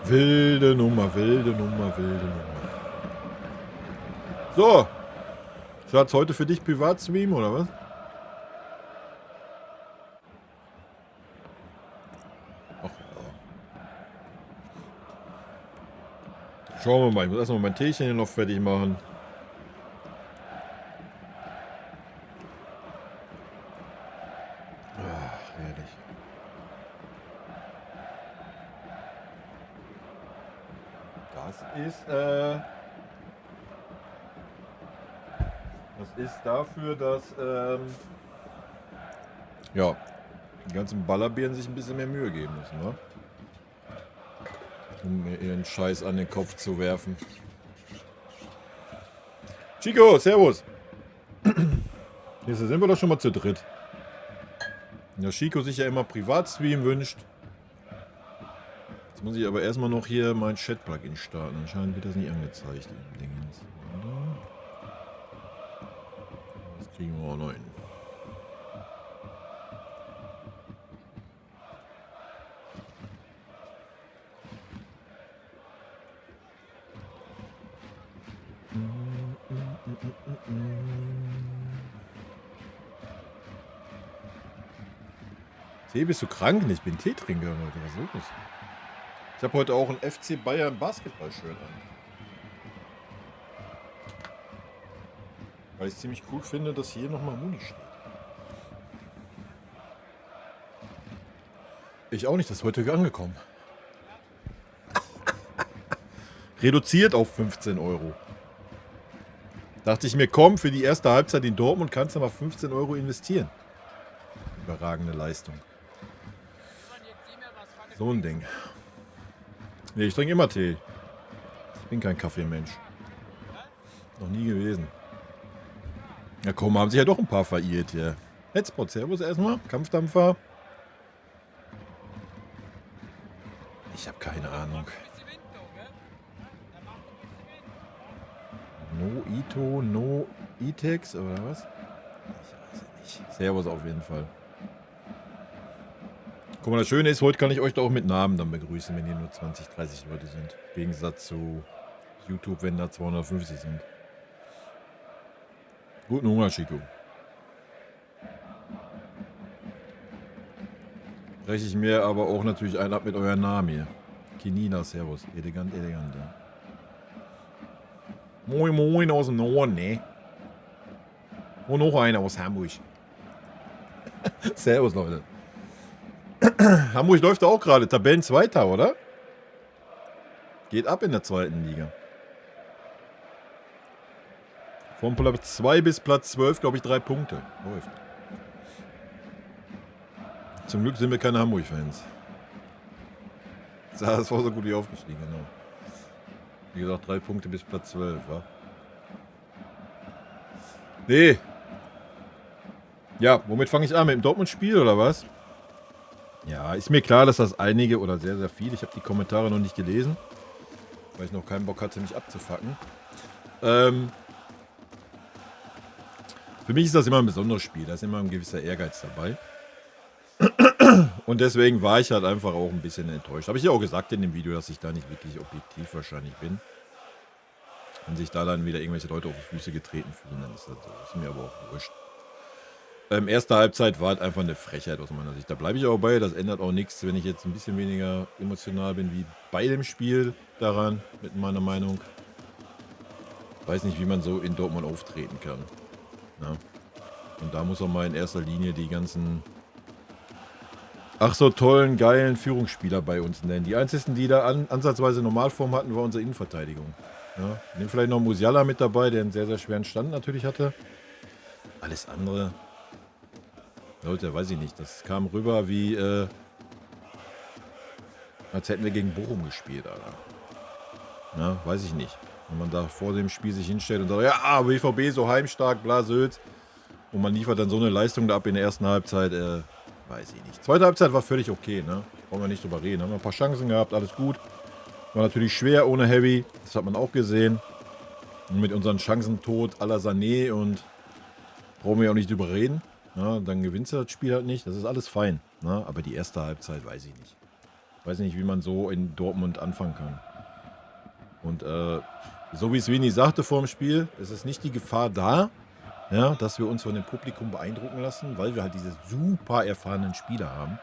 Wilde Nummer, wilde Nummer, wilde Nummer. So. Schatz, heute für dich Privatstream oder was? Ach ja. Schauen wir mal. Ich muss erstmal mein Teechen hier noch fertig machen. Ach, herrlich. Das ist dafür, dass ja, die ganzen Ballerbären sich ein bisschen mehr Mühe geben müssen, ne? Um mir ihren Scheiß an den Kopf zu werfen. Chico, servus. Jetzt sind wir doch schon mal zu dritt. Ja, Chico sich ja immer Privatstream wünscht. Jetzt muss ich aber erstmal noch hier mein Chat-Plugin starten. Anscheinend wird das nicht angezeigt im Dingens. Das kriegen wir auch noch hin. Tee, bist du krank? Ich bin Teetrinker heute. Was ist los? Ich habe heute auch ein FC Bayern Basketball-Shirt an. Weil ich es ziemlich cool finde, dass hier nochmal Muni steht. Ich auch nicht, das ist heute angekommen. Reduziert auf 15 Euro. Dachte ich mir, komm, für die erste Halbzeit in Dortmund kannst du mal 15 Euro investieren. Überragende Leistung. So ein Ding. Nee, ich trinke immer Tee. Ich bin kein Kaffeemensch. Noch nie gewesen. Ja komm, haben sich ja doch ein paar verirrt hier. Headspot, servus erstmal. Kampfdampfer. Ich habe keine Ahnung. No Ito, no Itex oder was? Ich weiß es nicht. Servus auf jeden Fall. Guck mal, das Schöne ist, heute kann ich euch doch auch mit Namen dann begrüßen, wenn hier nur 20, 30 Leute sind. Im Gegensatz zu YouTube, wenn da 250 sind. Guten Hunger, Chico. Breche ich mir aber auch natürlich einen ab mit euren Namen hier. Kinina, servus. Elegant, elegant, ja. Moin, moin aus dem Norden, ne? Und noch einer aus Hamburg. Servus, Leute. Hamburg läuft da auch gerade. Tabellenzweiter, oder? Geht ab in der zweiten Liga. Von Platz 2 bis Platz 12, glaube ich, 3 Punkte. Läuft. Zum Glück sind wir keine Hamburg-Fans. Das war so gut wie aufgestiegen, genau. Wie gesagt, 3 Punkte bis Platz 12, wa? Nee. Ja, womit fange ich an? Mit dem Dortmund-Spiel oder was? Ja, ist mir klar, dass das einige oder sehr, sehr viele, ich habe die Kommentare noch nicht gelesen, weil ich noch keinen Bock hatte, mich abzufacken. Für mich ist das immer ein besonderes Spiel, da ist immer ein gewisser Ehrgeiz dabei. Und deswegen war ich halt einfach auch ein bisschen enttäuscht. Habe ich ja auch gesagt in dem Video, dass ich da nicht wirklich objektiv wahrscheinlich bin. Wenn sich da dann wieder irgendwelche Leute auf die Füße getreten fühlen, dann ist das so. Ist mir aber auch wurscht. Erste Halbzeit war halt einfach eine Frechheit aus meiner Sicht. Da bleibe ich auch bei, das ändert auch nichts, wenn ich jetzt ein bisschen weniger emotional bin wie bei dem Spiel daran, mit meiner Meinung. Weiß nicht, wie man so in Dortmund auftreten kann. Ja. Und da muss auch mal in erster Linie die ganzen ach so tollen, geilen Führungsspieler bei uns nennen. Die einzigen, die da ansatzweise Normalform hatten, war unsere Innenverteidigung. Ja. Nehmen vielleicht noch Musiala mit dabei, der einen sehr, sehr schweren Stand natürlich hatte. Alles andere... Leute, weiß ich nicht. Das kam rüber wie, als hätten wir gegen Bochum gespielt, Alter. Ja, weiß ich nicht. Wenn man da vor dem Spiel sich hinstellt und sagt, ja, BVB so heimstark, bla, Sylt. Und man liefert dann so eine Leistung da ab in der ersten Halbzeit, weiß ich nicht. Zweite Halbzeit war völlig okay, ne? Wollen wir nicht drüber reden. Haben wir ein paar Chancen gehabt, alles gut. War natürlich schwer ohne Heavy. Das hat man auch gesehen. Und mit unseren Chancentod à la Sané und brauchen wir auch nicht drüber reden. Ja, dann gewinnst du das Spiel halt nicht. Das ist alles fein. Ne? Aber die erste Halbzeit weiß ich nicht. Weiß nicht, wie man so in Dortmund anfangen kann. Und so wie es Vini sagte vor dem Spiel, es ist nicht die Gefahr da, ja, dass wir uns von dem Publikum beeindrucken lassen, weil wir halt diese super erfahrenen Spieler haben.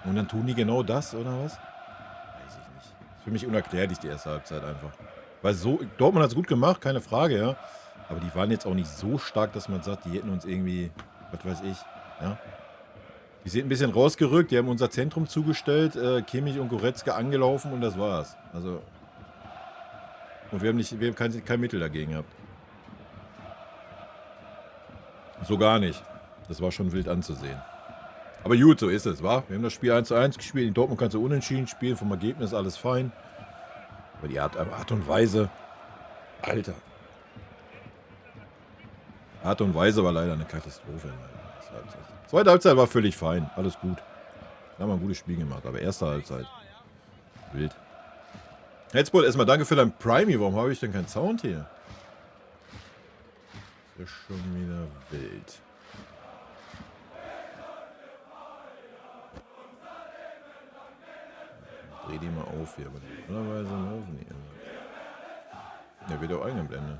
Und dann tun die genau das, oder was? Weiß ich nicht. Ist für mich unerklärlich, die erste Halbzeit einfach. Weil so, Dortmund hat es gut gemacht, keine Frage, ja. Aber die waren jetzt auch nicht so stark, dass man sagt, die hätten uns irgendwie, was weiß ich, ja. Die sind ein bisschen rausgerückt, die haben unser Zentrum zugestellt, Kimmich und Goretzka angelaufen und das war's. Also. Und wir haben kein Mittel dagegen gehabt. So gar nicht. Das war schon wild anzusehen. Aber gut, so ist es, wa? Wir haben das Spiel 1:1 gespielt. In Dortmund kannst du unentschieden spielen. Vom Ergebnis alles fein. Aber die Art und Weise. Alter. Art und Weise war leider eine Katastrophe. Zweite Halbzeit war völlig fein. Alles gut. Da haben wir ein gutes Spiel gemacht. Aber erste Halbzeit. Wild. Hetzbold, erstmal danke für dein Primey. Warum habe ich denn keinen Sound hier? Das ist schon wieder wild. Dreh die mal auf hier. Aber normalerweise laufen die immer. Der wird auch eingeblendet.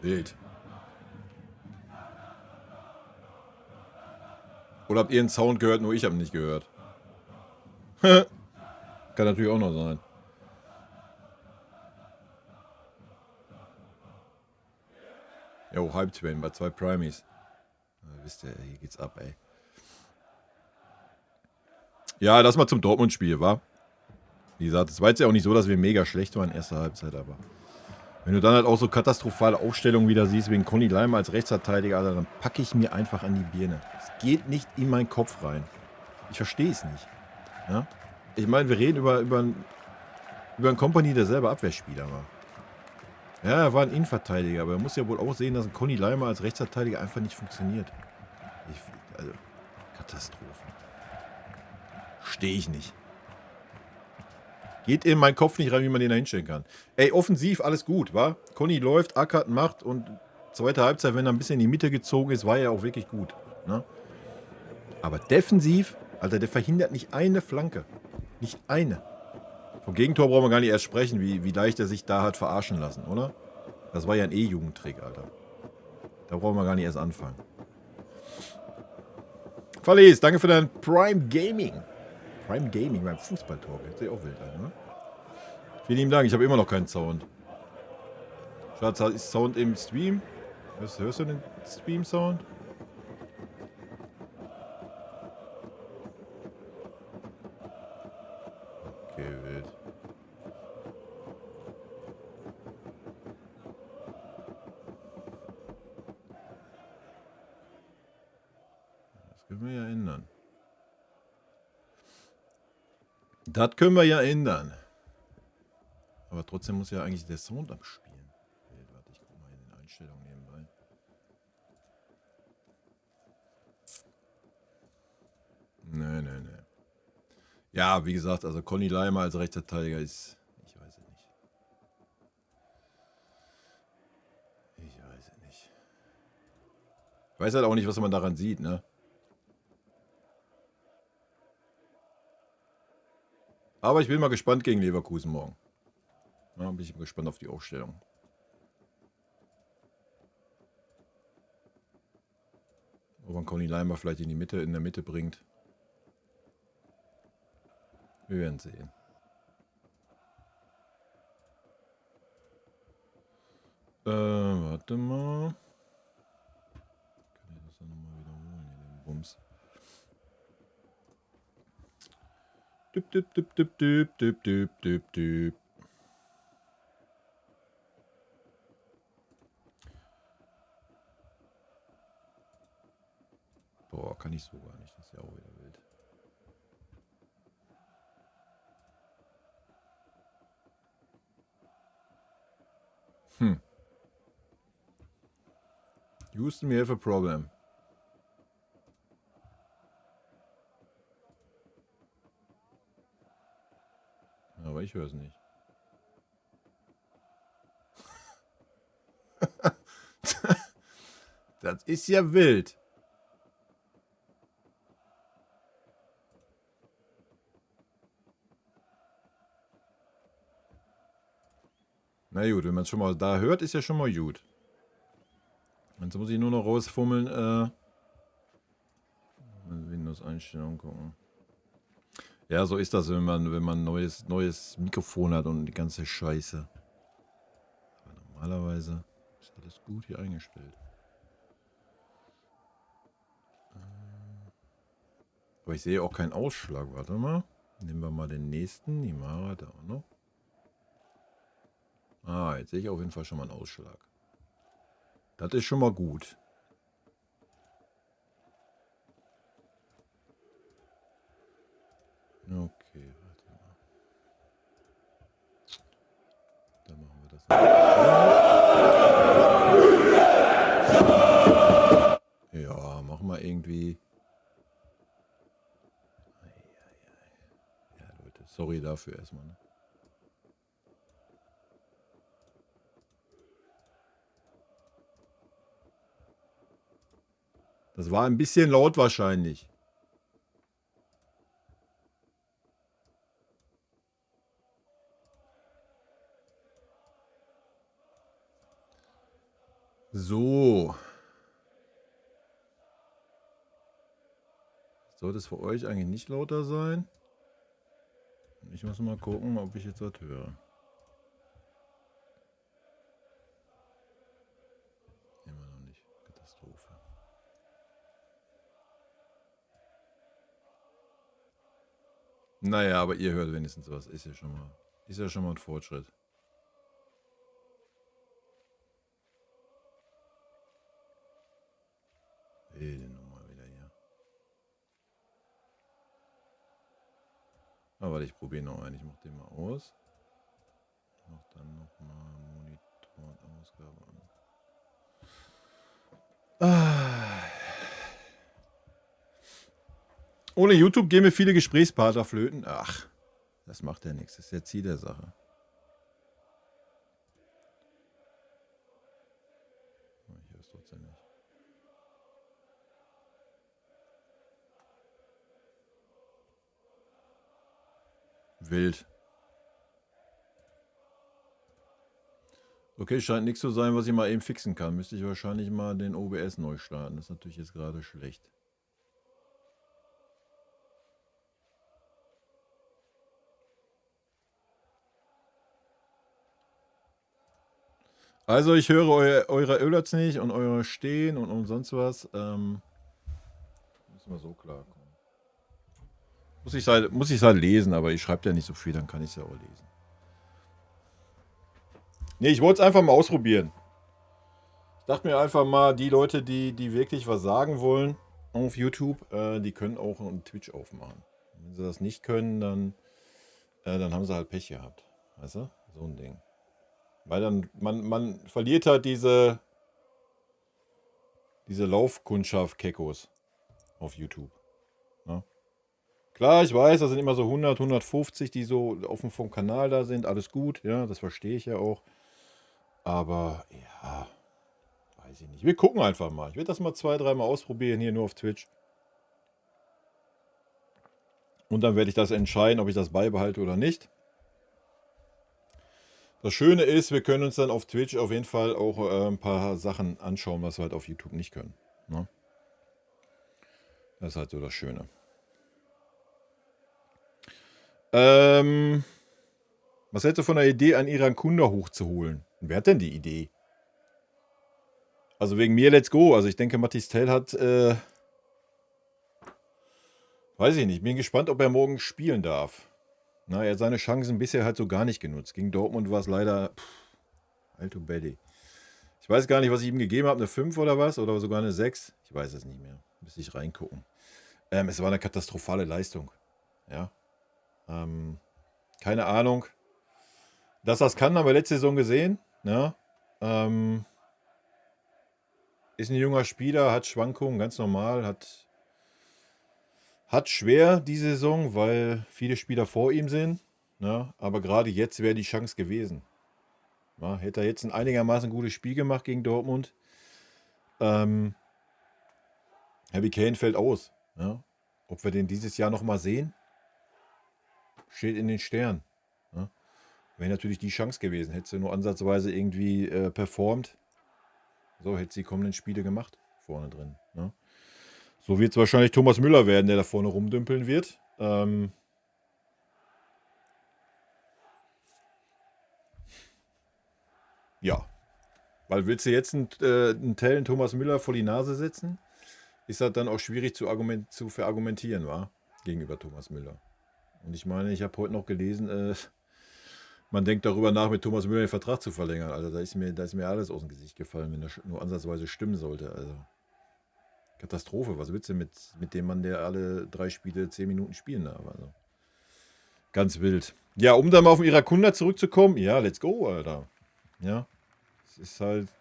Wild. Oder habt ihr einen Sound gehört, nur ich habe ihn nicht gehört? Kann natürlich auch noch sein. Jo, Halbtrain bei 2 Primies. Wisst ihr, hier geht's ab, ey. Ja, das mal zum Dortmund-Spiel, wa? Wie gesagt, es war jetzt ja auch nicht so, dass wir mega schlecht waren in erster Halbzeit, aber wenn du dann halt auch so katastrophale Aufstellungen wieder siehst, wegen Conny Leimer als Rechtsverteidiger, Alter, dann packe ich mir einfach an die Birne. Es geht nicht in meinen Kopf rein. Ich verstehe es nicht. Ja? Ich meine, wir reden über einen Company, der selber Abwehrspieler war. Ja, er war ein Innenverteidiger, aber er muss ja wohl auch sehen, dass ein Conny Leimer als Rechtsverteidiger einfach nicht funktioniert. Also, Katastrophe. Stehe ich nicht. Geht in meinen Kopf nicht rein, wie man den da hinstellen kann. Ey, offensiv alles gut, wa? Conny läuft, ackert, macht und zweite Halbzeit, wenn er ein bisschen in die Mitte gezogen ist, war er auch wirklich gut. Ne? Aber defensiv, Alter, der verhindert nicht eine Flanke. Nicht eine. Vom Gegentor brauchen wir gar nicht erst sprechen, wie leicht er sich da hat verarschen lassen, oder? Das war ja ein E-Jugendtrick, Alter. Da brauchen wir gar nicht erst anfangen. Verlies, danke für dein Prime Gaming. Prime Gaming beim Fußballtalk. Jetzt sehe ich auch wild an, ne? Vielen lieben Dank, ich habe immer noch keinen Sound. Schatz, ist Sound im Stream? Hörst du den Stream-Sound? Okay, wild. Das können wir ja ändern. Das können wir ja ändern. Aber trotzdem muss ja eigentlich der Sound abspielen. Warte, ich guck mal in den Einstellungen nebenbei. Nee. Ja, wie gesagt, also Conny Leimer als Rechtsverteidiger ist... Ich weiß es nicht. Ich weiß halt auch nicht, was man daran sieht, ne? Aber ich bin mal gespannt gegen Leverkusen morgen. Ja, bin ich gespannt auf die Aufstellung. Ob man Conny Leimer vielleicht in der Mitte bringt. Wir werden sehen. Warte mal. Kann ich das dann nochmal wiederholen hier, den Bums? Düp. Boah, kann ich so gar nicht. Das ist ja auch wieder wild. Houston, we have a problem. Aber ich höre es nicht. Das ist ja wild. Na gut, wenn man es schon mal da hört, ist ja schon mal gut. Jetzt muss ich nur noch rausfummeln. Windows-Einstellungen gucken. Ja, so ist das, wenn man neues Mikrofon hat und die ganze Scheiße. Aber normalerweise ist alles gut hier eingestellt. Aber ich sehe auch keinen Ausschlag. Warte mal. Nehmen wir mal den nächsten. Die Mara hat auch noch. Ah, jetzt sehe ich auf jeden Fall schon mal einen Ausschlag. Das ist schon mal gut. Okay, warte mal. Dann machen wir das. Ja, machen wir irgendwie. Ja, Leute, sorry dafür erstmal. Ne? Das war ein bisschen laut wahrscheinlich. So. Sollte es für euch eigentlich nicht lauter sein? Ich muss mal gucken, ob ich jetzt was höre. Immer noch nicht. Katastrophe. Naja, aber ihr hört wenigstens was. Ist ja schon mal ein Fortschritt. Den nochmal wieder hier. Aber warte, ich probiere noch einen. Ich mache den mal aus. Ich mache dann nochmal Monitor und Ausgabe an. Ohne YouTube gehen mir viele Gesprächspartner flöten. Ach, das macht ja nichts. Das ist ja Ziel der Sache. Ich höre es trotzdem nicht. Wild. Okay, scheint nichts zu sein, was ich mal eben fixen kann. Müsste ich wahrscheinlich mal den OBS neu starten. Das ist natürlich jetzt gerade schlecht. Also ich höre eure Alerts nicht und eure Stehen und sonst was. Müssen wir so klarkommen. Muss ich halt lesen, aber ich schreibe ja nicht so viel, dann kann ich es ja auch lesen. Nee, ich wollte es einfach mal ausprobieren. Ich dachte mir einfach mal, die Leute, die wirklich was sagen wollen auf YouTube, die können auch einen Twitch aufmachen. Wenn sie das nicht können, dann haben sie halt Pech gehabt. Weißt du? So ein Ding. Weil dann, man verliert halt diese Laufkundschaft Kekos auf YouTube. Ja? Klar, ich weiß, da sind immer so 100, 150, die so vom Kanal da sind. Alles gut, ja, das verstehe ich ja auch. Aber ja, weiß ich nicht. Wir gucken einfach mal. Ich werde das mal 2, 3 Mal ausprobieren hier nur auf Twitch. Und dann werde ich das entscheiden, ob ich das beibehalte oder nicht. Das Schöne ist, wir können uns dann auf Twitch auf jeden Fall auch ein paar Sachen anschauen, was wir halt auf YouTube nicht können. Ne? Das ist halt so das Schöne. Was hältst du von der Idee, einen Irankunda hochzuholen? Wer hat denn die Idee? Also wegen mir, let's go. Also ich denke, Mathis Tell hat, weiß ich nicht, bin gespannt, ob er morgen spielen darf. Na, er hat seine Chancen bisher halt so gar nicht genutzt. Gegen Dortmund war es leider, alto Belly. Ich weiß gar nicht, was ich ihm gegeben habe, eine 5 oder was, oder sogar eine 6. Ich weiß es nicht mehr. Müsste ich reingucken. Es war eine katastrophale Leistung. Ja. Keine Ahnung. Dass das kann, haben wir letzte Saison gesehen. Ja. Ist ein junger Spieler, hat Schwankungen, ganz normal, hat schwer die Saison, weil viele Spieler vor ihm sind. Ja. Aber gerade jetzt wäre die Chance gewesen. Ja, hätte er jetzt ein einigermaßen gutes Spiel gemacht gegen Dortmund, Harry Kane fällt aus. Ja? Ob wir den dieses Jahr nochmal sehen, steht in den Sternen. Ja? Wäre natürlich die Chance gewesen. Hätte sie nur ansatzweise irgendwie performt, so hätte sie die kommenden Spiele gemacht, vorne drin. Ja? So wird es wahrscheinlich Thomas Müller werden, der da vorne rumdümpeln wird. Ja. Weil willst du jetzt einen Tell, einen Thomas Müller vor die Nase setzen, ist das dann auch schwierig zu verargumentieren, war gegenüber Thomas Müller. Und ich meine, ich habe heute noch gelesen, man denkt darüber nach, mit Thomas Müller den Vertrag zu verlängern. Also da ist mir alles aus dem Gesicht gefallen, wenn das nur ansatzweise stimmen sollte. Also Katastrophe. Was willst du mit dem Mann, der alle 3 Spiele 10 Minuten spielen darf? Also ganz wild. Ja, um dann mal auf Irakunda zurückzukommen. Ja, let's go, Alter. Ja.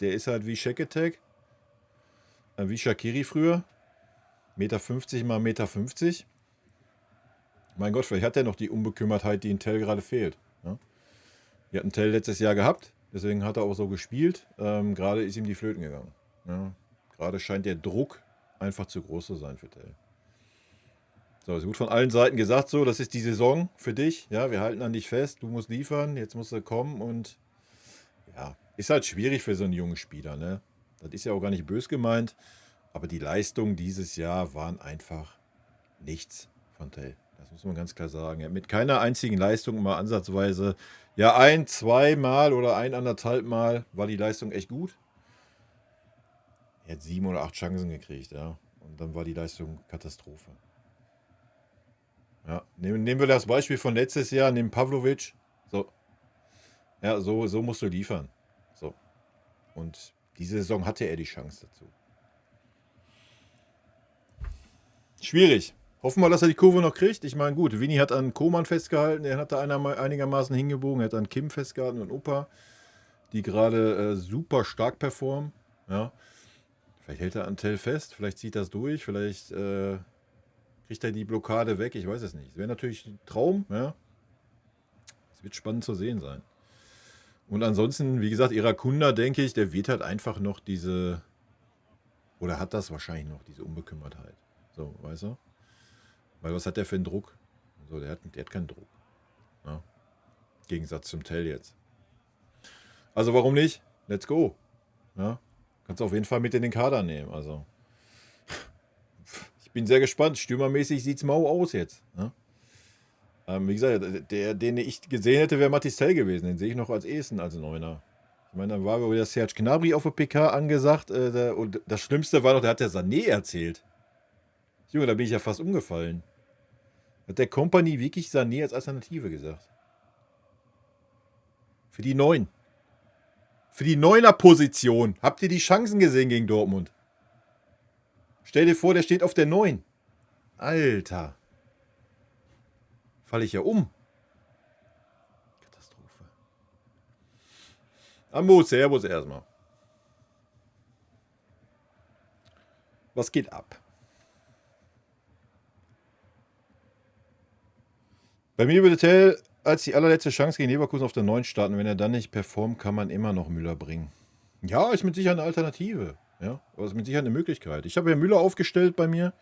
Der ist halt wie Shack Attack. Wie Shaqiri früher. 1,50 mal 1,50 Meter. Mein Gott, vielleicht hat er noch die Unbekümmertheit, die in Tell gerade fehlt. Ja? Wir hatten Tell letztes Jahr gehabt, deswegen hat er auch so gespielt. Gerade ist ihm die Flöten gegangen. Ja? Gerade scheint der Druck einfach zu groß zu sein für Tell. So, es wird von allen Seiten gesagt, so, das ist die Saison für dich. Ja, wir halten an dich fest, du musst liefern, jetzt musst du kommen und ja, ist halt schwierig für so einen jungen Spieler. Ne? Das ist ja auch gar nicht bös gemeint, aber die Leistungen dieses Jahr waren einfach nichts von Tell. Das muss man ganz klar sagen. Er hat mit keiner einzigen Leistung mal ansatzweise, ja, 1, 2 Mal oder 1,5 Mal war die Leistung echt gut. Er hat 7 oder 8 Chancen gekriegt, ja. Und dann war die Leistung Katastrophe. Ja, nehmen wir das Beispiel von letztes Jahr, nehmen Pavlovic. So. Ja, so musst du liefern. So. Und diese Saison hatte er die Chance dazu. Schwierig. Hoffen wir, dass er die Kurve noch kriegt. Ich meine, gut, Vini hat an Koman festgehalten, er hat da einigermaßen hingebogen, er hat an Kim festgehalten und Opa, die gerade super stark performen. Ja. Vielleicht hält er an Tell fest, vielleicht zieht das durch, vielleicht kriegt er die Blockade weg, ich weiß es nicht. Es wäre natürlich ein Traum, ja. Es wird spannend zu sehen sein. Und ansonsten, wie gesagt, Irakunda, denke ich, der wird halt einfach noch diese, oder hat das wahrscheinlich noch, diese Unbekümmertheit. So, weißt du? Weil was hat der für einen Druck? So, der hat keinen Druck. Ja. Im Gegensatz zum Tell jetzt. Also warum nicht? Let's go. Ja. Kannst du auf jeden Fall mit in den Kader nehmen. Also. Ich bin sehr gespannt. Stürmermäßig sieht es mau aus jetzt. Ja. Wie gesagt, den ich gesehen hätte, wäre Mathis Tell gewesen. Den sehe ich noch als ehesten als Neuner. Ich meine, dann war wieder Serge Gnabry auf der PK angesagt. Und das Schlimmste war noch, der hat der Sané erzählt. Junge, da bin ich ja fast umgefallen. Hat der Company wirklich Sané als Alternative gesagt. Für die 9. Für die 9er-Position. Habt ihr die Chancen gesehen gegen Dortmund? Stell dir vor, der steht auf der 9. Alter. Falle ich ja um. Katastrophe. Ambo, servus erstmal. Was geht ab? Bei mir würde Tell als die allerletzte Chance gegen Leverkusen auf der 9 starten. Wenn er dann nicht performt, kann man immer noch Müller bringen. Ja, ist mit Sicherheit eine Alternative. Ja, aber ist mit Sicherheit eine Möglichkeit. Ich habe ja Müller aufgestellt bei mir.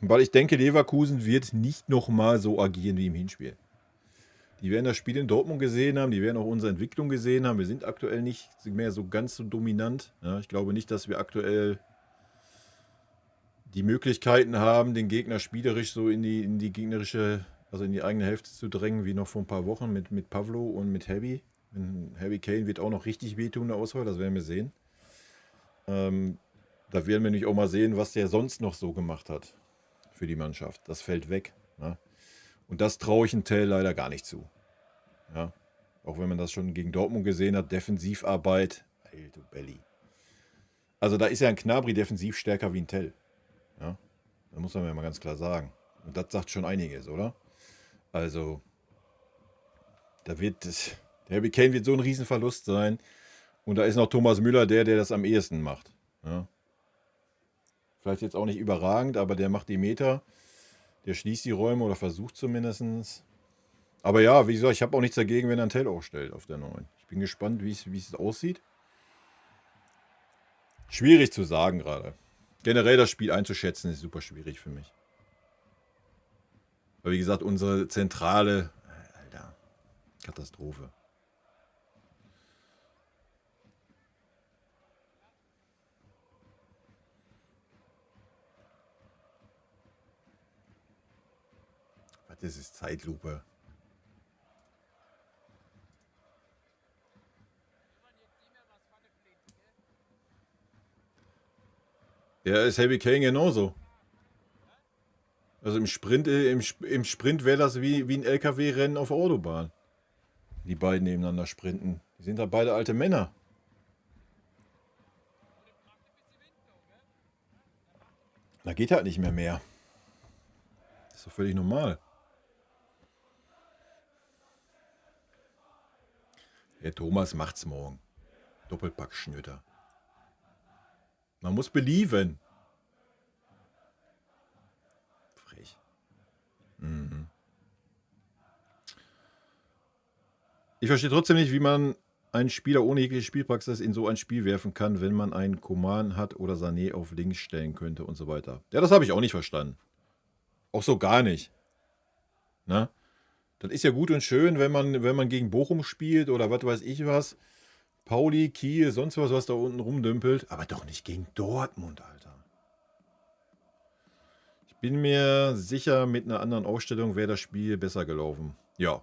Weil ich denke, Leverkusen wird nicht nochmal so agieren wie im Hinspiel. Die werden das Spiel in Dortmund gesehen haben, die werden auch unsere Entwicklung gesehen haben. Wir sind aktuell nicht mehr so ganz so dominant. Ja, ich glaube nicht, dass wir aktuell die Möglichkeiten haben, den Gegner spielerisch so in die gegnerische, also in die eigene Hälfte zu drängen, wie noch vor ein paar Wochen mit Pavlo und mit Harry. Harry Kane wird auch noch richtig wehtun in der Auswahl, das werden wir sehen. Da werden wir nämlich auch mal sehen, was der sonst noch so gemacht hat für die Mannschaft. Das fällt weg. Ja. Und das traue ich einem Tell leider gar nicht zu. Ja. Auch wenn man das schon gegen Dortmund gesehen hat, Defensivarbeit, Alter Belly. Also da ist ja ein Gnabry defensiv stärker wie ein Tell. Ja. Das muss man ja mal ganz klar sagen. Und das sagt schon einiges, oder? Also, der Harry Kane wird so ein Riesenverlust sein. Und da ist noch Thomas Müller der das am ehesten macht. Ja. Vielleicht jetzt auch nicht überragend, aber der macht die Meter. Der schließt die Räume oder versucht zumindest. Aber ja, wie gesagt, ich habe auch nichts dagegen, wenn er einen Tell aufstellt auf der 9. Ich bin gespannt, wie es aussieht. Schwierig zu sagen gerade. Generell das Spiel einzuschätzen ist super schwierig für mich. Aber wie gesagt, unsere Zentrale, Alter, Katastrophe. Was ist das? Zeitlupe? Ja, ist Harry Kane genauso. Also im Sprint, im Sprint wäre das wie ein LKW-Rennen auf der Autobahn. Die beiden nebeneinander sprinten. Die sind da beide alte Männer. Da geht halt nicht mehr. Das ist doch völlig normal. Der Thomas macht's morgen. Doppelpack-Schnöter. Man muss belieben. Frech. Mhm. Ich verstehe trotzdem nicht, wie man einen Spieler ohne jegliche Spielpraxis in so ein Spiel werfen kann, wenn man einen Coman hat oder Sané auf links stellen könnte und so weiter. Ja, das habe ich auch nicht verstanden. Auch so gar nicht. Ne? Das ist ja gut und schön, wenn man gegen Bochum spielt oder was weiß ich was. Pauli, Kiel, sonst was da unten rumdümpelt. Aber doch nicht gegen Dortmund, Alter. Ich bin mir sicher, mit einer anderen Aufstellung wäre das Spiel besser gelaufen. Ja,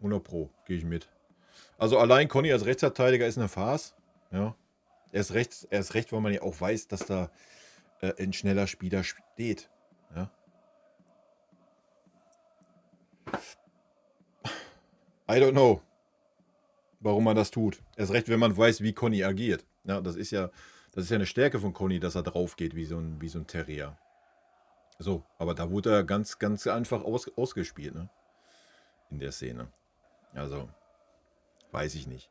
100 Pro, gehe ich mit. Also allein Conny als Rechtsverteidiger ist eine Farce. Ja. Erst recht, weil man ja auch weiß, dass da ein schneller Spieler steht. Ja. I don't know, warum man das tut. Erst recht, wenn man weiß, wie Conny agiert. Ja, das ist ja eine Stärke von Conny, dass er drauf geht wie so ein Terrier. So, aber da wurde er ganz, ganz einfach ausgespielt, ne? In der Szene. Also, weiß ich nicht.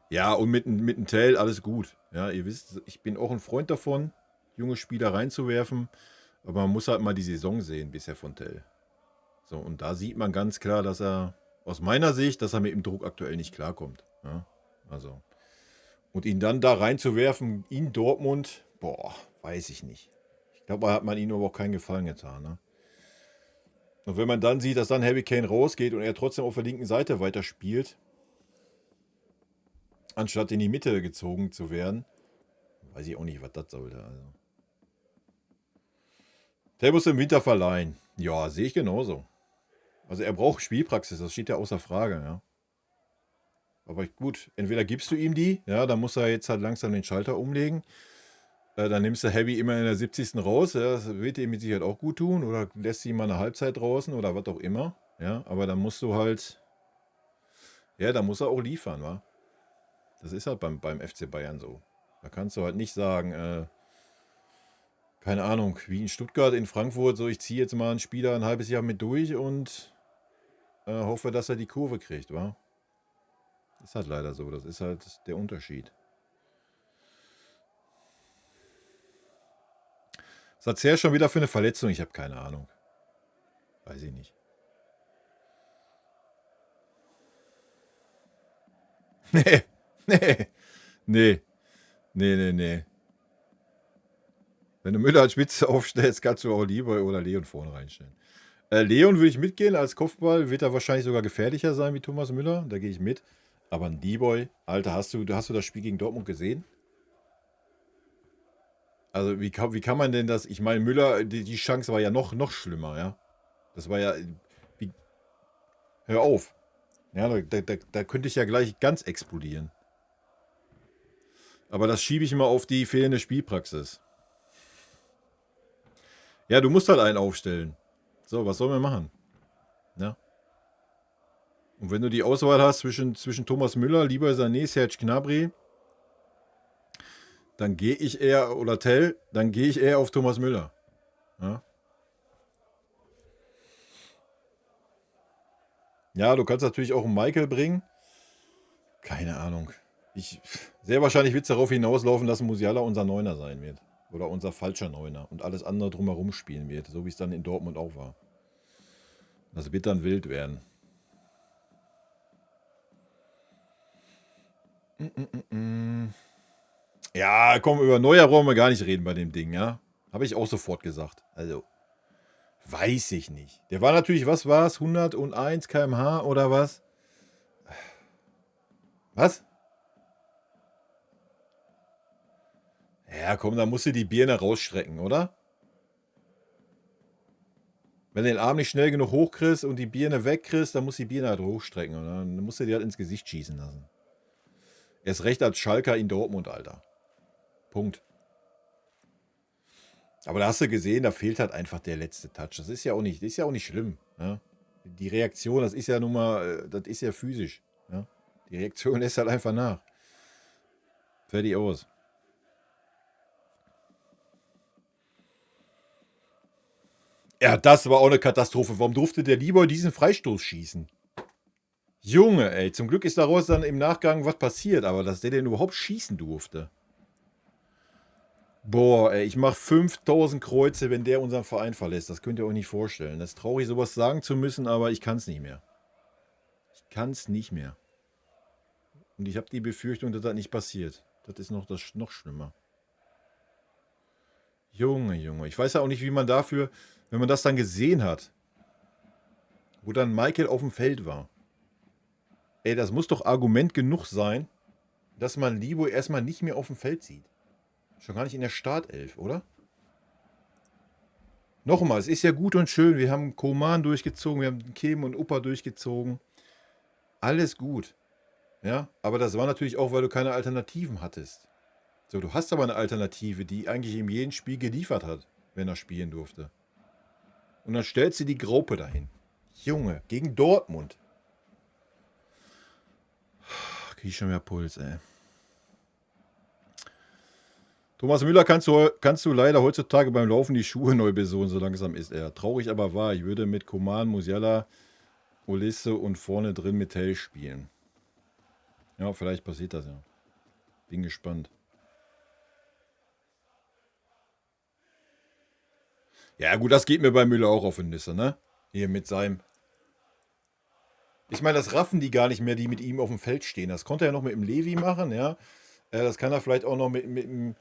Ja, und mit dem Tell alles gut. Ja, ihr wisst, ich bin auch ein Freund davon, junge Spieler reinzuwerfen. Aber man muss halt mal die Saison sehen bisher von Tell. So, und da sieht man ganz klar, dass er, aus meiner Sicht, dass er mit dem Druck aktuell nicht klarkommt. Ja, also. Und ihn dann da reinzuwerfen in Dortmund, boah, weiß ich nicht. Ich glaube, da hat man ihm aber auch keinen Gefallen getan. Ne? Und wenn man dann sieht, dass dann Harry Kane rausgeht und er trotzdem auf der linken Seite weiterspielt, anstatt in die Mitte gezogen zu werden, weiß ich auch nicht, was das sollte. Also. Der muss im Winter verleihen. Ja, sehe ich genauso. Also er braucht Spielpraxis, das steht ja außer Frage, ja. Aber gut, entweder gibst du ihm die, ja, dann muss er jetzt halt langsam den Schalter umlegen. Dann nimmst du Heavy immer in der 70. raus, ja, das wird ihm mit Sicherheit auch gut tun. Oder lässt ihn mal eine Halbzeit draußen oder was auch immer. Ja, aber dann musst du halt, ja, da muss er auch liefern, wa? Das ist halt beim FC Bayern so. Da kannst du halt nicht sagen, keine Ahnung, wie in Stuttgart, in Frankfurt, so ich ziehe jetzt mal einen Spieler ein halbes Jahr mit durch und hoffe, dass er die Kurve kriegt, wa? Ist halt leider so, das ist halt der Unterschied. Was hat Serge schon wieder für eine Verletzung? Ich habe keine Ahnung. Weiß ich nicht. Nee, nee, nee, nee. Wenn du Müller als Spitze aufstellst, kannst du auch Lieber oder Leon vorne reinstellen. Leon würde ich mitgehen als Kopfball, wird er wahrscheinlich sogar gefährlicher sein wie Thomas Müller, da gehe ich mit. Aber ein D-Boy, Alter, hast du das Spiel gegen Dortmund gesehen? Also wie kann man denn das, ich meine Müller, die Chance war ja noch schlimmer, ja. Das war ja, wie, hör auf. Ja, da könnte ich ja gleich ganz explodieren. Aber das schiebe ich immer auf die fehlende Spielpraxis. Ja, du musst halt einen aufstellen. So, was sollen wir machen? Ja. Und wenn du die Auswahl hast zwischen Thomas Müller, lieber Sané, Serge Gnabry, dann gehe ich eher, oder Tell, dann gehe ich eher auf Thomas Müller. Ja, ja, du kannst natürlich auch einen Michael bringen. Keine Ahnung. Sehr wahrscheinlich wird es darauf hinauslaufen, dass Musiala unser Neuner sein wird. Oder unser falscher Neuner. Und alles andere drumherum spielen wird. So wie es dann in Dortmund auch war. Das wird dann wild werden. Ja, komm, über Neuer brauchen wir gar nicht reden bei dem Ding, ja. Habe ich auch sofort gesagt. Also, weiß ich nicht. Der war natürlich, was war es? 101 km/h oder was? Was? Ja, komm, da musst du die Birne rausstrecken, oder? Wenn du den Arm nicht schnell genug hochkriegst und die Birne wegkriegst, dann musst du die Birne halt hochstrecken. Und dann musst du die halt ins Gesicht schießen lassen. Erst recht als Schalker in Dortmund, Alter. Punkt. Aber da hast du gesehen, da fehlt halt einfach der letzte Touch. Das ist ja auch nicht schlimm. Ja? Die Reaktion, das ist ja nun mal, das ist ja physisch. Ja? Die Reaktion lässt halt einfach nach. Fertig aus. Ja, das war auch eine Katastrophe. Warum durfte der lieber diesen Freistoß schießen? Junge, ey, zum Glück ist daraus dann im Nachgang was passiert, aber dass der denn überhaupt schießen durfte. Boah, ey, ich mach 5000 Kreuze, wenn der unseren Verein verlässt. Das könnt ihr euch nicht vorstellen. Das ist traurig, sowas sagen zu müssen, aber ich kann es nicht mehr. Ich kann es nicht mehr. Und ich habe die Befürchtung, dass das nicht passiert. Das ist noch schlimmer. Junge, Junge. Ich weiß ja auch nicht, wie man dafür, wenn man das dann gesehen hat, wo dann Michael auf dem Feld war. Ey, das muss doch Argument genug sein, dass man Libo erstmal nicht mehr auf dem Feld sieht. Schon gar nicht in der Startelf, oder? Nochmal, es ist ja gut und schön. Wir haben Koman durchgezogen, wir haben Kim und Uppa durchgezogen. Alles gut. Ja, aber das war natürlich auch, weil du keine Alternativen hattest. So, du hast aber eine Alternative, die eigentlich in jedem Spiel geliefert hat, wenn er spielen durfte. Und dann stellst du die Graupe dahin. Junge, gegen Dortmund. Krieg ich schon mehr Puls, ey. Thomas Müller kannst du leider heutzutage beim Laufen die Schuhe neu besohlen, so langsam ist er. Traurig aber wahr, ich würde mit Coman, Musiala, Olisse und vorne drin mit Tell spielen. Ja, vielleicht passiert das ja. Bin gespannt. Ja gut, das geht mir bei Müller auch auf den Nüsse, ne? Hier mit seinem... Ich meine, das raffen die gar nicht mehr, die mit ihm auf dem Feld stehen. Das konnte er noch mit dem Levi machen, ja. Das kann er vielleicht auch noch mit dem...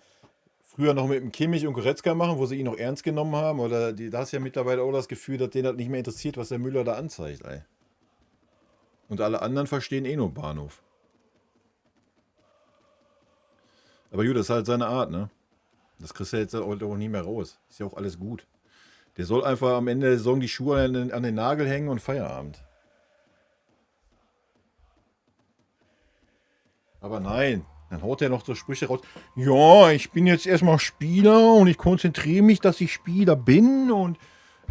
Früher noch mit dem Kimmich und Goretzka machen, wo sie ihn noch ernst genommen haben. Oder da hast ja mittlerweile auch das Gefühl, dass denen das nicht mehr interessiert, was der Müller da anzeigt, ey. Und alle anderen verstehen eh nur Bahnhof. Aber gut, das ist halt seine Art, ne? Das kriegst du jetzt auch nie mehr raus. Ist ja auch alles gut. Der soll einfach am Ende der Saison die Schuhe an den Nagel hängen und Feierabend. Aber nein, dann haut er noch so Sprüche raus. Ja, ich bin jetzt erstmal Spieler und ich konzentriere mich, dass ich Spieler bin. Und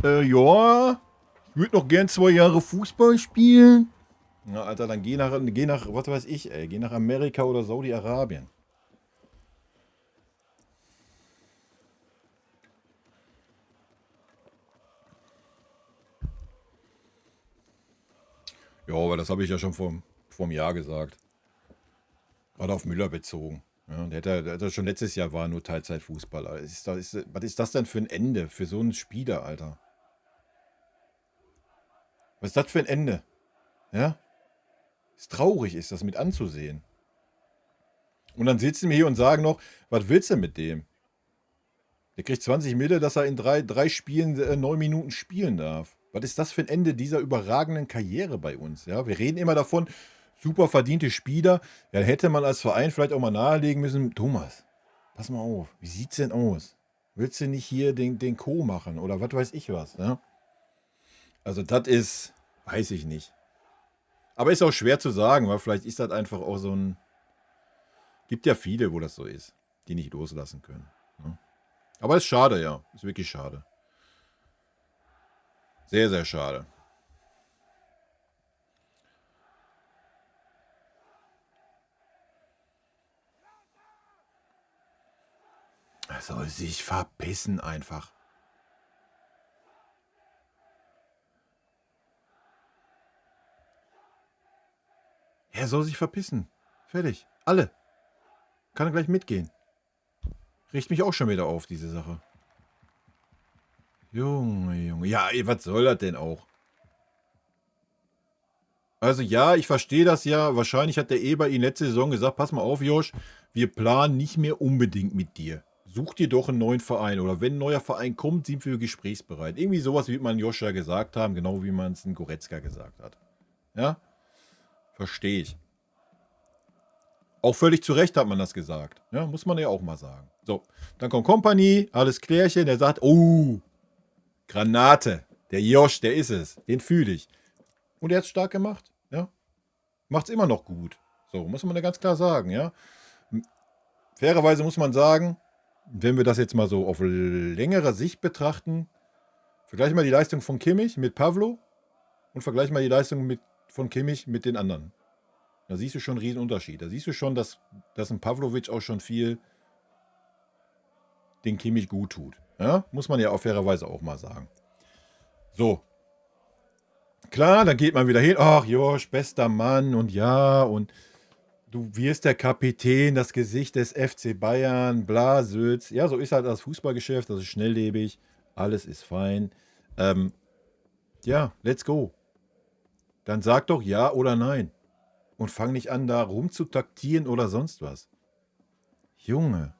ja, ich würde noch gern 2 Jahre Fußball spielen. Na, Alter, dann geh nach, was weiß ich, ey, geh nach Amerika oder Saudi-Arabien. Ja, aber das habe ich ja schon vorm Jahr gesagt. Gerade auf Müller bezogen. Ja, der hat ja schon letztes Jahr war nur Teilzeitfußballer. Was ist das denn für ein Ende für so einen Spieler, Alter? Was ist das für ein Ende? Ja? Ist traurig, ist das mit anzusehen. Und dann sitzen wir hier und sagen noch, was willst du mit dem? Der kriegt 20 Mille, dass er in drei Spielen 9 Minuten spielen darf. Was ist das für ein Ende dieser überragenden Karriere bei uns? Ja, wir reden immer davon, super verdiente Spieler. Ja, hätte man als Verein vielleicht auch mal nahelegen müssen, Thomas, pass mal auf, wie sieht's denn aus? Willst du nicht hier den Co. machen oder was weiß ich was? Ja? Also das ist, weiß ich nicht. Aber ist auch schwer zu sagen, weil vielleicht ist das einfach auch so ein, gibt ja viele, wo das so ist, die nicht loslassen können. Ne? Aber ist schade, ja. Ist wirklich schade. Sehr, sehr schade. Er soll sich verpissen einfach. Er soll sich verpissen. Fertig. Alle. Kann er gleich mitgehen. Riecht mich auch schon wieder auf, diese Sache. Junge, Junge. Ja, was soll das denn auch? Also ja, ich verstehe das ja. Wahrscheinlich hat der Eber ihn letzte Saison gesagt, pass mal auf, Josh, wir planen nicht mehr unbedingt mit dir. Such dir doch einen neuen Verein. Oder wenn ein neuer Verein kommt, sind wir gesprächsbereit. Irgendwie sowas, wie man Joscha gesagt haben, genau wie man es in Goretzka gesagt hat. Ja? Verstehe ich. Auch völlig zu Recht hat man das gesagt. Ja, muss man ja auch mal sagen. So, dann kommt Kompanie, alles klärchen, der sagt, oh, Granate. Der Josh, der ist es. Den fühle ich. Und er hat es stark gemacht. Ja? Macht es immer noch gut. So, muss man ja ganz klar sagen. Ja? Fairerweise muss man sagen, wenn wir das jetzt mal so auf längere Sicht betrachten, vergleich mal die Leistung von Kimmich mit Pavlo und vergleich mal die Leistung von Kimmich mit den anderen. Da siehst du schon einen riesen Unterschied. Da siehst du schon, dass ein Pavlovic auch schon viel den Kimmich gut tut. Ja? Muss man ja auf fairerweise auch mal sagen. So. Klar, dann geht man wieder hin. Ach, Josh, bester Mann und ja, und du wirst der Kapitän, das Gesicht des FC Bayern, bla, Sülz. Ja, so ist halt das Fußballgeschäft, das ist schnelllebig, alles ist fein. Ja, let's go. Dann sag doch ja oder nein. Und fang nicht an, da rumzutaktieren oder sonst was. Junge.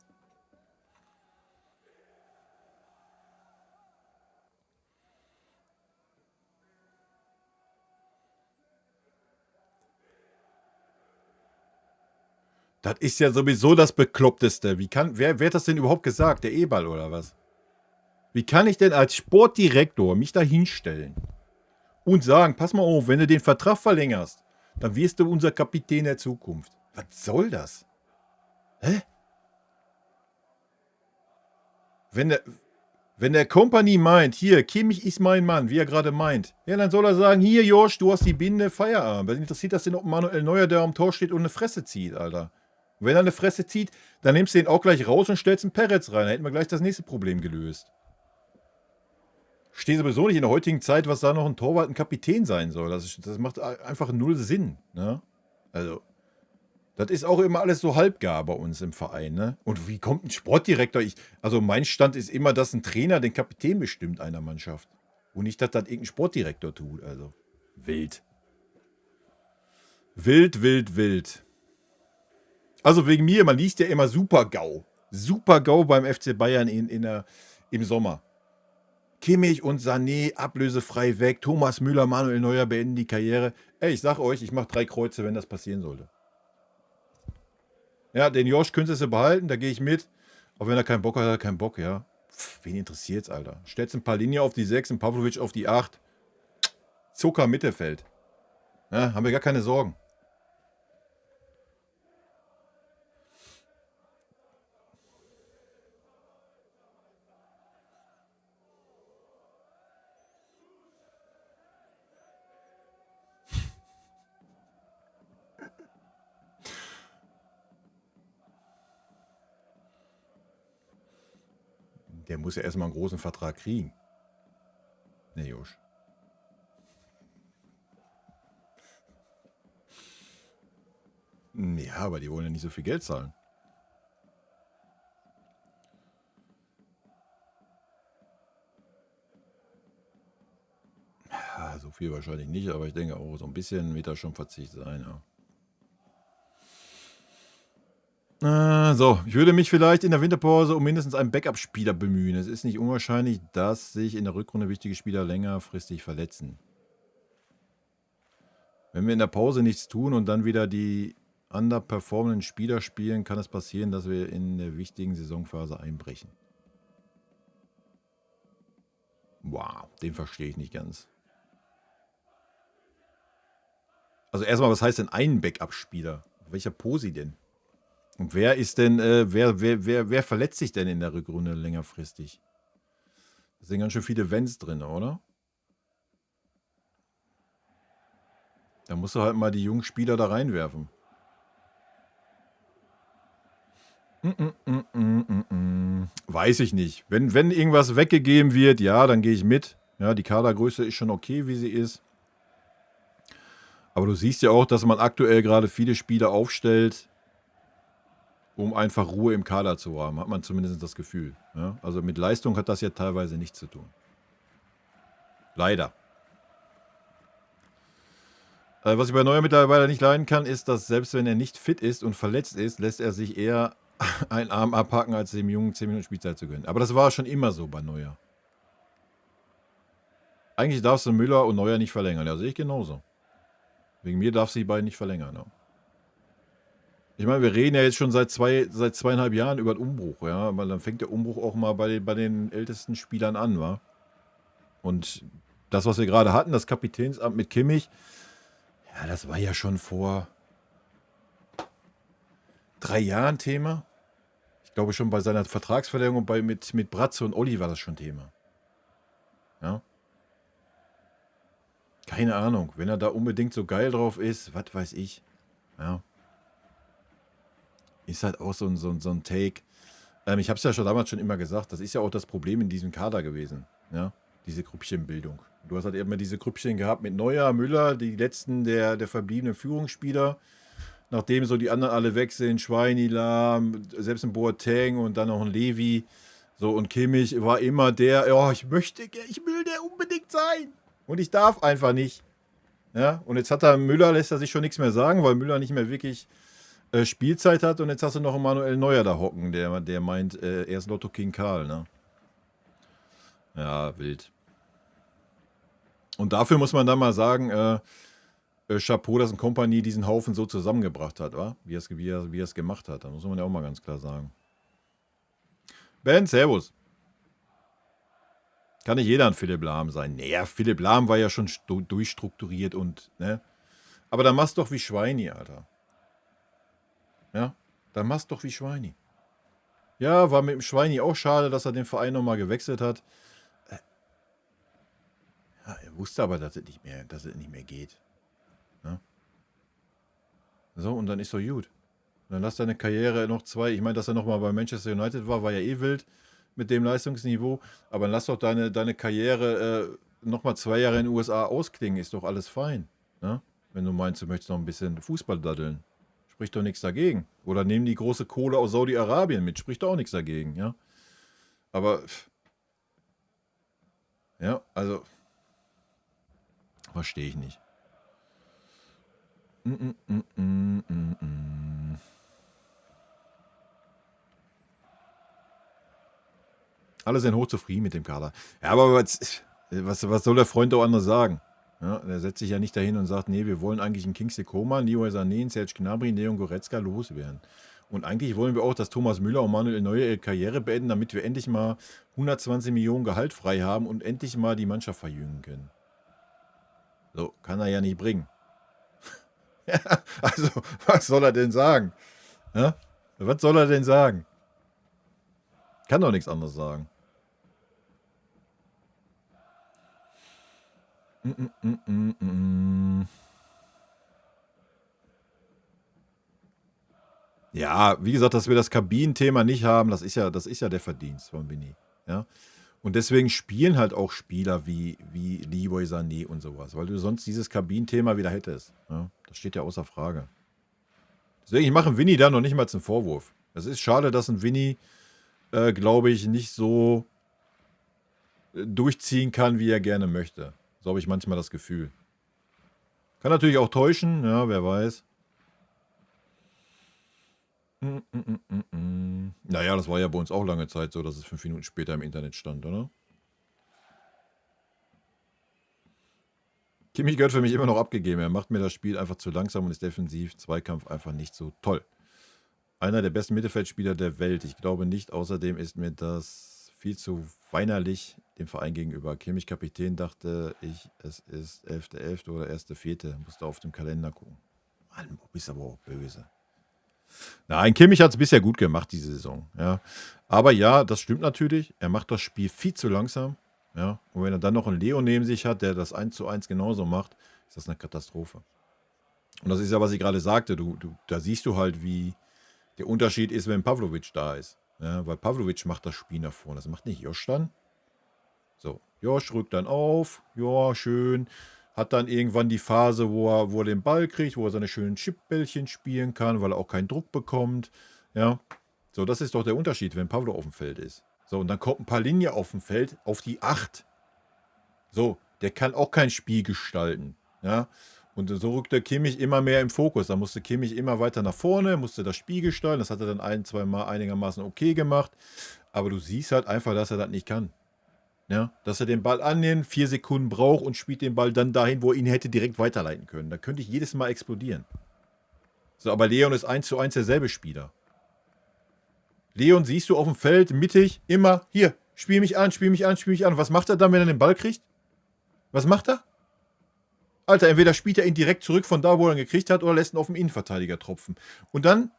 Das ist ja sowieso das Bekloppteste. Wer hat das denn überhaupt gesagt? Der Eberl oder was? Wie kann ich denn als Sportdirektor mich da hinstellen und sagen, pass mal auf, wenn du den Vertrag verlängerst, dann wirst du unser Kapitän der Zukunft. Was soll das? Hä? Wenn der Company meint, hier, Kimmich ist mein Mann, wie er gerade meint, ja, dann soll er sagen, hier, Josh, du hast die Binde, Feierabend. Was interessiert das denn, ob Manuel Neuer, der am Tor steht und eine Fresse zieht, Alter? Und wenn er eine Fresse zieht, dann nimmst du den auch gleich raus und stellst einen Peretz rein. Dann hätten wir gleich das nächste Problem gelöst. Stehe sowieso nicht in der heutigen Zeit, was da noch ein Torwart, ein Kapitän sein soll. Das macht einfach null Sinn. Ne? Also, das ist auch immer alles so halbgar bei uns im Verein. Ne? Und wie kommt ein Sportdirektor? Also mein Stand ist immer, dass ein Trainer den Kapitän bestimmt einer Mannschaft. Und nicht, dass das irgendein Sportdirektor tut. Also, wild. Wild, wild, wild. Also wegen mir, man liest ja immer Super-GAU. Super-GAU beim FC Bayern im Sommer. Kimmich und Sané ablösefrei weg. Thomas Müller, Manuel Neuer beenden die Karriere. Ey, ich sag euch, ich mache 3 Kreuze, wenn das passieren sollte. Ja, den Josh könntest du behalten, da gehe ich mit. Aber wenn er keinen Bock hat, hat er keinen Bock, ja. Wen interessiert's, Alter? Stellst ein paar Linien auf die 6, ein Pavlovic auf die 8. Zucker Mittelfeld. Ja, haben wir gar keine Sorgen. Der muss ja erstmal einen großen Vertrag kriegen. Ne, Josh. Ja, aber die wollen ja nicht so viel Geld zahlen. Ja, so viel wahrscheinlich nicht, aber ich denke auch, so ein bisschen wird da schon Verzicht sein, ja. So, ich würde mich vielleicht in der Winterpause um mindestens einen Backup-Spieler bemühen. Es ist nicht unwahrscheinlich, dass sich in der Rückrunde wichtige Spieler längerfristig verletzen. Wenn wir in der Pause nichts tun und dann wieder die underperformenden Spieler spielen, kann es passieren, dass wir in der wichtigen Saisonphase einbrechen. Wow, den verstehe ich nicht ganz. Also erstmal, was heißt denn ein Backup-Spieler? Welcher Posi denn? Und wer ist denn, wer verletzt sich denn in der Rückrunde längerfristig? Da sind ganz schön viele Wenns drin, oder? Da musst du halt mal die jungen Spieler da reinwerfen. Weiß ich nicht. Wenn irgendwas weggegeben wird, ja, dann gehe ich mit. Ja, die Kadergröße ist schon okay, wie sie ist. Aber du siehst ja auch, dass man aktuell gerade viele Spieler aufstellt, um einfach Ruhe im Kader zu haben. Hat man zumindest das Gefühl. Ja? Also mit Leistung hat das ja teilweise nichts zu tun. Leider. Was ich bei Neuer mittlerweile nicht leiden kann, ist, dass selbst wenn er nicht fit ist und verletzt ist, lässt er sich eher einen Arm abhacken, als dem Jungen 10 Minuten Spielzeit zu gönnen. Aber das war schon immer so bei Neuer. Eigentlich darfst du Müller und Neuer nicht verlängern. Ja, sehe ich genauso. Wegen mir darfst du die beiden nicht verlängern. Ja. Ich meine, wir reden ja jetzt schon seit 2,5 Jahren über den Umbruch. Ja, aber dann fängt der Umbruch auch mal bei den ältesten Spielern an, wa? Und das, was wir gerade hatten, das Kapitänsamt mit Kimmich, ja, das war ja schon vor 3 Jahren Thema. Ich glaube schon bei seiner Vertragsverlängerung mit Bratze und Olli war das schon Thema. Ja. Keine Ahnung, wenn er da unbedingt so geil drauf ist, was weiß ich. Ja. Ist halt auch so ein Take. Ich habe es ja schon damals schon immer gesagt, das ist ja auch das Problem in diesem Kader gewesen. Ja, diese Grüppchenbildung. Du hast halt immer diese Grüppchen gehabt mit Neuer, Müller, die letzten der verbliebenen Führungsspieler. Nachdem so die anderen alle weg sind, Schweini, Lahm, selbst ein Boateng und dann noch ein Levi. So, und Kimmich war immer der, oh, ich will der unbedingt sein. Und ich darf einfach nicht. Ja, und jetzt lässt er sich schon nichts mehr sagen, weil Müller nicht mehr wirklich Spielzeit hat. Und jetzt hast du noch einen Manuel Neuer da hocken, der meint, er ist Lotto King Karl, ne? Ja, wild. Und dafür muss man dann mal sagen, Chapeau, dass ein Company diesen Haufen so zusammengebracht hat, wa? Wie er es gemacht hat. Da muss man ja auch mal ganz klar sagen. Ben, servus. Kann nicht jeder ein Philipp Lahm sein. Naja, Philipp Lahm war ja schon durchstrukturiert und, ne? Aber dann machst doch wie Schweini, Alter. Ja, dann machst doch wie Schweini. Ja, war mit dem Schweini auch schade, dass er den Verein nochmal gewechselt hat. Ja, er wusste aber, dass es nicht mehr geht. Ja? So, und dann ist doch gut. Dann lass deine Karriere noch 2. Ich meine, dass er nochmal bei Manchester United war ja eh wild mit dem Leistungsniveau. Aber dann lass doch deine Karriere nochmal 2 Jahre in den USA ausklingen. Ist doch alles fein. Ne? Wenn du meinst, du möchtest noch ein bisschen Fußball daddeln. Spricht doch nichts dagegen. Oder nehmen die große Kohle aus Saudi-Arabien mit. Spricht doch auch nichts dagegen. Ja? Aber, ja, also, verstehe ich nicht. Alle sind hochzufrieden mit dem Kader. Ja, aber was soll der Freund auch anders sagen? Ja, der setzt sich ja nicht dahin und sagt, nee, wir wollen eigentlich einen Kingsley Coman, Leroy Sané, Serge Gnabry, Leon Goretzka loswerden. Und eigentlich wollen wir auch, dass Thomas Müller und Manuel Neuer ihre Karriere beenden, damit wir endlich mal 120 Millionen Gehalt frei haben und endlich mal die Mannschaft verjüngen können. So, kann er ja nicht bringen. Also, was soll er denn sagen? Ja? Was soll er denn sagen? Kann doch nichts anderes sagen. Ja, wie gesagt, dass wir das Kabinenthema nicht haben, das ist ja der Verdienst von Vinny. Ja? Und deswegen spielen halt auch Spieler wie Leroy Sané und sowas, weil du sonst dieses Kabinenthema wieder hättest. Ja? Das steht ja außer Frage. Deswegen, ich mache Vinny da noch nicht mal zum Vorwurf. Es ist schade, dass ein Vinny, glaube ich, nicht so durchziehen kann, wie er gerne möchte. So habe ich manchmal das Gefühl. Kann natürlich auch täuschen, ja, wer weiß. Naja, das war ja bei uns auch lange Zeit so, dass es 5 Minuten später im Internet stand, oder? Kimmich gehört für mich immer noch abgegeben. Er macht mir das Spiel einfach zu langsam und ist defensiv. Zweikampf einfach nicht so toll. Einer der besten Mittelfeldspieler der Welt. Ich glaube nicht. Außerdem ist mir das viel zu weinerlich dem Verein gegenüber. Kimmich Kapitän, dachte ich, es ist 11.11. oder 1.4. Musste auf dem Kalender gucken. Mann, du bist aber auch böse. Nein, Kimmich hat es bisher gut gemacht, diese Saison. Ja. Aber ja, das stimmt natürlich. Er macht das Spiel viel zu langsam. Ja. Und wenn er dann noch einen Leo neben sich hat, der das 1:1 genauso macht, ist das eine Katastrophe. Und das ist ja, was ich gerade sagte. Da siehst du halt, wie der Unterschied ist, wenn Pavlovic da ist. Ja, weil Pavlovic macht das Spiel nach vorne. Das macht nicht Josh dann. So, Josh rückt dann auf. Ja, schön. Hat dann irgendwann die Phase, wo er den Ball kriegt, wo er seine schönen Chipbällchen spielen kann, weil er auch keinen Druck bekommt. Ja, so, das ist doch der Unterschied, wenn Pavlo auf dem Feld ist. So, und dann kommt ein Palinja auf dem Feld auf die 8. So, der kann auch kein Spiel gestalten. Ja, Und so rückte Kimmich immer mehr im Fokus. Da musste Kimmich immer weiter nach vorne, musste das Spiel steuern. Das hat er dann ein, zwei Mal einigermaßen okay gemacht. Aber du siehst halt einfach, dass er das nicht kann. Ja, dass er den Ball annimmt, 4 Sekunden braucht und spielt den Ball dann dahin, wo er ihn hätte direkt weiterleiten können. Da könnte ich jedes Mal explodieren. So, aber Leon ist 1:1 derselbe Spieler. Leon siehst du auf dem Feld, mittig, immer, hier, spiel mich an, spiel mich an, spiel mich an. Was macht er dann, wenn er den Ball kriegt? Was macht er? Alter, entweder spielt er ihn direkt zurück von da, wo er ihn gekriegt hat, oder lässt ihn auf den Innenverteidiger tropfen. Und dann,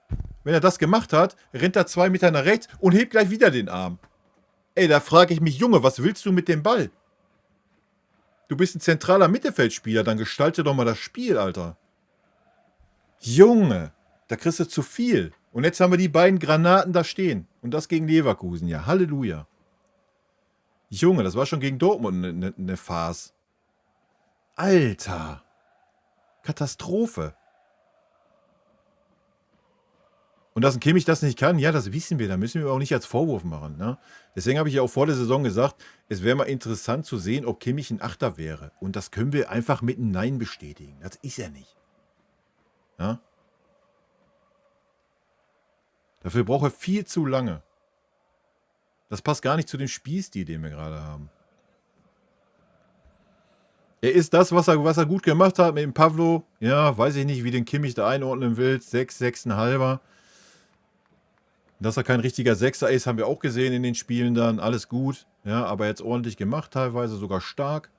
wenn er das gemacht hat, rennt er 2 Meter nach rechts und hebt gleich wieder den Arm. Ey, da frage ich mich, Junge, was willst du mit dem Ball? Du bist ein zentraler Mittelfeldspieler, dann gestalte doch mal das Spiel, Alter. Junge, da kriegst du zu viel. Und jetzt haben wir die beiden Granaten da stehen. Und das gegen Leverkusen, ja. Halleluja. Junge, das war schon gegen Dortmund eine Farce. Alter. Katastrophe. Und dass ein Kimmich das nicht kann, ja, das wissen wir. Da müssen wir auch nicht als Vorwurf machen. Ne? Deswegen habe ich ja auch vor der Saison gesagt, es wäre mal interessant zu sehen, ob Kimmich ein Achter wäre. Und das können wir einfach mit einem Nein bestätigen. Das ist er nicht. Ja? Dafür braucht er viel zu lange. Das passt gar nicht zu dem Spielstil, den wir gerade haben. Er ist das, was er gut gemacht hat mit dem Pavlo. Ja, weiß ich nicht, wie den Kimmich da einordnen will. 6, 6,5. Dass er kein richtiger Sechser ist, haben wir auch gesehen in den Spielen dann. Alles gut. Ja, aber jetzt ordentlich gemacht teilweise, sogar stark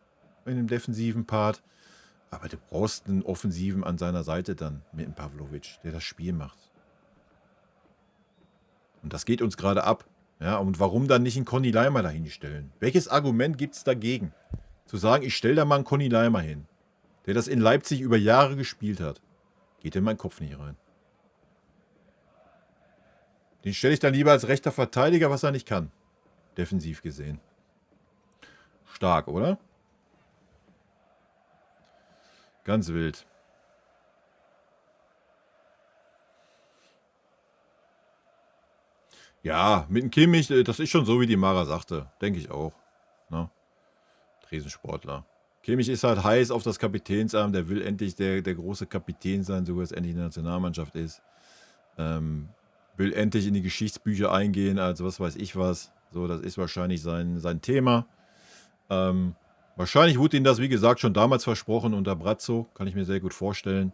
in dem defensiven Part. Aber du brauchst einen Offensiven an seiner Seite dann mit dem Pavlovic, der das Spiel macht. Und das geht uns gerade ab. Ja, und warum dann nicht einen Conny Leimer dahin stellen? Welches Argument gibt es dagegen? Zu sagen, ich stelle da mal einen Conny Leimer hin, der das in Leipzig über Jahre gespielt hat. Geht in meinen Kopf nicht rein. Den stelle ich dann lieber als rechter Verteidiger, was er nicht kann. Defensiv gesehen. Stark, oder? Ganz wild. Ja, mit dem Kimmich, das ist schon so, wie die Mara sagte. Denke ich auch. Ne? Riesensportler. Kimmich ist halt heiß auf das Kapitänsamt. Der will endlich der große Kapitän sein, so wie es endlich in der Nationalmannschaft ist. Will endlich in die Geschichtsbücher eingehen, als was weiß ich was. So, das ist wahrscheinlich sein Thema. Wahrscheinlich wurde ihm das, wie gesagt, schon damals versprochen unter Brazzo. Kann ich mir sehr gut vorstellen.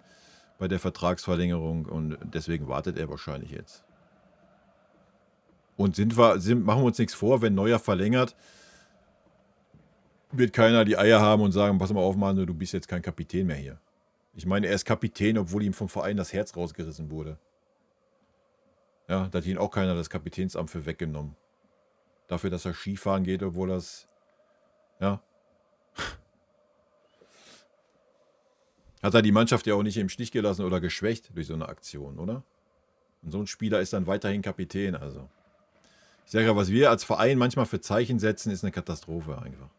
Bei der Vertragsverlängerung. Und deswegen wartet er wahrscheinlich jetzt. Und machen wir uns nichts vor, wenn Neuer verlängert, wird keiner die Eier haben und sagen, pass mal auf, Mann, du bist jetzt kein Kapitän mehr hier. Ich meine, er ist Kapitän, obwohl ihm vom Verein das Herz rausgerissen wurde. Ja, da hat ihn auch keiner das Kapitänsamt für weggenommen. Dafür, dass er Skifahren geht, obwohl das, ja. Hat er die Mannschaft ja auch nicht im Stich gelassen oder geschwächt durch so eine Aktion, oder? Und so ein Spieler ist dann weiterhin Kapitän, also. Ich sage ja, was wir als Verein manchmal für Zeichen setzen, ist eine Katastrophe einfach.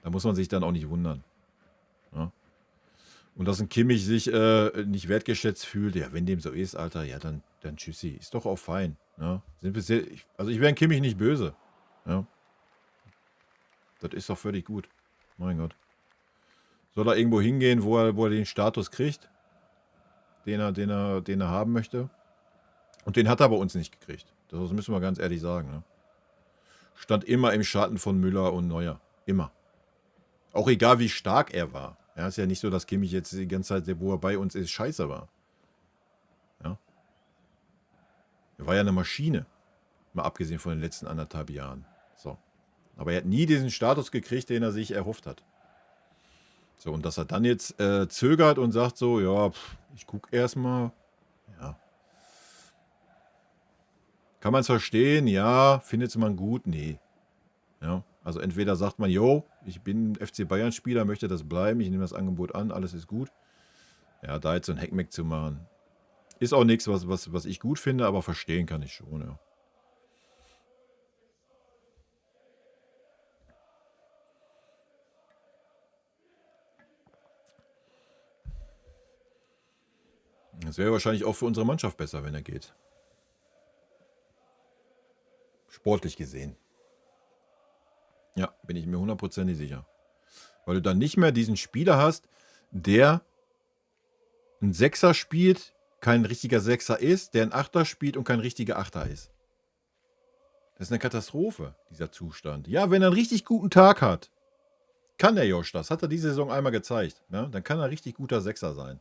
Da muss man sich dann auch nicht wundern. Ja? Und dass ein Kimmich sich nicht wertgeschätzt fühlt, ja, wenn dem so ist, Alter, ja, dann tschüssi. Ist doch auch fein. Ja? Also ich wäre ein Kimmich nicht böse. Ja? Das ist doch völlig gut. Mein Gott. Soll er irgendwo hingehen, wo er den Status kriegt, den er haben möchte. Und den hat er bei uns nicht gekriegt. Das müssen wir ganz ehrlich sagen. Ne? Stand immer im Schatten von Müller und Neuer. Immer. Auch egal, wie stark er war. Ja, ist ja nicht so, dass Kimmich jetzt die ganze Zeit, wo er bei uns ist, scheiße war. Ja. Er war ja eine Maschine. Mal abgesehen von den letzten 1,5 Jahren. So. Aber er hat nie diesen Status gekriegt, den er sich erhofft hat. So, und dass er dann jetzt zögert und sagt so, ja, ich gucke erstmal. Ja. Kann man es verstehen? Ja. Findet es man gut? Nee. Ja. Also entweder sagt man, yo, ich bin FC Bayern-Spieler, möchte das bleiben, ich nehme das Angebot an, alles ist gut. Ja, da jetzt so ein Heckmeck zu machen, ist auch nichts, was ich gut finde, aber verstehen kann ich schon, ja. Das wäre wahrscheinlich auch für unsere Mannschaft besser, wenn er geht. Sportlich gesehen. Ja, bin ich mir hundertprozentig sicher. Weil du dann nicht mehr diesen Spieler hast, der ein Sechser spielt, kein richtiger Sechser ist, der ein Achter spielt und kein richtiger Achter ist. Das ist eine Katastrophe, dieser Zustand. Ja, wenn er einen richtig guten Tag hat, kann der Josh das. Hat er diese Saison einmal gezeigt. Ne? Dann kann er ein richtig guter Sechser sein.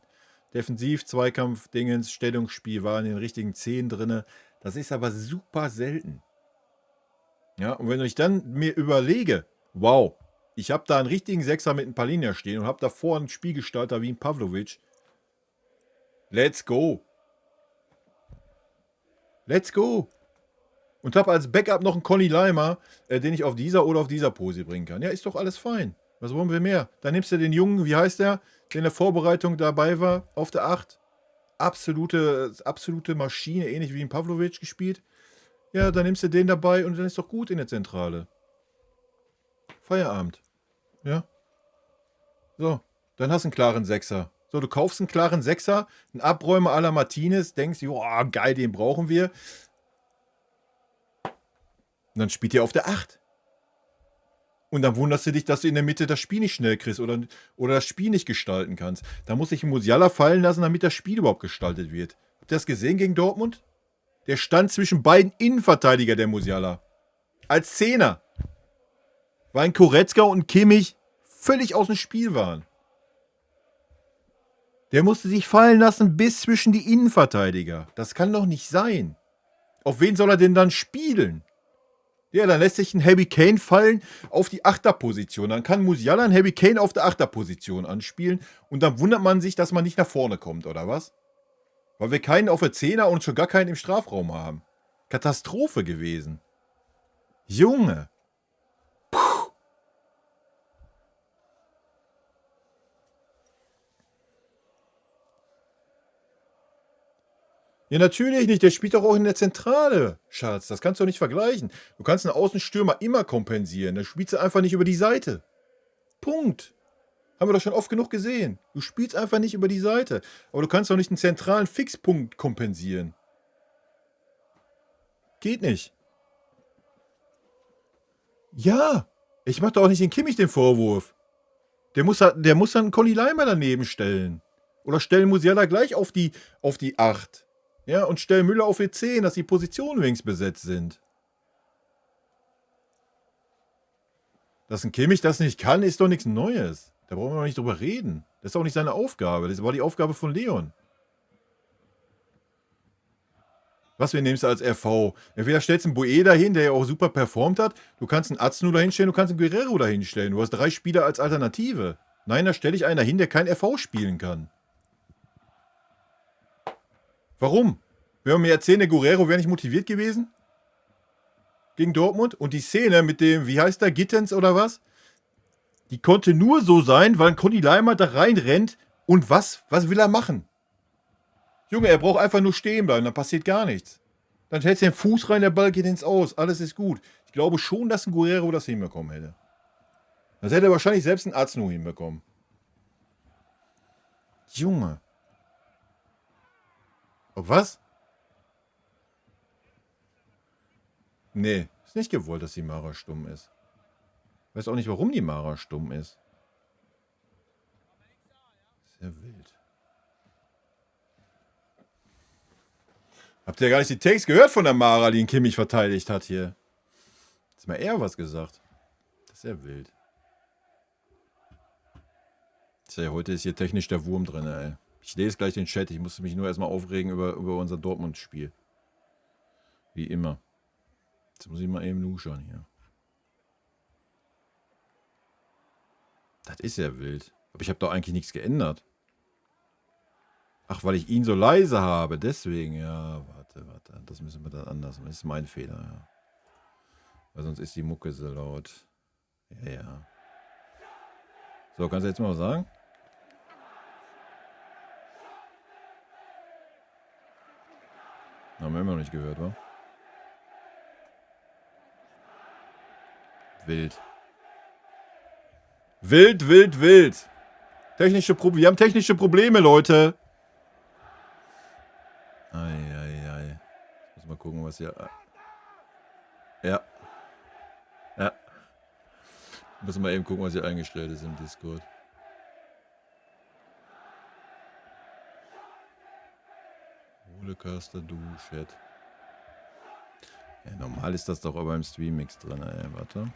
Defensiv, Zweikampf, Dingens, Stellungsspiel war in den richtigen 10 drin. Das ist aber super selten. Ja, und wenn ich dann mir überlege, wow, ich habe da einen richtigen Sechser mit einem Palinja stehen und habe davor einen Spielgestalter wie ein Pavlovic. Let's go. Let's go. Und habe als Backup noch einen Conny Leimer, den ich auf dieser oder auf dieser Pose bringen kann. Ja, ist doch alles fein. Was wollen wir mehr? Dann nimmst du den Jungen, wie heißt der, der in der Vorbereitung dabei war, auf der 8. Absolute Maschine, ähnlich wie ein Pavlovic gespielt. Ja, dann nimmst du den dabei und dann ist doch gut in der Zentrale. Feierabend. Ja. So, dann hast du einen klaren Sechser. So, du kaufst einen klaren Sechser, einen Abräumer à la Martinez, denkst, joa, geil, den brauchen wir. Und dann spielt ihr auf der 8. Und dann wunderst du dich, dass du in der Mitte das Spiel nicht schnell kriegst oder das Spiel nicht gestalten kannst. Da muss ich Musiala fallen lassen, damit das Spiel überhaupt gestaltet wird. Habt ihr das gesehen gegen Dortmund? Der stand zwischen beiden Innenverteidiger, der Musiala. Als Zehner. Weil ein Goretzka und ein Kimmich völlig aus dem Spiel waren. Der musste sich fallen lassen bis zwischen die Innenverteidiger. Das kann doch nicht sein. Auf wen soll er denn dann spielen? Ja, dann lässt sich ein Harry Kane fallen auf die Achterposition. Dann kann Musiala ein Harry Kane auf der Achterposition anspielen und dann wundert man sich, dass man nicht nach vorne kommt, oder was? Weil wir keinen auf der Zehner und schon gar keinen im Strafraum haben. Katastrophe gewesen. Junge. Puh. Ja, natürlich nicht. Der spielt doch auch in der Zentrale, Schatz. Das kannst du doch nicht vergleichen. Du kannst einen Außenstürmer immer kompensieren. Dann spielst du einfach nicht über die Seite. Punkt. Haben wir doch schon oft genug gesehen. Du spielst einfach nicht über die Seite. Aber du kannst doch nicht einen zentralen Fixpunkt kompensieren. Geht nicht. Ja. Ich mach doch auch nicht den Kimmich den Vorwurf. Der muss dann einen Conny Leimer daneben stellen. Oder stellen Musiala gleich auf die 8. Ja, und stellen Müller auf die 10, dass die Positionen wenigstens besetzt sind. Dass ein Kimmich das nicht kann, ist doch nichts Neues. Da brauchen wir doch nicht drüber reden. Das ist auch nicht seine Aufgabe. Das war die Aufgabe von Leon. Was, wir nehmen es als RV? Entweder stellst du einen Boe dahin, der ja auch super performt hat. Du kannst einen Aznu dahinstellen, du kannst einen Guerrero dahinstellen. Du hast 3 Spieler als Alternative. Nein, da stelle ich einen dahin, der kein RV spielen kann. Warum? Wir haben mir erzählt, der Guerrero wäre nicht motiviert gewesen? Gegen Dortmund? Und die Szene mit dem, wie heißt der, Gittens oder was? Die konnte nur so sein, weil Conny Leimer da reinrennt. Und was? Was will er machen? Junge, er braucht einfach nur stehen bleiben, dann passiert gar nichts. Dann hältst du den Fuß rein, der Ball geht ins Aus, alles ist gut. Ich glaube schon, dass ein Guerrero das hinbekommen hätte. Das hätte wahrscheinlich selbst ein Aznu hinbekommen. Junge. Ob was? Nee, ist nicht gewollt, dass die Mara stumm ist. Weiß auch nicht, warum die Mara stumm ist. Sehr wild. Habt ihr gar nicht die Takes gehört von der Mara, die den Kimmich verteidigt hat hier? Jetzt mal eher was gesagt. Das ist sehr wild. Tja, heute ist hier technisch der Wurm drin, ey. Ich lese gleich den Chat. Ich musste mich nur erstmal aufregen über unser Dortmund-Spiel. Wie immer. Jetzt muss ich mal eben luschern hier. Das ist ja wild. Aber ich habe doch eigentlich nichts geändert. Ach, weil ich ihn so leise habe. Deswegen, ja. Warte. Das müssen wir dann anders machen. Das ist mein Fehler, ja. Weil sonst ist die Mucke so laut. Ja. So, kannst du jetzt mal was sagen? Haben wir immer noch nicht gehört, wa? Wild. Wild. Wir haben technische Probleme, Leute. Ei. Ich muss mal gucken, was hier... Ja. Müssen wir mal eben gucken, was hier eingestellt ist im Discord. Glück hast du, Chat. Ja, normal ist das doch auch beim Streammix drin, ey. Warte.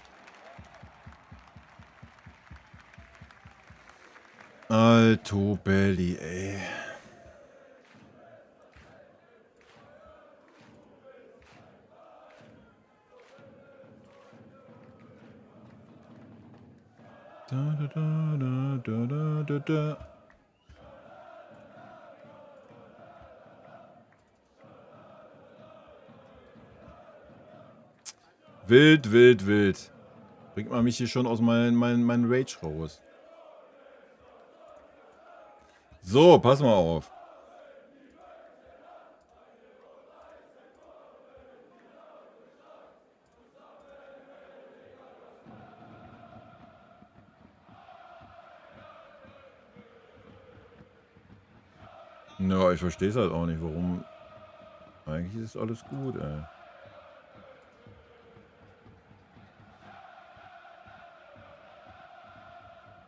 Alto Belly, ey. Da, da, da, da, da, da, da. Wild, wild, wild. Bringt man mich hier schon aus meinem Rage raus. So, pass mal auf. Ja, ich verstehe es halt auch nicht, warum. Eigentlich ist alles gut, ey.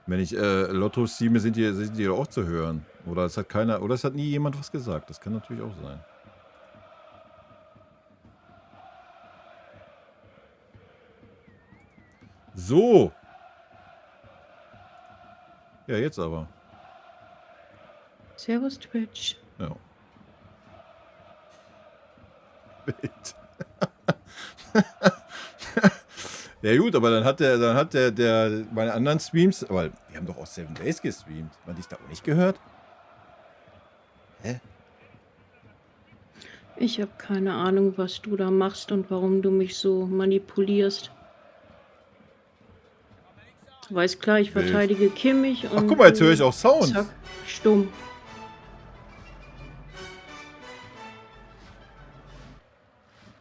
Wenn ich Lotto streame, sind die auch zu hören. Oder es hat keiner, oder es hat nie jemand was gesagt. Das kann natürlich auch sein. So. Ja, jetzt aber. Servus Twitch. Ja. Bild. Ja gut, aber dann hat der meine anderen Streams, aber wir haben doch auch 7 Days gestreamt. Man dich da auch nicht gehört? Hä? Ich habe keine Ahnung, was du da machst und warum du mich so manipulierst. Du weißt klar, ich Wild. verteidige Kimmich und Ach guck mal, jetzt höre ich auch Sounds. zack, stumm.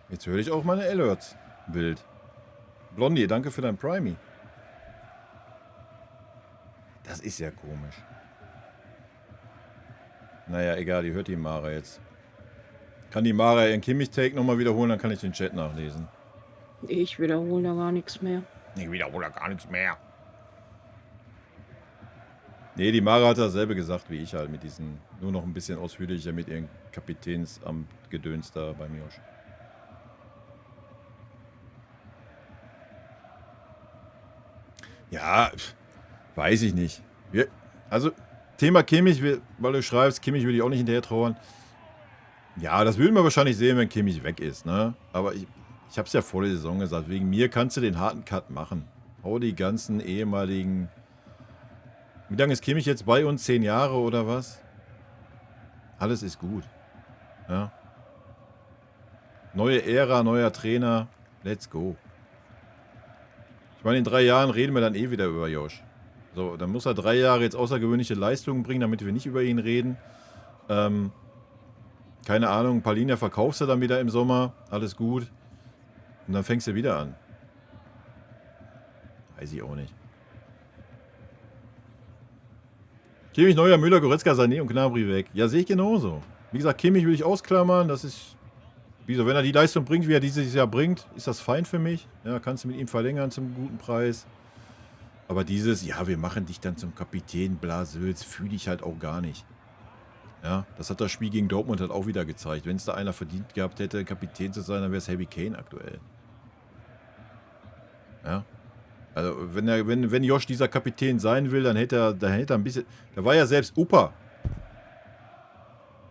Jetzt höre ich auch meine Alerts. Wild. Blondie, danke für dein Primey. Das ist ja komisch. Naja, egal, die hört die Mara jetzt. Kann die Mara ihren Kimmich-Take nochmal wiederholen, dann kann ich den Chat nachlesen. Ich wiederhole da gar nichts mehr. Ich wiederhole gar nichts mehr. Nee, die Mara hat dasselbe gesagt wie ich halt mit diesen, nur noch ein bisschen ausführlicher mit ihren Kapitänsamt-Gedöns da beim Josh. Ja, weiß ich nicht. Also, Thema Kimmich, weil du schreibst, Kimmich würde ich auch nicht hinterher trauern. Ja, das würden wir wahrscheinlich sehen, wenn Kimmich weg ist, ne? Aber ich habe es ja vor der Saison gesagt, wegen mir kannst du den harten Cut machen. Hau die ganzen ehemaligen... Wie lange ist Kimmich jetzt bei uns? 10 Jahre oder was? Alles ist gut. Ja. Neue Ära, neuer Trainer. Let's go. Ich meine, in 3 Jahren reden wir dann eh wieder über Josh. So, dann muss er 3 Jahre jetzt außergewöhnliche Leistungen bringen, damit wir nicht über ihn reden. Keine Ahnung, Palina verkaufst du dann wieder im Sommer. Alles gut. Und dann fängst du wieder an. Weiß ich auch nicht. Kimmich, Neuer, Müller, Goretzka, Sané und Gnabry weg. Ja, sehe ich genauso. Wie gesagt, Kimmich will ich ausklammern. Das ist... Wieso, wenn er die Leistung bringt, wie er dieses Jahr bringt, ist das fein für mich. Ja, kannst du mit ihm verlängern zum guten Preis. Aber dieses, ja, wir machen dich dann zum Kapitän, Blasöls, fühle ich halt auch gar nicht. Ja, das hat das Spiel gegen Dortmund halt auch wieder gezeigt. Wenn es da einer verdient gehabt hätte, Kapitän zu sein, dann wäre es Harry Kane aktuell. Ja. Also, wenn Josh dieser Kapitän sein will, dann hätte er ein bisschen... Da war ja selbst Upa.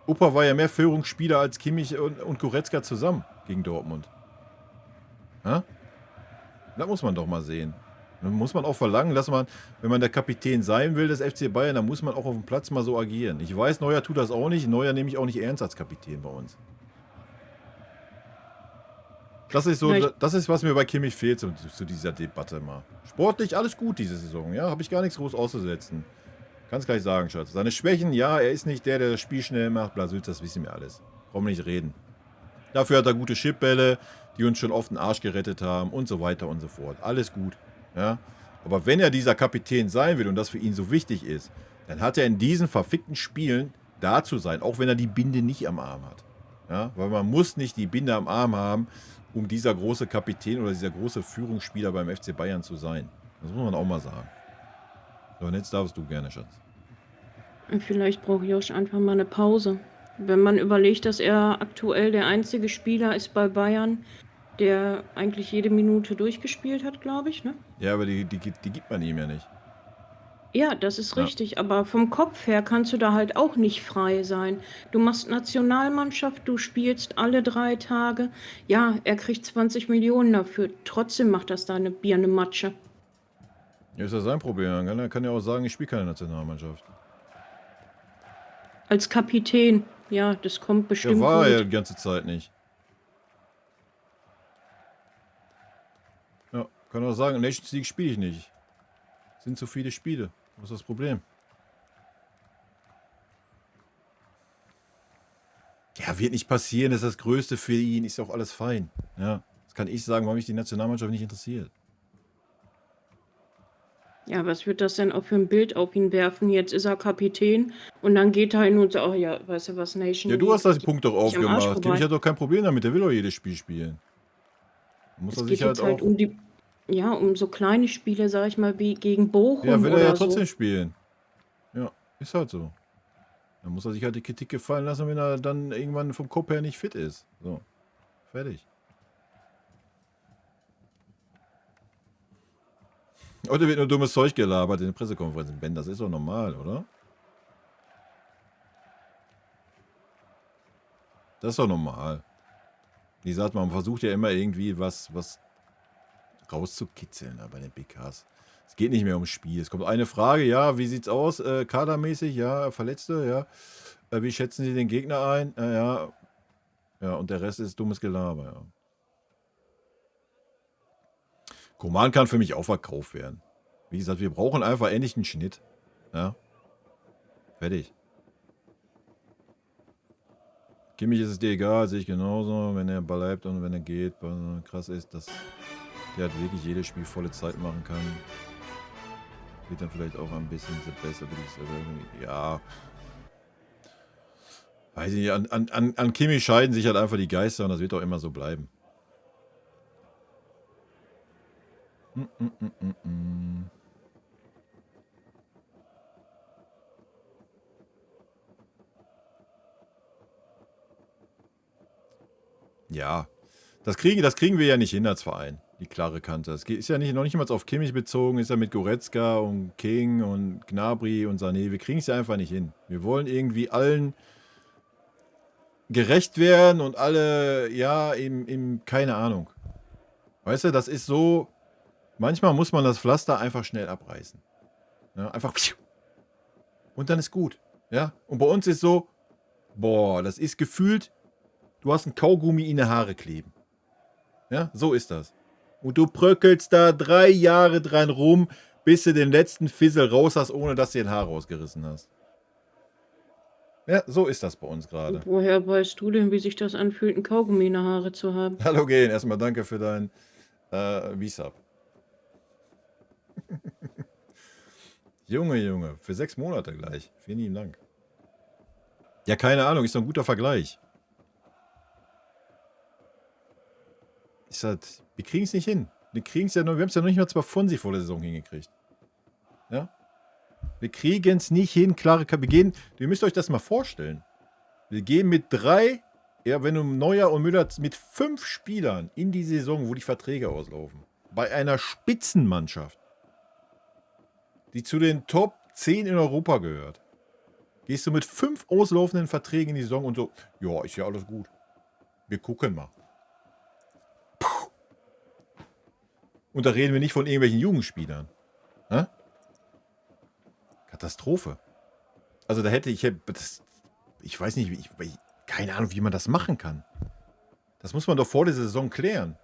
Upa war ja mehr Führungsspieler als Kimmich und Goretzka zusammen gegen Dortmund. Ja? Das muss man doch mal sehen. Dann muss man auch verlangen, dass man, wenn man der Kapitän sein will des FC Bayern, dann muss man auch auf dem Platz mal so agieren. Ich weiß, Neuer tut das auch nicht. Neuer nehme ich auch nicht ernst als Kapitän bei uns. Das ist so, das ist, was mir bei Kimmich fehlt zu dieser Debatte mal. Sportlich alles gut diese Saison, ja, habe ich gar nichts groß auszusetzen. Kannst gleich sagen, Schatz. Seine Schwächen, ja, er ist nicht der das Spiel schnell macht, Blasütz, das wissen wir alles. Brauchen wir nicht reden. Dafür hat er gute Chipbälle, die uns schon oft den Arsch gerettet haben und so weiter und so fort. Alles gut, ja. Aber wenn er dieser Kapitän sein will und das für ihn so wichtig ist, dann hat er in diesen verfickten Spielen da zu sein, auch wenn er die Binde nicht am Arm hat. Ja, weil man muss nicht die Binde am Arm haben, um dieser große Kapitän oder dieser große Führungsspieler beim FC Bayern zu sein. Das muss man auch mal sagen. So, und jetzt darfst du gerne, Schatz. Vielleicht braucht Josh einfach mal eine Pause. Wenn man überlegt, dass er aktuell der einzige Spieler ist bei Bayern, der eigentlich jede Minute durchgespielt hat, glaube ich, ne? Ja, aber die gibt man ihm ja nicht. Ja, das ist Ja. richtig, aber vom Kopf her kannst du da halt auch nicht frei sein. Du machst Nationalmannschaft, du spielst alle 3 Tage. Ja, er kriegt 20 Millionen dafür. Trotzdem macht das da 'ne Birne Matsche. Ja, ist ja sein Problem. Er kann ja auch sagen, ich spiele keine Nationalmannschaft. Als Kapitän, ja, das kommt Ja, bestimmt war er ja gut. die ganze Zeit nicht. Ja, kann auch sagen, Nations League spiele ich nicht. Sind zu viele Spiele. Was ist das Problem? Ja, wird nicht passieren, das ist das Größte für ihn, ist auch alles fein. Ja, das kann ich sagen, warum mich die Nationalmannschaft nicht interessiert. Ja, was wird das denn auch für 'n Bild auf ihn werfen? Jetzt ist er Kapitän und dann geht er hin und sagt: „Ach ja, weißt du was, Ja, Nation du hast League, das geht Punkt doch mich am Arsch aufgemacht. Kimmich vorbei.“ hat doch kein Problem damit, der will doch jedes Spiel spielen. Da muss er Es sich geht halt jetzt halt auch. um die ja, um so kleine Spiele, sage ich mal, wie gegen Ja, Bochum will er ja oder trotzdem so. spielen. Ja, ist halt so. Dann muss er sich halt die Kritik gefallen lassen, wenn er dann irgendwann vom Kopf her nicht fit ist. So, fertig. Heute wird nur dummes Zeug gelabert in den Pressekonferenzen. Ben, das ist doch normal, oder? Das ist doch normal. Wie gesagt, man versucht ja immer irgendwie was rauszukitzeln da bei den PKs. Es geht nicht mehr ums Spiel. Es kommt eine Frage, ja, wie sieht's aus? Kadermäßig, ja, Verletzte, ja. Wie schätzen Sie den Gegner ein? Ja, ja, und der Rest ist dummes Gelaber, ja. Coman kann für mich auch verkauft werden. Wie gesagt, wir brauchen einfach endlich einen Schnitt. Ja, fertig. Kimmich ist es dir egal, sehe ich genauso. Wenn er bleibt und wenn er geht, krass ist, dass der halt wirklich jedes Spiel volle Zeit machen kann. Wird dann vielleicht auch ein bisschen besser, würde ich sagen. Ja, weiß ich nicht. An Kimmich scheiden sich halt einfach die Geister und das wird auch immer so bleiben. Ja, das kriegen wir ja nicht hin als Verein, die klare Kante. Es ist ja noch nicht mal auf Kimmich bezogen, ist ja mit Goretzka und King und Gnabry und Sané. Wir kriegen es ja einfach nicht hin. Wir wollen irgendwie allen gerecht werden und alle, ja, keine Ahnung. Weißt du, das ist so, manchmal muss man das Pflaster einfach schnell abreißen. Ja, einfach und dann ist gut. Ja, und bei uns ist so, boah, das ist gefühlt, du hast ein Kaugummi in die Haare kleben. Ja, so ist das. Und du bröckelst da 3 Jahre dran rum, bis du den letzten Fissel raus hast, ohne dass du den Haar rausgerissen hast. Ja, so ist das bei uns gerade. Woher weißt du denn, wie sich das anfühlt, 'n Kaugummi in der Haare zu haben? Hallo Gen, erstmal danke für dein V-Sub. Junge, für 6 Monate gleich. Vielen lieben Dank. Ja, keine Ahnung, ist doch ein guter Vergleich. Ist halt, wir kriegen es nicht hin. Wir haben es ja noch nicht mal zwar von sich vor der Saison hingekriegt. Ja? Wir kriegen es nicht hin, klare ihr müsst euch das mal vorstellen. Wir gehen mit 3, ja, wenn du Neuer und Müller mit 5 Spielern in die Saison, wo die Verträge auslaufen. Bei einer Spitzenmannschaft, die zu den Top 10 in Europa gehört. Gehst du mit 5 auslaufenden Verträgen in die Saison und so, ja, ist ja alles gut. Wir gucken mal. Puh. Und da reden wir nicht von irgendwelchen Jugendspielern. Hä? Katastrophe. Also da hätte ich, ich weiß nicht, keine Ahnung, wie man das machen kann. Das muss man doch vor der Saison klären.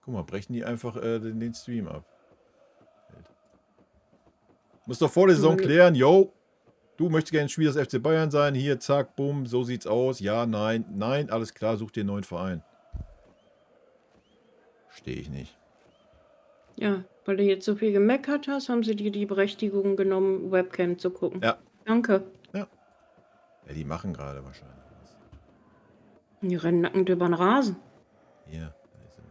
Guck mal, brechen die einfach den Stream ab. Muss doch vor der Saison klären, yo, du möchtest gerne ein Spieler des FC Bayern sein, hier, zack, bumm, so sieht's aus, ja, nein, alles klar, such dir einen neuen Verein. Verstehe ich nicht. Ja, weil du jetzt so viel gemeckert hast, haben sie dir die Berechtigung genommen, Webcam zu gucken. Ja. Danke. Ja. Ja, die machen gerade wahrscheinlich was. Die rennen nackend über den Rasen. Hier, da ist er.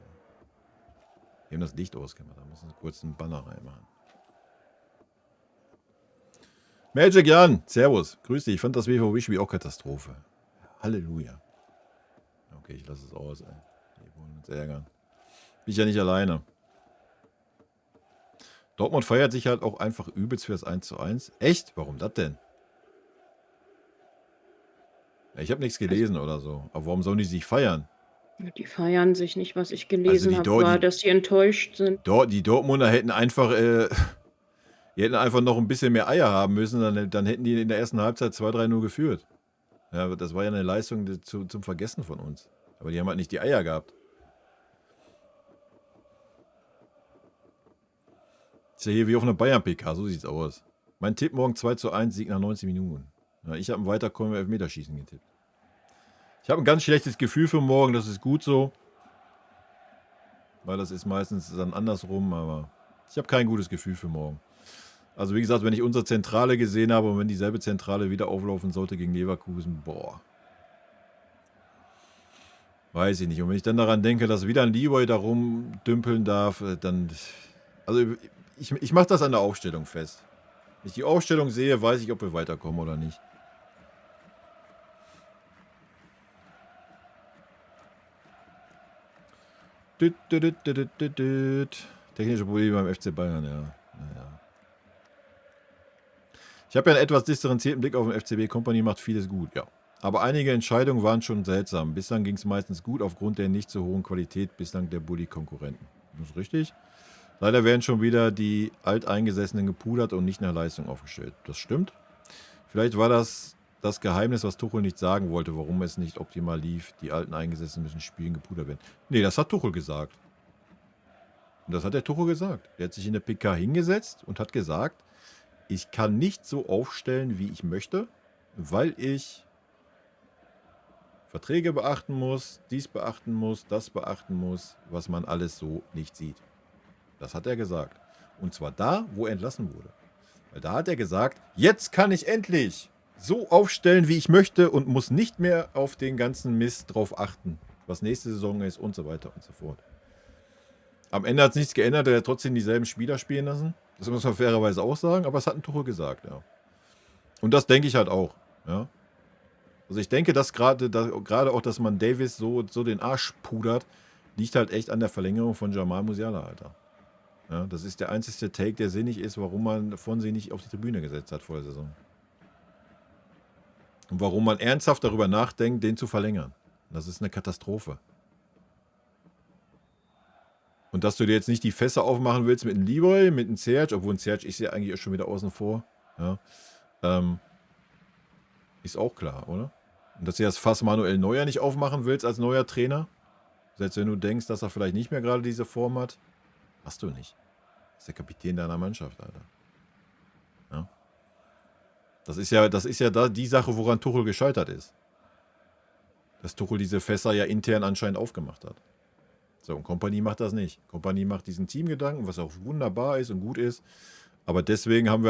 Die haben das Licht ausgemacht, da müssen sie kurz einen Banner reinmachen. Magic Jan, servus. Grüß dich. Ich fand das WVW-Spiel auch Katastrophe. Halleluja. Okay, ich lasse es aus, ey. Die wollen uns ärgern. Bin ich ja nicht alleine. Dortmund feiert sich halt auch einfach übelst für das 1:1. Echt? Warum das denn? Ja, ich habe nichts gelesen oder so. Aber warum sollen die sich feiern? Die feiern sich nicht. Was ich Also gelesen habe, war, dass sie enttäuscht sind. die Dortmunder hätten einfach, die hätten einfach noch ein bisschen mehr Eier haben müssen. Dann hätten die in der ersten Halbzeit 2-3-0 geführt. Ja, das war ja eine Leistung zum Vergessen von uns. Aber die haben halt nicht die Eier gehabt. Ist ja hier wie auf einer Bayern-PK, so sieht's aus. Mein Tipp morgen 2:1, Sieg nach 90 Minuten. Ja, ich habe ein Weiterkommen im Elfmeterschießen getippt. Ich habe ein ganz schlechtes Gefühl für morgen, das ist gut so. Weil das ist meistens dann andersrum, aber ich habe kein gutes Gefühl für morgen. Also wie gesagt, wenn ich unsere Zentrale gesehen habe und wenn dieselbe Zentrale wieder auflaufen sollte gegen Leverkusen, boah. Weiß ich nicht. Und wenn ich dann daran denke, dass wieder ein Leroy da rumdümpeln darf, dann... Also ich mache das an der Aufstellung fest. Wenn ich die Aufstellung sehe, weiß ich, ob wir weiterkommen oder nicht. Technische Probleme beim FC Bayern, ja. Naja. Ich habe ja einen etwas differenzierten Blick auf den FCB. Company macht vieles gut, ja. Aber einige Entscheidungen waren schon seltsam. Bislang ging es meistens gut aufgrund der nicht so hohen Qualität bislang der Bully-Konkurrenten. Das ist richtig. Leider werden schon wieder die Alteingesessenen gepudert und nicht nach Leistung aufgestellt. Das stimmt. Vielleicht war das Geheimnis, was Tuchel nicht sagen wollte, warum es nicht optimal lief. Die alten Eingesessenen müssen spielen, gepudert werden. Nee, das hat Tuchel gesagt. Und das hat der Tuchel gesagt. Der hat sich in der PK hingesetzt und hat gesagt, ich kann nicht so aufstellen, wie ich möchte, weil ich Verträge beachten muss, dies beachten muss, das beachten muss, was man alles so nicht sieht. Das hat er gesagt. Und zwar da, wo er entlassen wurde. Weil da hat er gesagt, jetzt kann ich endlich so aufstellen, wie ich möchte und muss nicht mehr auf den ganzen Mist drauf achten, was nächste Saison ist und so weiter und so fort. Am Ende hat es nichts geändert, er hat trotzdem dieselben Spieler spielen lassen. Das muss man fairerweise auch sagen, aber es hat ein Tuchel gesagt, ja. Und das denke ich halt auch, ja. Also ich denke, dass gerade auch, dass man Davis so den Arsch pudert, liegt halt echt an der Verlängerung von Jamal Musiala, Alter. Ja, das ist der einzige Take, der sinnig ist, warum man Fonsi nicht auf die Tribüne gesetzt hat vor der Saison. Und warum man ernsthaft darüber nachdenkt, den zu verlängern. Das ist eine Katastrophe. Und dass du dir jetzt nicht die Fässer aufmachen willst mit einem Leroy, mit einem Serge, obwohl ein Serge ist ja eigentlich auch schon wieder außen vor. Ja, ist auch klar, oder? Und dass du das Fass Manuel Neuer nicht aufmachen willst als neuer Trainer, selbst wenn du denkst, dass er vielleicht nicht mehr gerade diese Form hat, hast du nicht. Das ist der Kapitän deiner Mannschaft, Alter. Ja. Das ist ja da die Sache, woran Tuchel gescheitert ist. Dass Tuchel diese Fässer ja intern anscheinend aufgemacht hat. So, und Kompanie macht das nicht. Kompanie macht diesen Teamgedanken, was auch wunderbar ist und gut ist. Aber deswegen kommen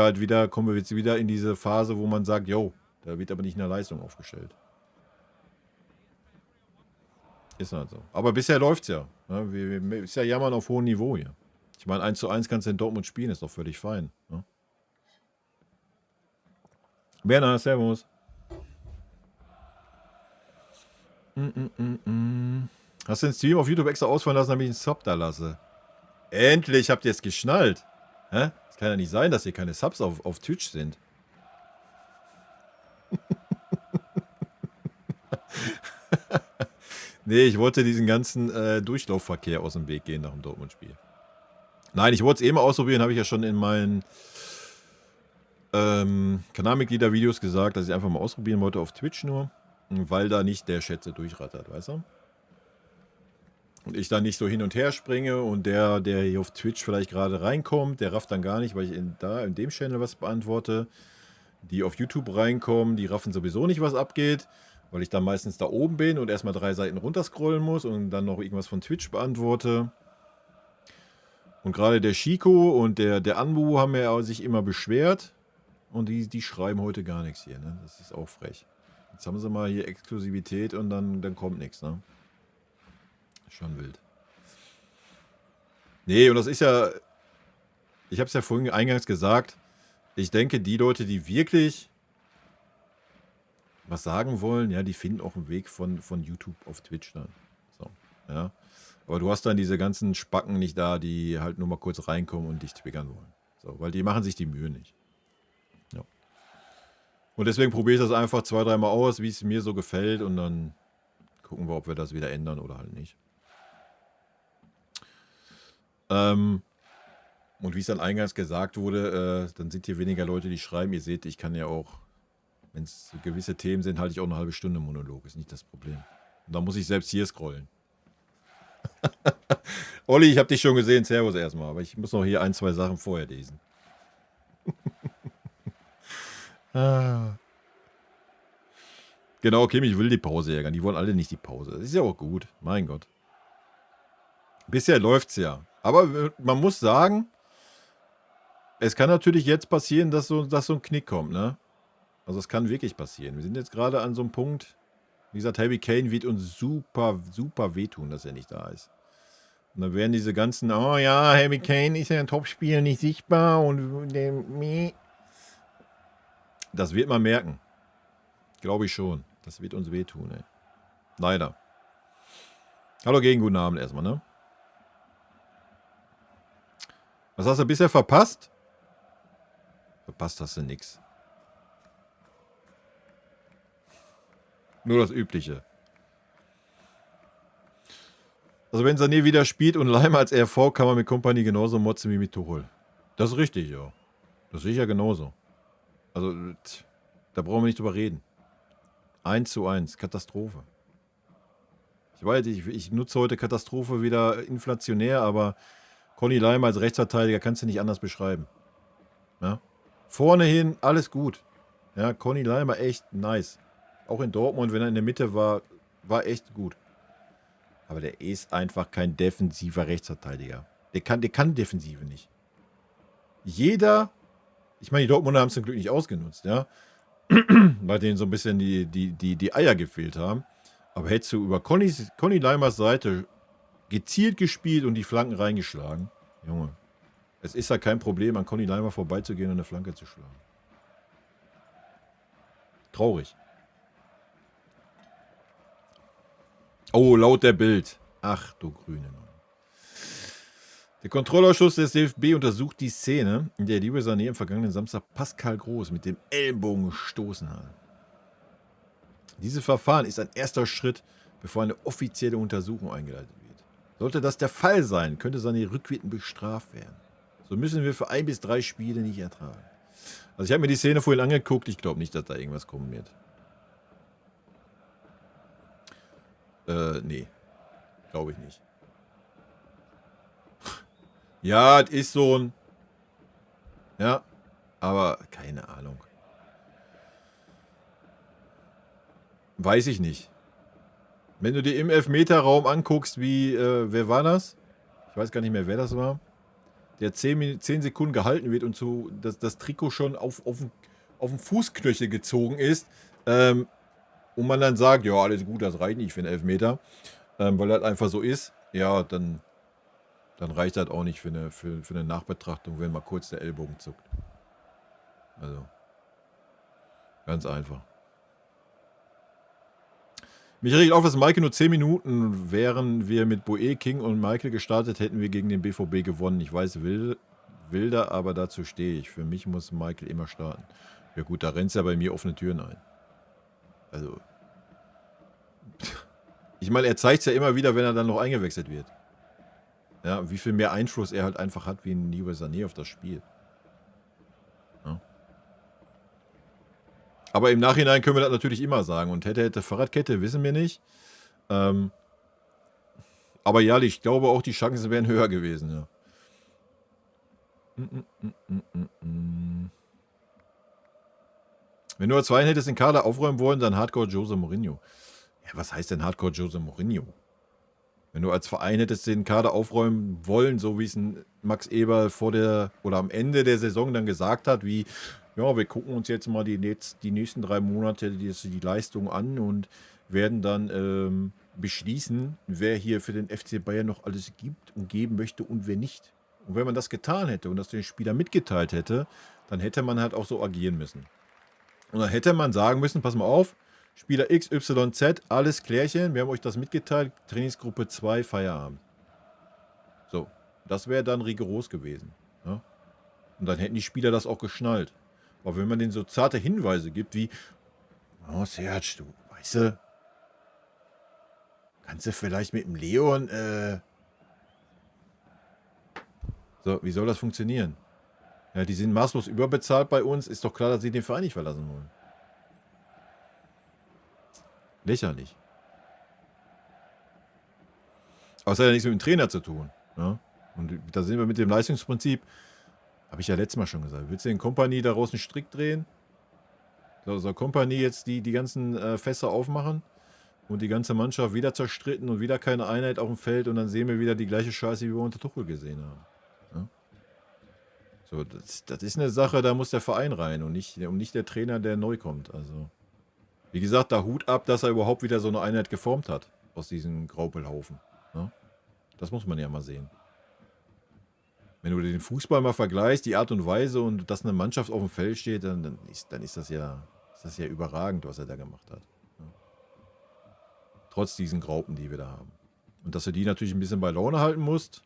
wir jetzt wieder in diese Phase, wo man sagt, yo, da wird aber nicht eine Leistung aufgestellt. Ist halt so. Aber bisher läuft es ja. Ist ja Jammern auf hohem Niveau hier. Ich meine, 1:1 kannst du in Dortmund spielen, ist doch völlig fein. Ne? Werner, servus. Hast du den Stream auf YouTube extra ausfallen lassen, damit ich einen Sub da lasse? Endlich habt ihr es geschnallt. Hä? Es kann ja nicht sein, dass hier keine Subs auf Twitch sind. Nee, ich wollte diesen ganzen Durchlaufverkehr aus dem Weg gehen nach dem Dortmund-Spiel. Nein, ich wollte es eh mal ausprobieren, habe ich ja schon in meinen Kanalmitglieder-Videos gesagt, dass ich einfach mal ausprobieren wollte auf Twitch nur, weil da nicht der Schätze durchrattert, weißt du? Und ich da nicht so hin und her springe und der hier auf Twitch vielleicht gerade reinkommt, der rafft dann gar nicht, weil ich in dem Channel was beantworte. Die auf YouTube reinkommen, die raffen sowieso nicht, was abgeht, weil ich dann meistens da oben bin und erstmal 3 Seiten runterscrollen muss und dann noch irgendwas von Twitch beantworte. Und gerade der Chico und der Anbu haben ja sich immer beschwert und die schreiben heute gar nichts hier, ne? Das ist auch frech. Jetzt haben sie mal hier Exklusivität und dann kommt nichts, ne? Schon wild. Nee, und das ist ja, ich habe es ja vorhin eingangs gesagt, ich denke, die Leute, die wirklich was sagen wollen, ja, die finden auch einen Weg von YouTube auf Twitch dann. So, ja. Aber du hast dann diese ganzen Spacken nicht da, die halt nur mal kurz reinkommen und dich triggern wollen. So, weil die machen sich die Mühe nicht. Ja. Und deswegen probiere ich das einfach 2, 3 Mal aus, wie es mir so gefällt und dann gucken wir, ob wir das wieder ändern oder halt nicht. Und wie es dann eingangs gesagt wurde, dann sind hier weniger Leute, die schreiben. Ihr seht, ich kann ja auch, wenn es so gewisse Themen sind, halte ich auch eine halbe Stunde Monolog. Ist nicht das Problem. Und dann muss ich selbst hier scrollen. Olli, ich habe dich schon gesehen. Servus erstmal. Aber ich muss noch hier 1, 2 Sachen vorher lesen. Genau, Kim, ich will die Pause ärgern. Die wollen alle nicht die Pause. Das ist ja auch gut. Mein Gott. Bisher läuft's ja. Aber man muss sagen, es kann natürlich jetzt passieren, dass so ein Knick kommt, ne? Also es kann wirklich passieren. Wir sind jetzt gerade an so einem Punkt, wie gesagt, Harry Kane wird uns super, super wehtun, dass er nicht da ist. Und dann werden diese ganzen, oh ja, Harry Kane ist ja ein Topspieler, nicht sichtbar und das wird man merken. Glaube ich schon. Das wird uns wehtun, ey. Leider. Hallo gegen guten Abend erstmal, ne? Was hast du bisher verpasst? Verpasst hast du nix. Nur das Übliche. Also wenn Sané wieder spielt und Leimer als RV, kann man mit Kompanie genauso motzen wie mit Tuchel. Das ist richtig, ja. Das sehe ich ja genauso. Also, da brauchen wir nicht drüber reden. 1:1, Katastrophe. Ich weiß, ich nutze heute Katastrophe wieder inflationär, aber Conny Leimer als Rechtsverteidiger kannst du nicht anders beschreiben. Ja? Vorne hin, alles gut. Ja, Conny Leimer echt nice. Auch in Dortmund, wenn er in der Mitte war, war echt gut. Aber der ist einfach kein defensiver Rechtsverteidiger. Der kann Defensive nicht. Ich meine, die Dortmunder haben es zum Glück nicht ausgenutzt, ja. Weil denen so ein bisschen die Eier gefehlt haben. Aber hättest du über Conny Leimers Seite gezielt gespielt und die Flanken reingeschlagen, Junge, es ist ja kein Problem, an Conny Leimer vorbeizugehen und eine Flanke zu schlagen. Traurig. Oh, laut der Bild. Ach du grüne Neune. Der Kontrollausschuss des DFB untersucht die Szene, in der Leroy Sané am vergangenen Samstag Pascal Groß mit dem Ellbogen gestoßen hat. Dieses Verfahren ist ein erster Schritt, bevor eine offizielle Untersuchung eingeleitet wird. Sollte das der Fall sein, könnte Sané rückwirkend bestraft werden. So müssen wir für 1 bis 3 Spiele nicht ertragen. Also ich habe mir die Szene vorhin angeguckt, ich glaube nicht, dass da irgendwas kommen wird. Nee. Glaube ich nicht. Ja, es ist so ein... Ja, aber keine Ahnung. Weiß ich nicht. Wenn du dir im Elfmeterraum anguckst, wer war das? Ich weiß gar nicht mehr, wer das war. Der 10 Sekunden gehalten wird und so das Trikot schon auf den Fußknöchel gezogen ist. Und man dann sagt, ja, alles gut, das reicht nicht für einen Elfmeter. Weil das einfach so ist. Ja, dann reicht das auch nicht für eine Nachbetrachtung, wenn mal kurz der Ellbogen zuckt. Also, ganz einfach. Mich regt auf, dass Maike nur 10 Minuten, wären wir mit Boe, King und Michael gestartet, hätten wir gegen den BVB gewonnen. Ich weiß, wilder, aber dazu stehe ich. Für mich muss Michael immer starten. Ja gut, da rennt es ja bei mir offene Türen ein. Also, ich meine, er zeigt es ja immer wieder, wenn er dann noch eingewechselt wird. Ja, wie viel mehr Einfluss er halt einfach hat wie ein Leroy Sané auf das Spiel. Ja. Aber im Nachhinein können wir das natürlich immer sagen. Und hätte Fahrradkette, wissen wir nicht. Aber ja, ich glaube auch, die Chancen wären höher gewesen. Ja. Wenn du als Verein hättest den Kader aufräumen wollen, dann Hardcore Jose Mourinho. Ja, was heißt denn Hardcore Jose Mourinho? Wenn du als Verein hättest den Kader aufräumen wollen, so wie es ein Max Eberl am Ende der Saison dann gesagt hat, wie, ja, wir gucken uns jetzt mal die nächsten 3 Monate die Leistung an und werden dann beschließen, wer hier für den FC Bayern noch alles gibt und geben möchte und wer nicht. Und wenn man das getan hätte und das den Spieler mitgeteilt hätte, dann hätte man halt auch so agieren müssen. Und dann hätte man sagen müssen, pass mal auf, Spieler X, Y, Z, alles Klärchen, wir haben euch das mitgeteilt, Trainingsgruppe 2, Feierabend. So, das wäre dann rigoros gewesen. Ja? Und dann hätten die Spieler das auch geschnallt. Aber wenn man denen so zarte Hinweise gibt wie, oh Serge, du, weißt du, kannst du vielleicht mit dem Leon, so, wie soll das funktionieren? Ja, die sind maßlos überbezahlt bei uns, ist doch klar, dass sie den Verein nicht verlassen wollen. Lächerlich. Aber es hat ja nichts mit dem Trainer zu tun. Ja? Und da sind wir mit dem Leistungsprinzip, habe ich ja letztes Mal schon gesagt. Willst du den Kompanie daraus einen Strick drehen? Soll Kompanie jetzt die ganzen Fässer aufmachen und die ganze Mannschaft wieder zerstritten und wieder keine Einheit auf dem Feld und dann sehen wir wieder die gleiche Scheiße, wie wir unter Tuchel gesehen haben. Ja? So, das ist eine Sache, da muss der Verein rein und nicht der Trainer, der neu kommt. Also, wie gesagt, da Hut ab, dass er überhaupt wieder so eine Einheit geformt hat aus diesem Graupelhaufen. Ja? Das muss man ja mal sehen. Wenn du den Fußball mal vergleichst, die Art und Weise und dass eine Mannschaft auf dem Feld steht, dann ist das ja überragend, was er da gemacht hat. Ja. Trotz diesen Graupen, die wir da haben. Und dass du die natürlich ein bisschen bei Laune halten musst,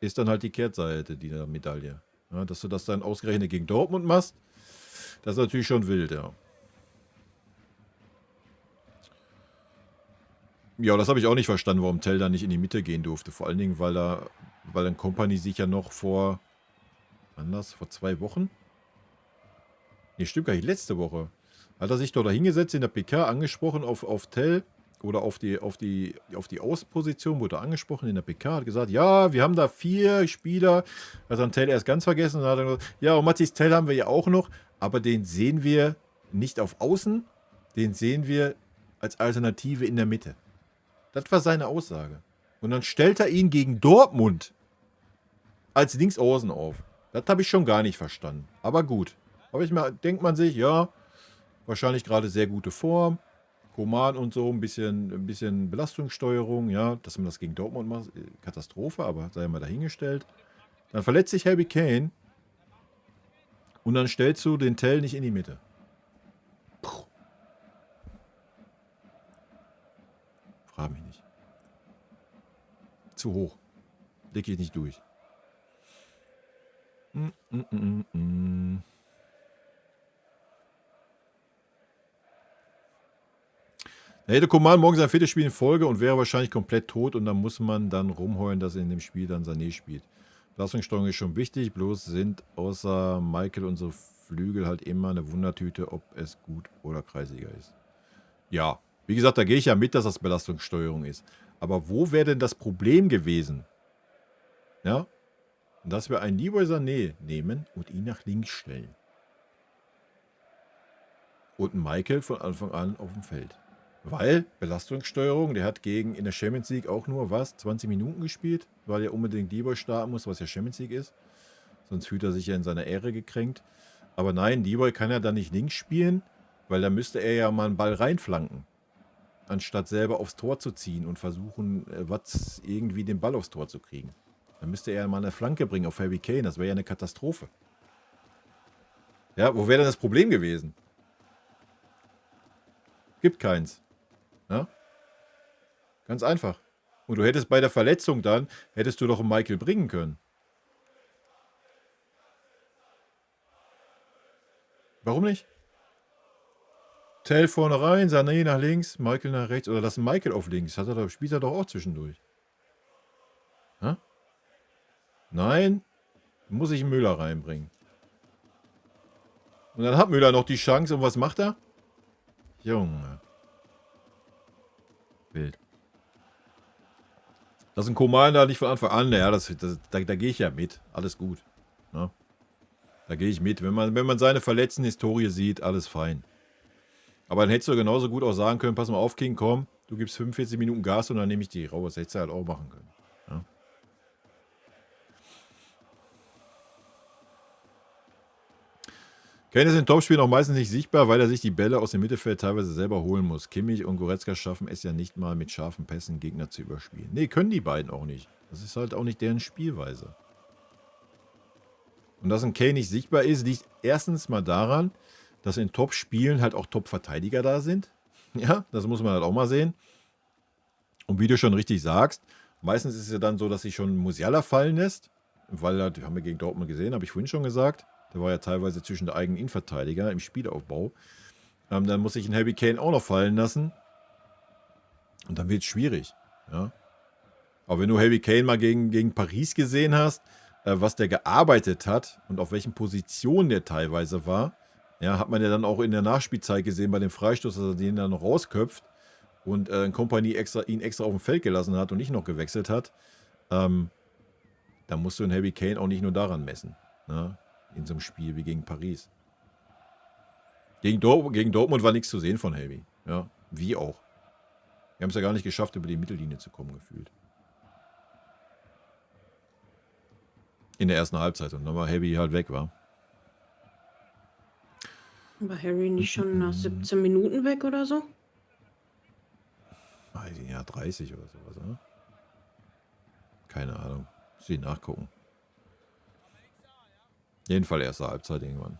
ist dann halt die Kehrseite dieser Medaille. Ja, dass du das dann ausgerechnet gegen Dortmund machst, das ist natürlich schon wild, ja. Ja, das habe ich auch nicht verstanden, warum Tell da nicht in die Mitte gehen durfte. Vor allen Dingen, weil dann Kompany sich ja noch vor 2 Wochen? Nee, stimmt gar nicht, letzte Woche. Hat er sich doch da hingesetzt in der PK, angesprochen auf Tell oder auf die Außenposition, wurde er angesprochen in der PK, hat gesagt, ja, wir haben da 4 Spieler. Hat dann Tell erst ganz vergessen und hat dann gesagt, ja, und Mathis Tell haben wir ja auch noch, aber den sehen wir nicht auf Außen, den sehen wir als Alternative in der Mitte. Das war seine Aussage. Und dann stellt er ihn gegen Dortmund als Linksaußen auf. Das habe ich schon gar nicht verstanden. Aber gut. Aber denkt man sich, ja, wahrscheinlich gerade sehr gute Form. Coman und so, ein bisschen Belastungssteuerung, ja, dass man das gegen Dortmund macht, Katastrophe, aber sei mal dahingestellt. Dann verletzt sich Harry Kane und dann stellst du den Tell nicht in die Mitte. Puh. Frag mich nicht. Zu hoch. Leg ich nicht durch. Er hätte Coman morgen sein 4. Spiel in Folge und wäre wahrscheinlich komplett tot und dann muss man dann rumheulen, dass er in dem Spiel dann Sané spielt. Belastungssteuerung ist schon wichtig, bloß sind außer Michael unsere Flügel halt immer eine Wundertüte, ob es gut oder kreisiger ist. Ja, wie gesagt, da gehe ich ja mit, dass das Belastungssteuerung ist. Aber wo wäre denn das Problem gewesen? Ja, dass wir einen Leroy Sané nehmen und ihn nach links stellen. Und einen Michael von Anfang an auf dem Feld. Weil Belastungssteuerung, der hat in der Champions League auch nur 20 Minuten gespielt, weil er unbedingt Leroy starten muss, was ja Champions League ist. Sonst fühlt er sich ja in seiner Ehre gekränkt. Aber nein, Leroy kann ja dann nicht links spielen, weil da müsste er ja mal einen Ball reinflanken. Anstatt selber aufs Tor zu ziehen und versuchen, irgendwie den Ball aufs Tor zu kriegen. Dann müsste er ja mal eine Flanke bringen auf Harry Kane. Das wäre ja eine Katastrophe. Ja, wo wäre denn das Problem gewesen? Gibt keins. Ja? Ganz einfach. Und du hättest bei der Verletzung hättest du doch einen Michael bringen können. Warum nicht? Tell vorne rein, Sané nach links, Michael nach rechts oder lass Michael auf links. Spielt er doch auch zwischendurch. Ha? Nein, muss ich Müller reinbringen. Und dann hat Müller noch die Chance und was macht er? Junge. Wild. Das ist ein Coman da nicht von Anfang an. Ja, da gehe ich ja mit. Alles gut. Ja? Da gehe ich mit. Wenn man seine verletzten Historie sieht, alles fein. Aber dann hättest du genauso gut auch sagen können, pass mal auf, King, komm, du gibst 45 Minuten Gas und dann nehme ich die raus. Das hättest du halt auch machen können. Ja? Kane ist in Topspielen auch meistens nicht sichtbar, weil er sich die Bälle aus dem Mittelfeld teilweise selber holen muss. Kimmich und Goretzka schaffen es ja nicht mal mit scharfen Pässen Gegner zu überspielen. Nee, können die beiden auch nicht. Das ist halt auch nicht deren Spielweise. Und dass ein Kane nicht sichtbar ist, liegt erstens mal daran, dass in Top-Spielen halt auch Top-Verteidiger da sind. Ja, das muss man halt auch mal sehen. Und wie du schon richtig sagst, meistens ist es ja dann so, dass sich schon Musiala fallen lässt. Weil, haben wir gegen Dortmund gesehen, habe ich vorhin schon gesagt. Der war ja teilweise zwischen der eigenen Innenverteidiger im Spielaufbau. Dann muss sich ein Harry Kane auch noch fallen lassen. Und dann wird es schwierig. Ja. Aber wenn du Harry Kane mal gegen Paris gesehen hast, was der gearbeitet hat und auf welchen Positionen der teilweise war, ja, hat man ja dann auch in der Nachspielzeit gesehen bei dem Freistoß, dass er den dann noch rausköpft und Kompanie ihn extra auf dem Feld gelassen hat und nicht noch gewechselt hat. Dann musst du einen Harry Kane auch nicht nur daran messen. Ne? In so einem Spiel wie gegen Paris. Gegen Dortmund war nichts zu sehen von Harry. Ja, wie auch. Wir haben es ja gar nicht geschafft, über die Mittellinie zu kommen, gefühlt. In der ersten Halbzeit. Und dann war Harry halt weg, war. War Harry nicht schon nach 17 Minuten weg oder so? Ja, 30 oder sowas, oder? Keine Ahnung. Muss ich nachgucken. Jedenfalls erste Halbzeit irgendwann.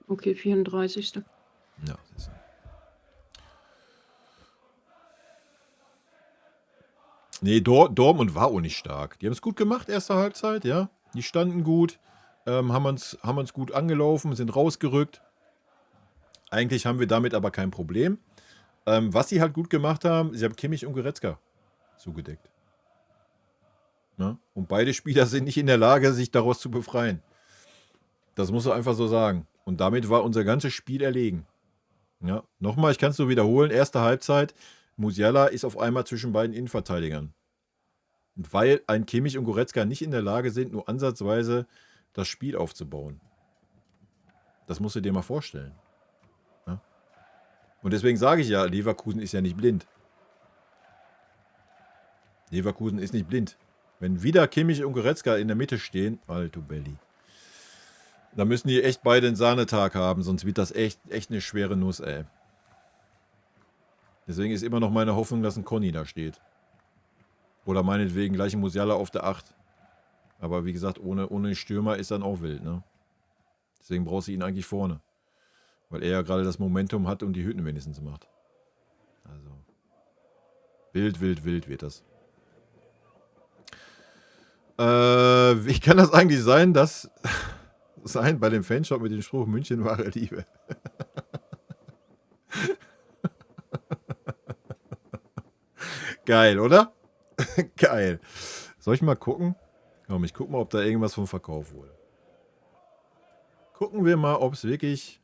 Okay, 34. Ja, das ist so. Nee, Dortmund war auch nicht stark. Die haben es gut gemacht, erste Halbzeit, ja. Die standen gut, haben uns gut angelaufen, sind rausgerückt. Eigentlich haben wir damit aber kein Problem. Was sie halt gut gemacht haben, sie haben Kimmich und Goretzka zugedeckt. Ja? Und beide Spieler sind nicht in der Lage, sich daraus zu befreien. Das muss man einfach so sagen. Und damit war unser ganzes Spiel erlegen. Ja? Nochmal, ich kann es nur wiederholen, erste Halbzeit, Musiala ist auf einmal zwischen beiden Innenverteidigern. Und weil ein Kimmich und Goretzka nicht in der Lage sind, nur ansatzweise das Spiel aufzubauen. Das musst du dir mal vorstellen. Ja? Und deswegen sage ich ja, Leverkusen ist ja nicht blind. Leverkusen ist nicht blind. Wenn wieder Kimmich und Goretzka in der Mitte stehen, alto Belli, dann müssen die echt beide einen Sahnetag haben, sonst wird das echt eine schwere Nuss, ey. Deswegen ist immer noch meine Hoffnung, dass ein Conny da steht. Oder meinetwegen gleich ein Musiala auf der 8. Aber wie gesagt, ohne Stürmer ist dann auch wild, ne? Deswegen brauchst du ihn eigentlich vorne. Weil er ja gerade das Momentum hat und die Hütten wenigstens macht. Also. Wild wird das. Wie kann das eigentlich sein, dass bei dem Fanshop mit dem Spruch München wahre Liebe? Geil, oder? Geil. Soll ich mal gucken? Komm, ich guck mal, ob da irgendwas vom Verkauf wurde. Gucken wir mal, ob es wirklich...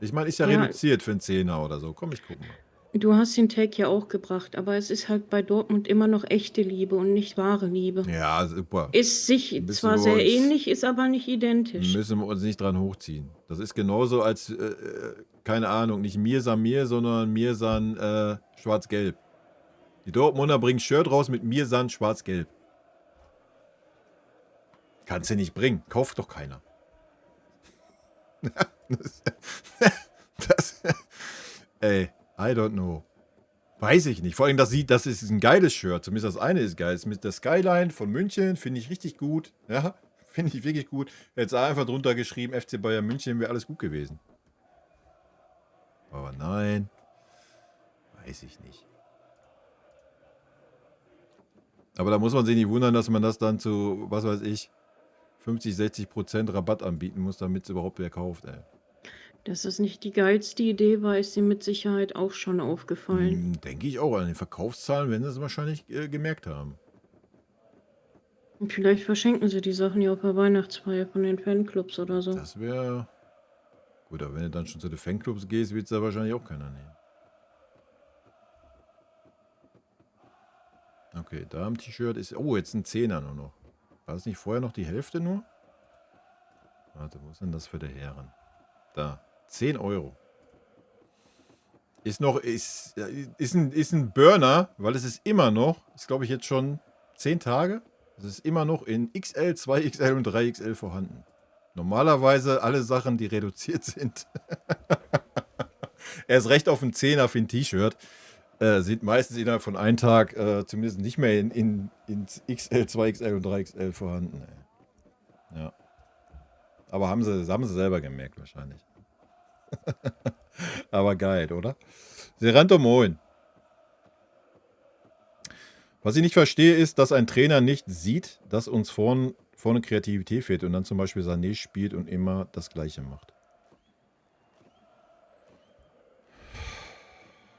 Ich meine, ist ja reduziert für einen Zehner oder so. Komm, ich guck mal. Du hast den Take ja auch gebracht, aber es ist halt bei Dortmund immer noch echte Liebe und nicht wahre Liebe. Ja, super. Ist sich zwar sehr ähnlich, ist aber nicht identisch. Müssen wir uns nicht dran hochziehen. Das ist genauso als, keine Ahnung, nicht Mirsan, sondern Mirsan schwarz-gelb. Die Dortmunder bringen Shirt raus mit Mirsan schwarz-gelb. Kannst du nicht bringen. Kauft doch keiner. Ey, I don't know. Weiß ich nicht. Vor allem, das ist ein geiles Shirt. Zumindest das eine ist geil. Das mit der Skyline von München finde ich richtig gut. Ja, finde ich wirklich gut. Jetzt einfach drunter geschrieben, FC Bayern München wäre alles gut gewesen. Aber nein. Weiß ich nicht. Aber da muss man sich nicht wundern, dass man das dann zu, was weiß ich, 50-60% Rabatt anbieten muss, damit es überhaupt wer kauft, ey. Dass das nicht die geilste Idee war, ist ihm mit Sicherheit auch schon aufgefallen. Denke ich auch. An den Verkaufszahlen werden sie es wahrscheinlich gemerkt haben. Und vielleicht verschenken sie die Sachen ja auf der Weihnachtsfeier von den Fanclubs oder so. Das wäre... Gut, aber wenn du dann schon zu den Fanclubs gehst, wird es da wahrscheinlich auch keiner nehmen. Okay, da am T-Shirt ist... Oh, jetzt ein 10er nur noch. War das nicht vorher noch die Hälfte nur? Warte, wo ist denn das für die Herren? Da, 10 Euro. Ist ein Burner, weil es ist immer noch, ist glaube ich jetzt schon 10 Tage, es ist immer noch in XL, 2XL und 3XL vorhanden. Normalerweise alle Sachen, die reduziert sind. Er ist recht auf einen 10er für ein T-Shirt. sind meistens innerhalb von einem Tag zumindest nicht mehr ins XL, 2XL und 3XL vorhanden. Ey. Ja. Aber haben sie selber gemerkt wahrscheinlich. Aber geil, oder? Seranto Moin. Was ich nicht verstehe, ist, dass ein Trainer nicht sieht, dass uns vorne Kreativität fehlt und dann zum Beispiel Sané spielt und immer das Gleiche macht.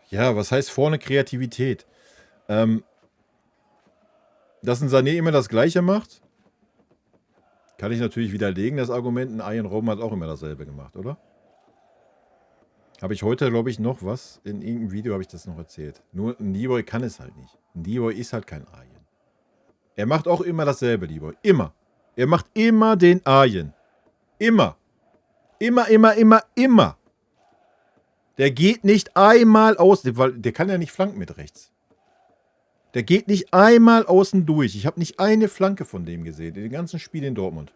Ja, was heißt vorne Kreativität? Dass ein Sané immer das Gleiche macht, kann ich natürlich widerlegen, das Argument. Ein Arjen Robben hat auch immer dasselbe gemacht, oder? Habe ich heute, glaube ich, noch was? In irgendeinem Video habe ich das noch erzählt. Nur ein Leroy kann es halt nicht. Ein Leroy ist halt kein Arjen. Er macht auch immer dasselbe, Leroy. Immer. Er macht immer den Arjen. Immer. Immer, immer, immer, immer. Der geht nicht einmal außen, weil der kann ja nicht flanken mit rechts. Der geht nicht einmal außen durch. Ich habe nicht eine Flanke von dem gesehen, in dem ganzen Spiel in Dortmund.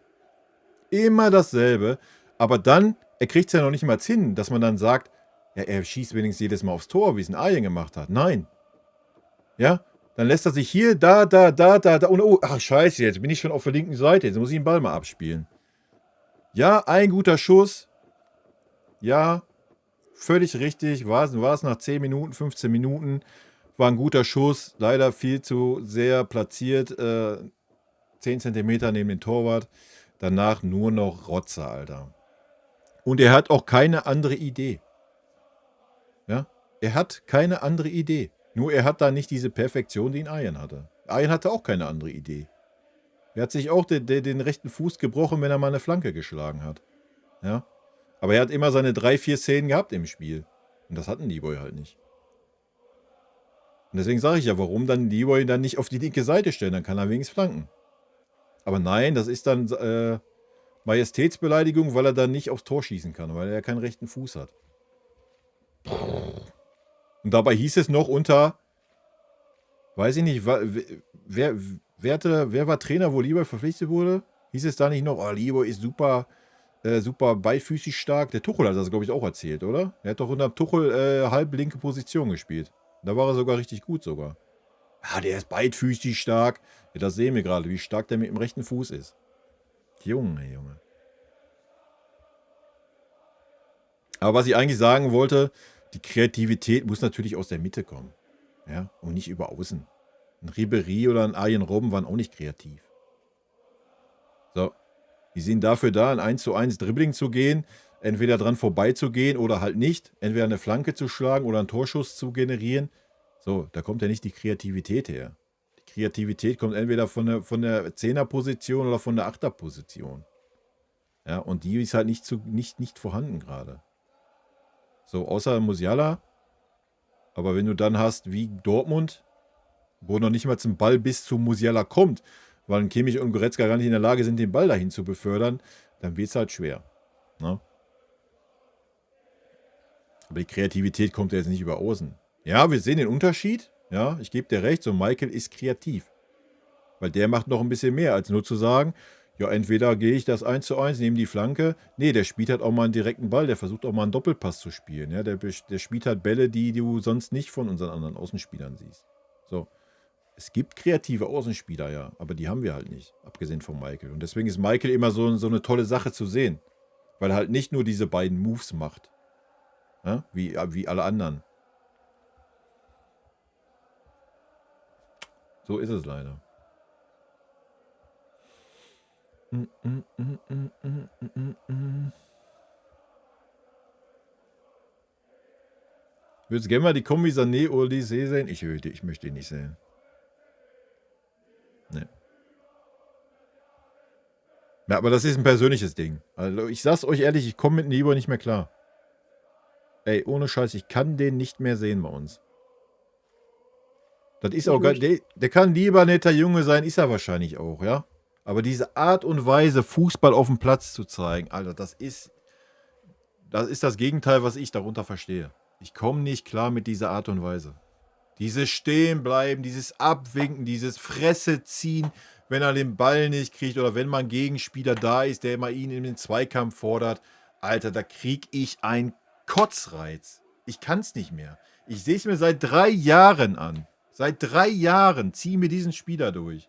Immer dasselbe. Aber dann, er kriegt es ja noch nicht mal hin, dass man dann sagt, ja, er schießt wenigstens jedes Mal aufs Tor, wie es ein Arjen gemacht hat. Nein. Ja, dann lässt er sich hier, da und oh, ach scheiße, jetzt bin ich schon auf der linken Seite, jetzt muss ich den Ball mal abspielen. Ja, ein guter Schuss. Ja, völlig richtig. War es nach 10 Minuten, 15 Minuten. War ein guter Schuss. Leider viel zu sehr platziert. 10 Zentimeter neben den Torwart. Danach nur noch Rotze, Alter. Und er hat auch keine andere Idee. Ja? Er hat keine andere Idee. Nur er hat da nicht diese Perfektion, die ein Arjen hatte. Arjen hatte auch keine andere Idee. Er hat sich auch den rechten Fuß gebrochen, wenn er mal eine Flanke geschlagen hat. Ja? Aber er hat immer seine 3-4 Szenen gehabt im Spiel. Und das hatten Leroy halt nicht. Und deswegen sage ich ja, warum dann Leroy dann nicht auf die linke Seite stellen? Dann kann er wenigstens flanken. Aber nein, das ist dann Majestätsbeleidigung, weil er dann nicht aufs Tor schießen kann, weil er keinen rechten Fuß hat. Und dabei hieß es noch unter, weiß ich nicht, wer war Trainer, wo Leroy verpflichtet wurde? Hieß es da nicht noch, oh, Leroy ist super beidfüßig stark. Der Tuchel hat das, glaube ich, auch erzählt, oder? Er hat doch unter Tuchel halblinke Position gespielt. Da war er sogar richtig gut sogar. Ja, der ist beidfüßig stark. Ja, das sehen wir gerade, wie stark der mit dem rechten Fuß ist. Junge. Aber was ich eigentlich sagen wollte, die Kreativität muss natürlich aus der Mitte kommen. Ja, und nicht über außen. Ein Ribéry oder ein Arjen Robben waren auch nicht kreativ. So. Die sind dafür da, ein 1:1 Dribbling zu gehen, entweder dran vorbeizugehen oder halt nicht. Entweder eine Flanke zu schlagen oder einen Torschuss zu generieren. So, da kommt ja nicht die Kreativität her. Die Kreativität kommt entweder von der 10er-Position oder von der 8er-Position. Ja, und die ist halt nicht vorhanden gerade. So, außer Musiala. Aber wenn du dann hast, wie Dortmund, wo noch nicht mal zum Ball bis zu Musiala kommt, weil ein Kimmich und Goretzka gar nicht in der Lage sind, den Ball dahin zu befördern, dann wird es halt schwer. Ne? Aber die Kreativität kommt ja jetzt nicht über außen. Ja, wir sehen den Unterschied. Ja, ich gebe dir recht, so Michael ist kreativ. Weil der macht noch ein bisschen mehr, als nur zu sagen, ja, entweder gehe ich das 1:1, nehme die Flanke. Nee, der spielt halt auch mal einen direkten Ball, der versucht auch mal einen Doppelpass zu spielen. Ja, der spielt halt Bälle, die du sonst nicht von unseren anderen Außenspielern siehst. So. Es gibt kreative Außenspieler, ja, aber die haben wir halt nicht, abgesehen von Michael. Und deswegen ist Michael immer so eine tolle Sache zu sehen. Weil er halt nicht nur diese beiden Moves macht. Ja, wie alle anderen. So ist es leider. Würdest du gerne mal die Kombi Sané Olise sehen? Ich möchte ihn nicht sehen. Nee. Ja, aber das ist ein persönliches Ding. Also ich sag's euch ehrlich, ich komme mit Niebuhr nicht mehr klar. Ey, ohne Scheiß, ich kann den nicht mehr sehen bei uns. Das ist auch geil. Der kann lieber netter Junge sein, ist er wahrscheinlich auch, ja? Aber diese Art und Weise, Fußball auf dem Platz zu zeigen, Alter, das ist das Gegenteil, was ich darunter verstehe. Ich komme nicht klar mit dieser Art und Weise. Dieses Stehenbleiben, dieses Abwinken, dieses Fresse ziehen, wenn er den Ball nicht kriegt oder wenn mal ein Gegenspieler da ist, der mal ihn in den Zweikampf fordert. Alter, da krieg ich einen Kotzreiz. Ich kann es nicht mehr. Ich sehe es mir seit 3 Jahren an. Seit 3 Jahren ziehen wir diesen Spieler durch.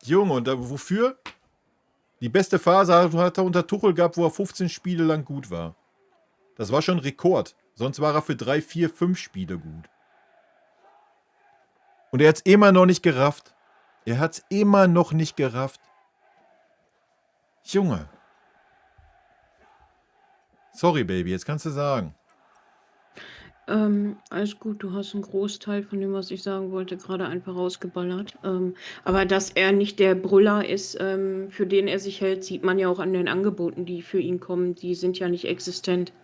Junge, und wofür? Die beste Phase hat er unter Tuchel gehabt, wo er 15 Spiele lang gut war. Das war schon Rekord. Sonst war er für 3, 4, 5 Spiele gut. Und er hat es immer noch nicht gerafft. Er hat es immer noch nicht gerafft. Junge. Sorry, Baby, jetzt kannst du sagen. Alles gut, du hast einen Großteil von dem, was ich sagen wollte, gerade einfach rausgeballert. Aber dass er nicht der Brüller ist, für den er sich hält, sieht man ja auch an den Angeboten, die für ihn kommen. Die sind ja nicht existent.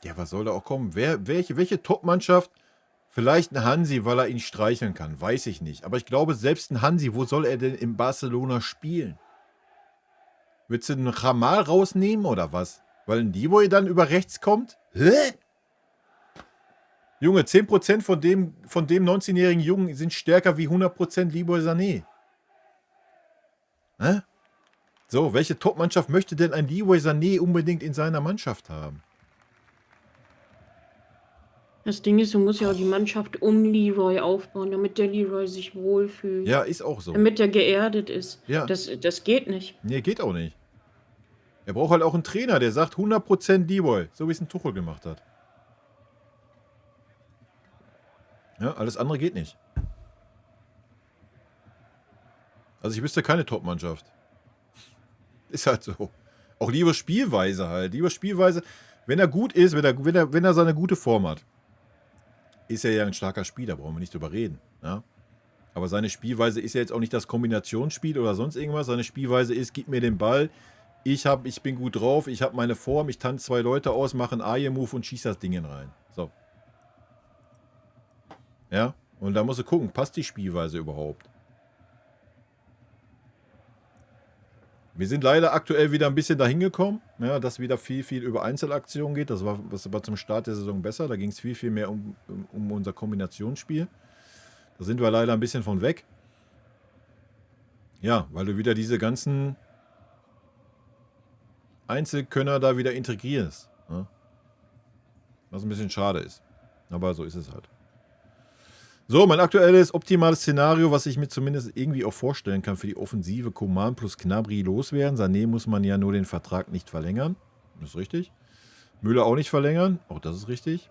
Ja, was soll da auch kommen? Welche Top-Mannschaft? Vielleicht ein Hansi, weil er ihn streicheln kann. Weiß ich nicht. Aber ich glaube, selbst ein Hansi, wo soll er denn in Barcelona spielen? Willst du einen Jamal rausnehmen oder was? Weil ein Leroy dann über rechts kommt? Hä? Junge, 10% von dem 19-jährigen Jungen sind stärker wie 100% Leroy Sané. Hä? So, welche Top-Mannschaft möchte denn ein Leroy Sané unbedingt in seiner Mannschaft haben? Das Ding ist, du musst ja auch die Mannschaft um Leroy aufbauen, damit der Leroy sich wohlfühlt. Ja, ist auch so. Damit er geerdet ist. Ja. Das geht nicht. Nee, geht auch nicht. Er braucht halt auch einen Trainer, der sagt 100% Leroy, so wie es ein Tuchel gemacht hat. Ja, alles andere geht nicht. Also ich wüsste keine Top-Mannschaft. Ist halt so. Auch lieber Spielweise halt. Lieber Spielweise, wenn er gut ist, wenn er seine gute Form hat, ist er ja ein starker Spieler, brauchen wir nicht drüber reden. Ja? Aber seine Spielweise ist ja jetzt auch nicht das Kombinationsspiel oder sonst irgendwas. Seine Spielweise ist, gib mir den Ball, ich bin gut drauf, ich habe meine Form, ich tanze 2 Leute aus, mache einen Aje-Move und schieße das Ding rein. So. Ja, und da musst du gucken, passt die Spielweise überhaupt? Wir sind leider aktuell wieder ein bisschen dahin gekommen, ja, dass wieder viel über Einzelaktionen geht. Das war zum Start der Saison besser. Da ging es viel mehr um unser Kombinationsspiel. Da sind wir leider ein bisschen von weg. Ja, weil du wieder diese ganzen Einzelkönner da wieder integrierst. Ja? Was ein bisschen schade ist. Aber so ist es halt. So, mein aktuelles optimales Szenario, was ich mir zumindest irgendwie auch vorstellen kann für die Offensive: Coman plus Gnabry loswerden. Sané muss man ja nur den Vertrag nicht verlängern. Das ist richtig. Müller auch nicht verlängern. Auch das ist richtig.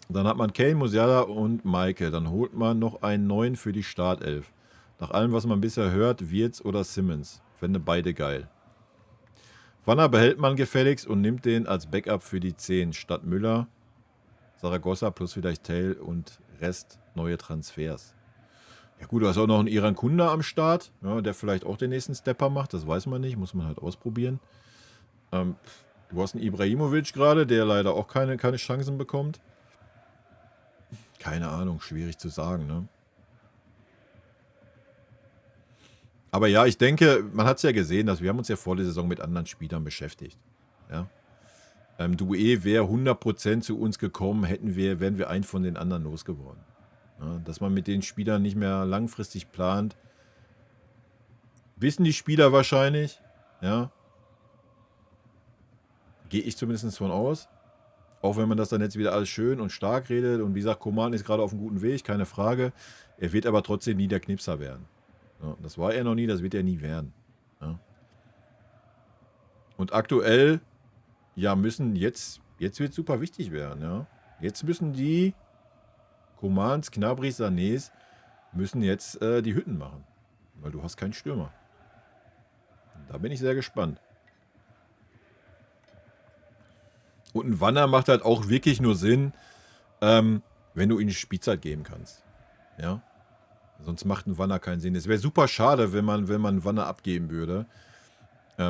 Dann hat man Kane, Musiala und Michael. Dann holt man noch einen neuen für die Startelf. Nach allem, was man bisher hört, Wirtz oder Simmons. Fände beide geil. Wanner behält man gefälligst und nimmt den als Backup für die 10 statt Müller, Saragossa plus vielleicht Tell und Rest neue Transfers. Ja gut, du hast auch noch einen Iran Kunda am Start, ja, der vielleicht auch den nächsten Stepper macht, das weiß man nicht, muss man halt ausprobieren. Du hast einen Ibrahimovic gerade, der leider auch keine Chancen bekommt. Keine Ahnung, schwierig zu sagen, ne? Aber ja, ich denke, man hat es ja gesehen, dass wir haben uns ja vor der Saison mit anderen Spielern beschäftigt. Ja. Doué wäre 100% zu uns gekommen, wären wir einen von den anderen losgeworden. Ja, dass man mit den Spielern nicht mehr langfristig plant, wissen die Spieler wahrscheinlich. Ja. Gehe ich zumindest von aus. Auch wenn man das dann jetzt wieder alles schön und stark redet. Und wie gesagt, Coman ist gerade auf einem guten Weg, keine Frage. Er wird aber trotzdem nie der Knipser werden. Ja, das war er noch nie, das wird er nie werden. Ja. Und aktuell, ja, müssen jetzt wird es super wichtig werden. Ja. Jetzt müssen die Comans, Gnabrys, Sanés müssen jetzt die Hütten machen. Weil du hast keinen Stürmer. Da bin ich sehr gespannt. Und ein Wanner macht halt auch wirklich nur Sinn, wenn du ihm Spielzeit geben kannst. Ja. Sonst macht ein Wanner keinen Sinn. Es wäre super schade, wenn man einen Wanner abgeben würde.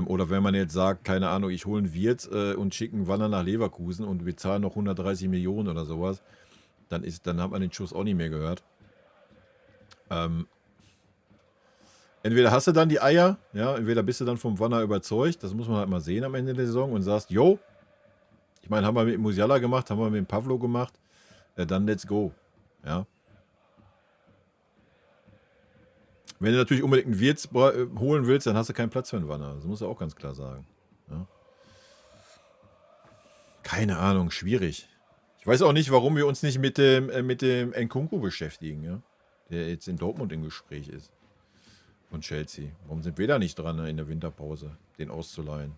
Oder wenn man jetzt sagt, keine Ahnung, ich hole einen Wirtz und schicke einen Wanner nach Leverkusen und bezahle noch 130 Millionen oder sowas. Dann hat man den Schuss auch nicht mehr gehört. Entweder hast du dann die Eier, ja, entweder bist du dann vom Wanner überzeugt, das muss man halt mal sehen am Ende der Saison und sagst, yo, ich meine, haben wir mit Musiala gemacht, haben wir mit Pavlo gemacht, dann let's go. Ja. Wenn du natürlich unbedingt einen Wirtz holen willst, dann hast du keinen Platz für einen Wanner. Das musst du auch ganz klar sagen. Ja. Keine Ahnung, schwierig. Ich weiß auch nicht, warum wir uns nicht mit dem Nkunku beschäftigen, ja? Der jetzt in Dortmund im Gespräch ist. Von Chelsea. Warum sind wir da nicht dran, ne, in der Winterpause, den auszuleihen?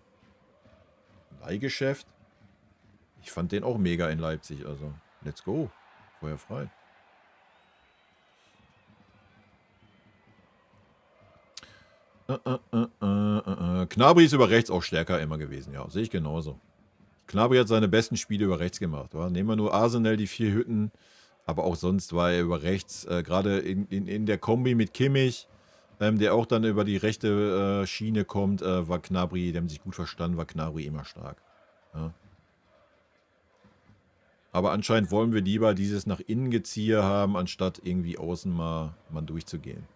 Leihgeschäft? Ich fand den auch mega in Leipzig, also let's go. Feuer frei. Gnabry ist über rechts auch stärker immer gewesen, ja, sehe ich genauso. Gnabry hat seine besten Spiele über rechts gemacht. Wa? Nehmen wir nur Arsenal, die 4 Hütten, aber auch sonst war er über rechts, gerade in der Kombi mit Kimmich, der auch dann über die rechte Schiene kommt, war Gnabry, die haben sich gut verstanden, war Gnabry immer stark. Ja. Aber anscheinend wollen wir lieber dieses nach innen Gezieher haben, anstatt irgendwie außen mal durchzugehen.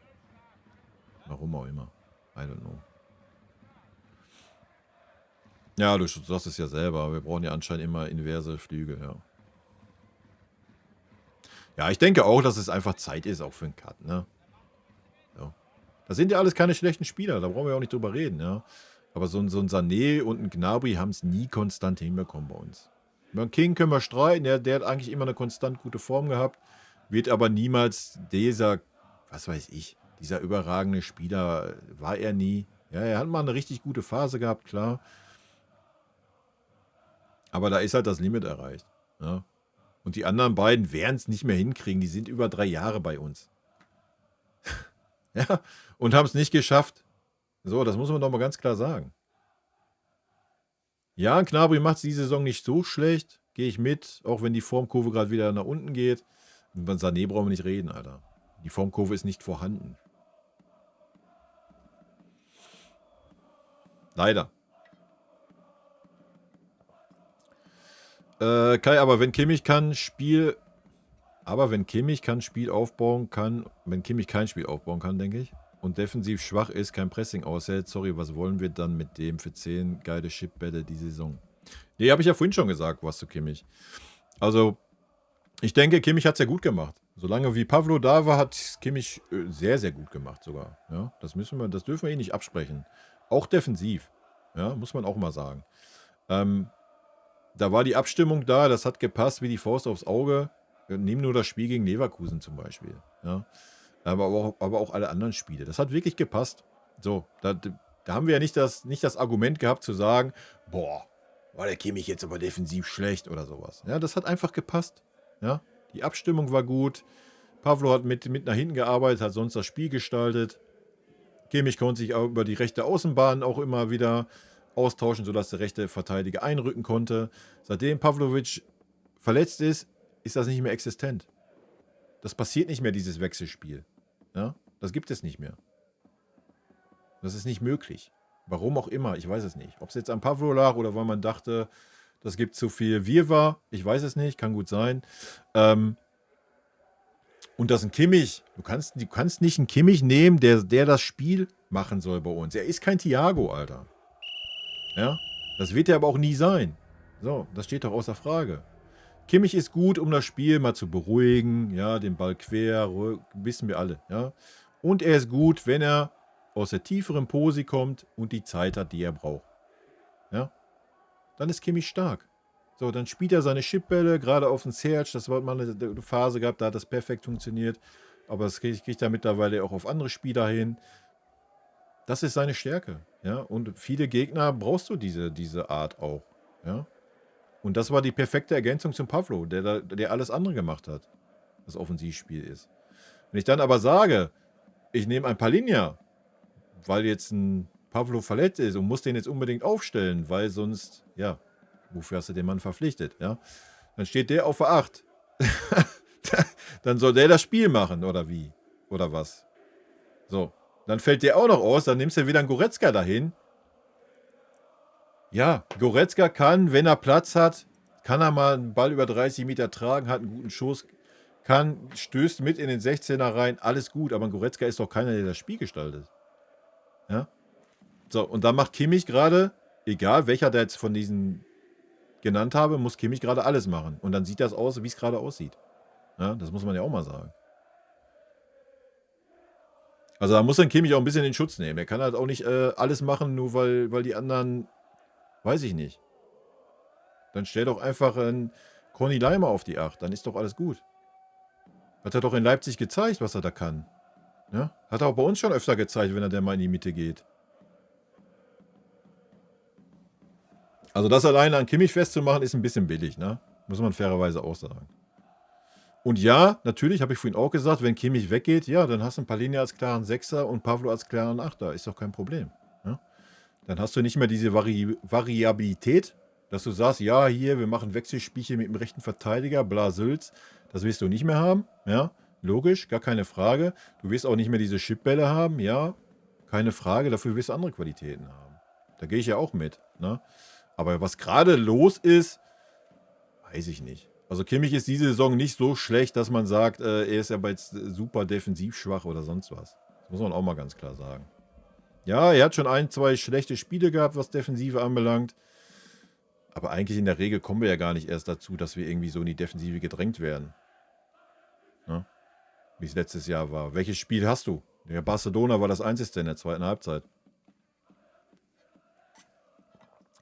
Warum auch immer. I don't know. Ja, du sagst es ja selber. Wir brauchen ja anscheinend immer inverse Flügel, ja. Ja, ich denke auch, dass es einfach Zeit ist, auch für einen Cut, ne? Ja. Das sind ja alles keine schlechten Spieler, da brauchen wir auch nicht drüber reden, ja. Aber so ein Sané und ein Gnabry haben es nie konstant hinbekommen bei uns. Über den King können wir streiten, der hat eigentlich immer eine konstant gute Form gehabt, wird aber niemals dieser, was weiß ich, dieser überragende Spieler, war er nie. Ja, er hat mal eine richtig gute Phase gehabt, klar. Aber da ist halt das Limit erreicht. Ja. Und die anderen beiden werden es nicht mehr hinkriegen. Die sind über 3 Jahre bei uns. Ja, und haben es nicht geschafft. So, das muss man doch mal ganz klar sagen. Ja, Gnabry macht es die Saison nicht so schlecht. Gehe ich mit, auch wenn die Formkurve gerade wieder nach unten geht. Und bei Sané brauchen wir nicht reden, Alter. Die Formkurve ist nicht vorhanden. Leider. Kai, aber wenn Kimmich kein Spiel aufbauen kann, wenn Kimmich kein Spiel aufbauen kann, denke ich, und defensiv schwach ist, kein Pressing aushält, sorry, was wollen wir dann mit dem für 10 geile Chipbälle die Saison? Nee, habe ich ja vorhin schon gesagt, was zu Kimmich. Also, ich denke, Kimmich hat es ja gut gemacht. Solange wie Pavlo da war, hat Kimmich sehr, sehr gut gemacht sogar. Ja, das dürfen wir ihn nicht absprechen. Auch defensiv. Ja, muss man auch mal sagen. Da war die Abstimmung da, das hat gepasst wie die Faust aufs Auge. Nehmen nur das Spiel gegen Leverkusen zum Beispiel. Ja. Aber auch alle anderen Spiele. Das hat wirklich gepasst. So, da haben wir ja nicht das Argument gehabt zu sagen, boah, war der Kimmich jetzt aber defensiv schlecht oder sowas. Ja, das hat einfach gepasst. Ja, die Abstimmung war gut. Pavlo hat mit nach hinten gearbeitet, hat sonst das Spiel gestaltet. Kimmich konnte sich auch über die rechte Außenbahn auch immer wieder austauschen, sodass der rechte Verteidiger einrücken konnte. Seitdem Pavlovic verletzt ist, ist das nicht mehr existent. Das passiert nicht mehr, dieses Wechselspiel. Ja? Das gibt es nicht mehr. Das ist nicht möglich. Warum auch immer, ich weiß es nicht. Ob es jetzt an Pavlo lag oder weil man dachte, das gibt zu viel Wirrwarr, ich weiß es nicht, kann gut sein. Und das ein Kimmich, du kannst nicht einen Kimmich nehmen, der das Spiel machen soll bei uns. Er ist kein Thiago, Alter. Ja, das wird er aber auch nie sein. So, das steht doch außer Frage. Kimmich ist gut, um das Spiel mal zu beruhigen, ja, den Ball quer, wissen wir alle, ja. Und er ist gut, wenn er aus der tieferen Posi kommt und die Zeit hat, die er braucht. Ja, dann ist Kimmich stark. So, dann spielt er seine Chipbälle, gerade auf den Serge, das war mal eine Phase gehabt, da hat das perfekt funktioniert, aber das kriegt er mittlerweile auch auf andere Spieler hin. Das ist seine Stärke, ja, und viele Gegner brauchst du diese Art auch, ja. Und das war die perfekte Ergänzung zum Pavlo, der alles andere gemacht hat, das Offensivspiel ist. Wenn ich dann aber sage, ich nehme ein Palinja, weil jetzt ein Pavlo verletzt ist und muss den jetzt unbedingt aufstellen, weil sonst, ja, wofür hast du den Mann verpflichtet, ja? Dann steht der auf der 8. Dann soll der das Spiel machen, oder wie? Oder was? So, dann fällt der auch noch aus, dann nimmst du wieder einen Goretzka dahin. Ja, Goretzka kann, wenn er Platz hat, kann er mal einen Ball über 30 Meter tragen, hat einen guten Schuss, stößt mit in den 16er rein, alles gut, aber ein Goretzka ist doch keiner, der das Spiel gestaltet. Ja? So, und dann macht Kimmich gerade, egal welcher der jetzt von diesen genannt habe, muss Kimmich gerade alles machen. Und dann sieht das aus, wie es gerade aussieht. Ja, das muss man ja auch mal sagen. Also da muss dann Kimmich auch ein bisschen in Schutz nehmen. Er kann halt auch nicht alles machen, nur weil die anderen, weiß ich nicht. Dann stell doch einfach einen Conny Leimer auf die 8. Dann ist doch alles gut. Hat er doch in Leipzig gezeigt, was er da kann. Ja? Hat er auch bei uns schon öfter gezeigt, wenn er dann mal in die Mitte geht. Also das alleine an Kimmich festzumachen, ist ein bisschen billig, ne? Muss man fairerweise auch sagen. Und ja, natürlich, habe ich vorhin auch gesagt, wenn Kimmich weggeht, ja, dann hast du einen Palhinha als klaren Sechser und Pavlo als klaren Achter. Ist doch kein Problem. Ja? Dann hast du nicht mehr diese Variabilität, dass du sagst, ja, hier, wir machen Wechselspielchen mit dem rechten Verteidiger, bla Sülz. Das wirst du nicht mehr haben, ja, logisch, gar keine Frage. Du wirst auch nicht mehr diese Chipbälle haben, ja, keine Frage. Dafür wirst du andere Qualitäten haben. Da gehe ich ja auch mit, ne? Aber was gerade los ist, weiß ich nicht. Also Kimmich ist diese Saison nicht so schlecht, dass man sagt, er ist ja jetzt super defensiv schwach oder sonst was. Das muss man auch mal ganz klar sagen. Ja, er hat schon 1, 2 schlechte Spiele gehabt, was Defensive anbelangt. Aber eigentlich in der Regel kommen wir ja gar nicht erst dazu, dass wir irgendwie so in die Defensive gedrängt werden. Ne? Wie es letztes Jahr war. Welches Spiel hast du? Der Barcelona war das einzigste in der zweiten Halbzeit.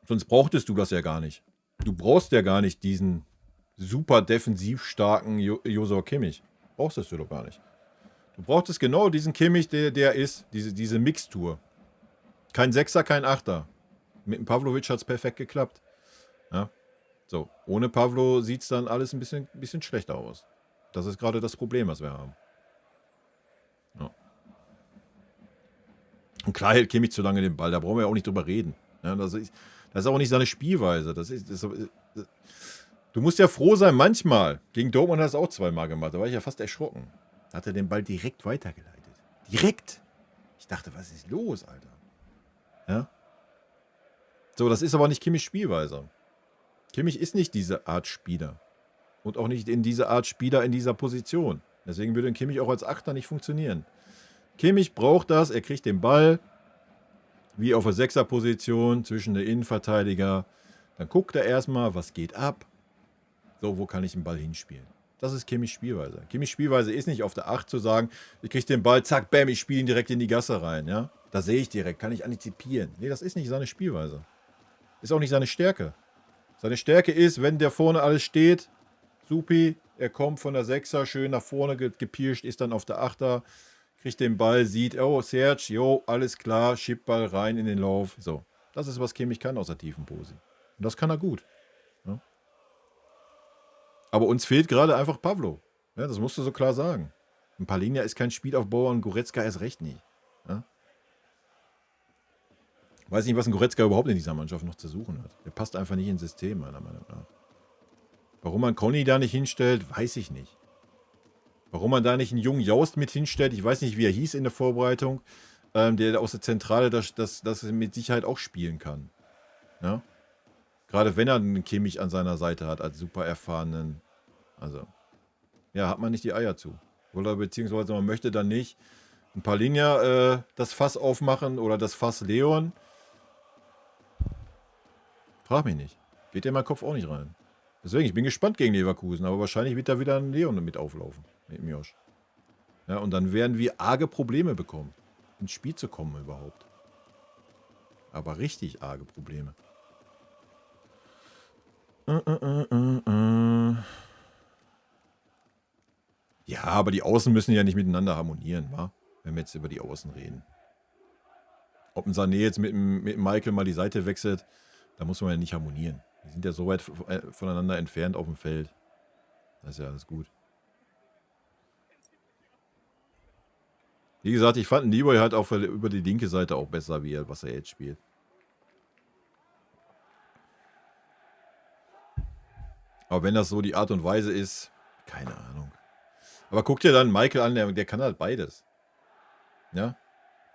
Sonst brauchtest du das ja gar nicht. Du brauchst ja gar nicht diesen super defensiv starken Josua Kimmich. Brauchst du doch gar nicht. Du brauchtest genau diesen Kimmich, der ist. Diese Mixtur. Kein Sechser, kein Achter. Mit dem Pavlovic hat es perfekt geklappt. Ja. So, ohne Pavlo sieht es dann alles ein bisschen schlechter aus. Das ist gerade das Problem, was wir haben. Ja. Und klar hält Kimmich zu lange den Ball, da brauchen wir ja auch nicht drüber reden. Ja, das ist auch nicht seine Spielweise. Du musst ja froh sein, manchmal. Gegen Dortmund hat er es auch zweimal gemacht, da war ich ja fast erschrocken. Da hat er den Ball direkt weitergeleitet. Direkt! Ich dachte, was ist los, Alter? Ja? So, das ist aber nicht Kimmichs Spielweise. Kimmich ist nicht diese Art Spieler. Und auch nicht in dieser Art Spieler in dieser Position. Deswegen würde ein Kimmich auch als Achter nicht funktionieren. Kimmich braucht das, er kriegt den Ball, wie auf der Sechserposition zwischen der Innenverteidiger. Dann guckt er erstmal, was geht ab. So, wo kann ich den Ball hinspielen? Das ist Kimmichs Spielweise. Kimmichs Spielweise ist nicht auf der 8 zu sagen, ich kriege den Ball, zack, bam, ich spiele ihn direkt in die Gasse rein. Ja? Da sehe ich direkt, kann ich antizipieren. Nee, das ist nicht seine Spielweise. Ist auch nicht seine Stärke. Seine Stärke ist, wenn der vorne alles steht, supi, er kommt von der 6er schön nach vorne gepirscht, ist dann auf der 8er, kriegt den Ball, sieht, oh, Serge, jo, alles klar, Schippball rein in den Lauf. So, das ist, was Kimmich kann aus der tiefen Pose. Und das kann er gut. Ja? Aber uns fehlt gerade einfach Pavlo. Ja, das musst du so klar sagen. Ein Palhinha ist kein Spielaufbauer und Goretzka erst recht nicht. Ja? Weiß nicht, was ein Goretzka überhaupt in dieser Mannschaft noch zu suchen hat. Der passt einfach nicht ins System, meiner Meinung nach. Warum man Conny da nicht hinstellt, weiß ich nicht. Warum man da nicht einen jungen Jaust mit hinstellt, ich weiß nicht, wie er hieß in der Vorbereitung, der aus der Zentrale das mit Sicherheit auch spielen kann. Ja? Gerade wenn er einen Kimmich an seiner Seite hat, als super erfahrenen. Also, ja, hat man nicht die Eier zu. Oder beziehungsweise man möchte dann nicht ein Palhinha das Fass aufmachen oder das Fass Leon. Frag mich nicht. Geht in meinen Kopf auch nicht rein. Deswegen, ich bin gespannt gegen Leverkusen, aber wahrscheinlich wird da wieder ein Leon mit auflaufen. Mit Miosch. Ja, und dann werden wir arge Probleme bekommen, ins Spiel zu kommen überhaupt. Aber richtig arge Probleme. Ja, aber die Außen müssen ja nicht miteinander harmonieren, wa? Wenn wir jetzt über die Außen reden. Ob ein Sané jetzt mit Michael mal die Seite wechselt, da muss man ja nicht harmonieren. Die sind ja so weit voneinander entfernt auf dem Feld. Das ist ja alles gut. Wie gesagt, ich fand Leroy halt auch über die linke Seite auch besser, was er jetzt spielt. Aber wenn das so die Art und Weise ist, keine Ahnung. Aber guck dir dann Michael an, der kann halt beides. Ja?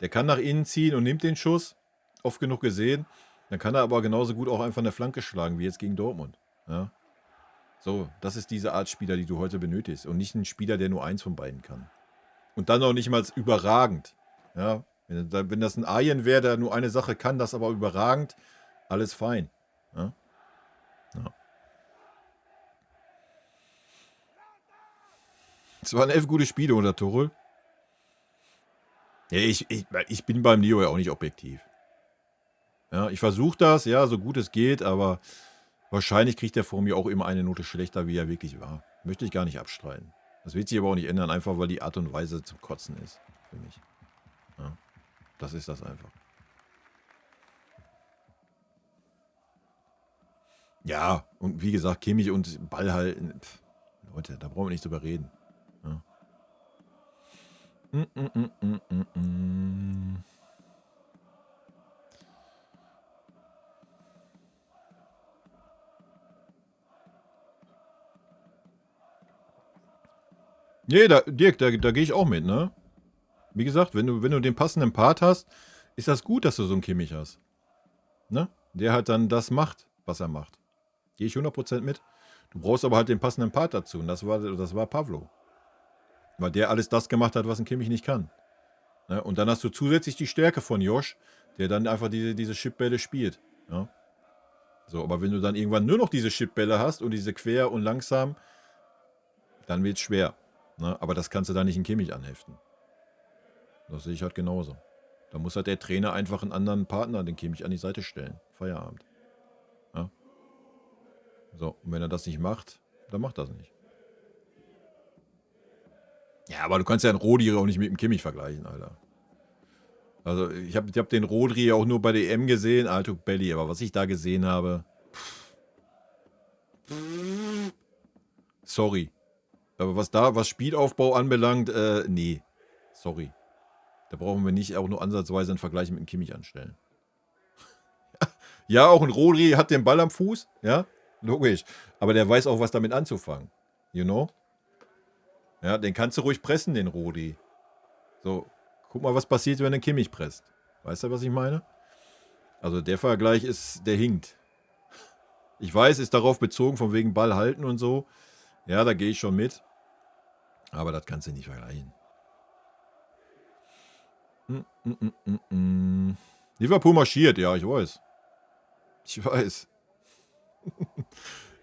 Der kann nach innen ziehen und nimmt den Schuss. Oft genug gesehen. Dann kann er aber genauso gut auch einfach eine Flanke schlagen, wie jetzt gegen Dortmund. Ja? So, das ist diese Art Spieler, die du heute benötigst. Und nicht ein Spieler, der nur eins von beiden kann. Und dann noch nicht mal überragend. Ja? Wenn das ein Arjen wäre, der nur eine Sache kann, das aber überragend, alles fein. Ja? Ja. Es waren 11 gute Spiele unter Tuchel. Ja, ich bin beim Leo ja auch nicht objektiv. Ja, ich versuche das, ja, so gut es geht, aber Wahrscheinlich kriegt er vor mir auch immer eine Note schlechter, wie er wirklich war. Möchte ich gar nicht abstreiten. Das wird sich aber auch nicht ändern, einfach weil die Art und Weise zum Kotzen ist. Für mich. Ja, das ist das einfach. Ja, und wie gesagt, Kimmich und Ball halten. Pff, Leute, da brauchen wir nicht drüber reden. Ja. Nee, Dirk, da gehe ich auch mit, ne? Wie gesagt, wenn du den passenden Part hast, ist das gut, dass du so einen Kimmich hast. Ne? Der halt dann das macht, was er macht. Gehe ich 100% mit. Du brauchst aber halt den passenden Part dazu. Und das war Pavlo. Weil der alles das gemacht hat, was ein Kimmich nicht kann. Ne? Und dann hast du zusätzlich die Stärke von Josh, der dann einfach diese Chipbälle spielt. Ja? So, aber wenn du dann irgendwann nur noch diese Chipbälle hast und diese quer und langsam, dann wird es schwer. Ne? Aber das kannst du da nicht in Kimmich anheften. Das sehe ich halt genauso. Da muss halt der Trainer einfach einen anderen Partner, den Kimmich, an die Seite stellen. Feierabend. Ja? So, und wenn er das nicht macht, dann macht das nicht. Ja, aber du kannst ja einen Rodri auch nicht mit dem Kimmich vergleichen, Alter. Also, ich hab den Rodri auch nur bei der EM gesehen, Alto Belli, aber was ich da gesehen habe. Sorry. Aber was Spielaufbau anbelangt, nee. Sorry. Da brauchen wir nicht auch nur ansatzweise einen Vergleich mit dem Kimmich anstellen. Ja, auch ein Rodri hat den Ball am Fuß, ja, logisch. Aber der weiß auch, was damit anzufangen. You know? Ja, den kannst du ruhig pressen, den Rodri. So, guck mal, was passiert, wenn ein Kimmich presst. Weißt du, was ich meine? Also der Vergleich der hinkt. Ich weiß, ist darauf bezogen, von wegen Ball halten und so. Ja, da gehe ich schon mit. Aber das kannst du nicht vergleichen. Liverpool marschiert, ja, ich weiß. Ich weiß.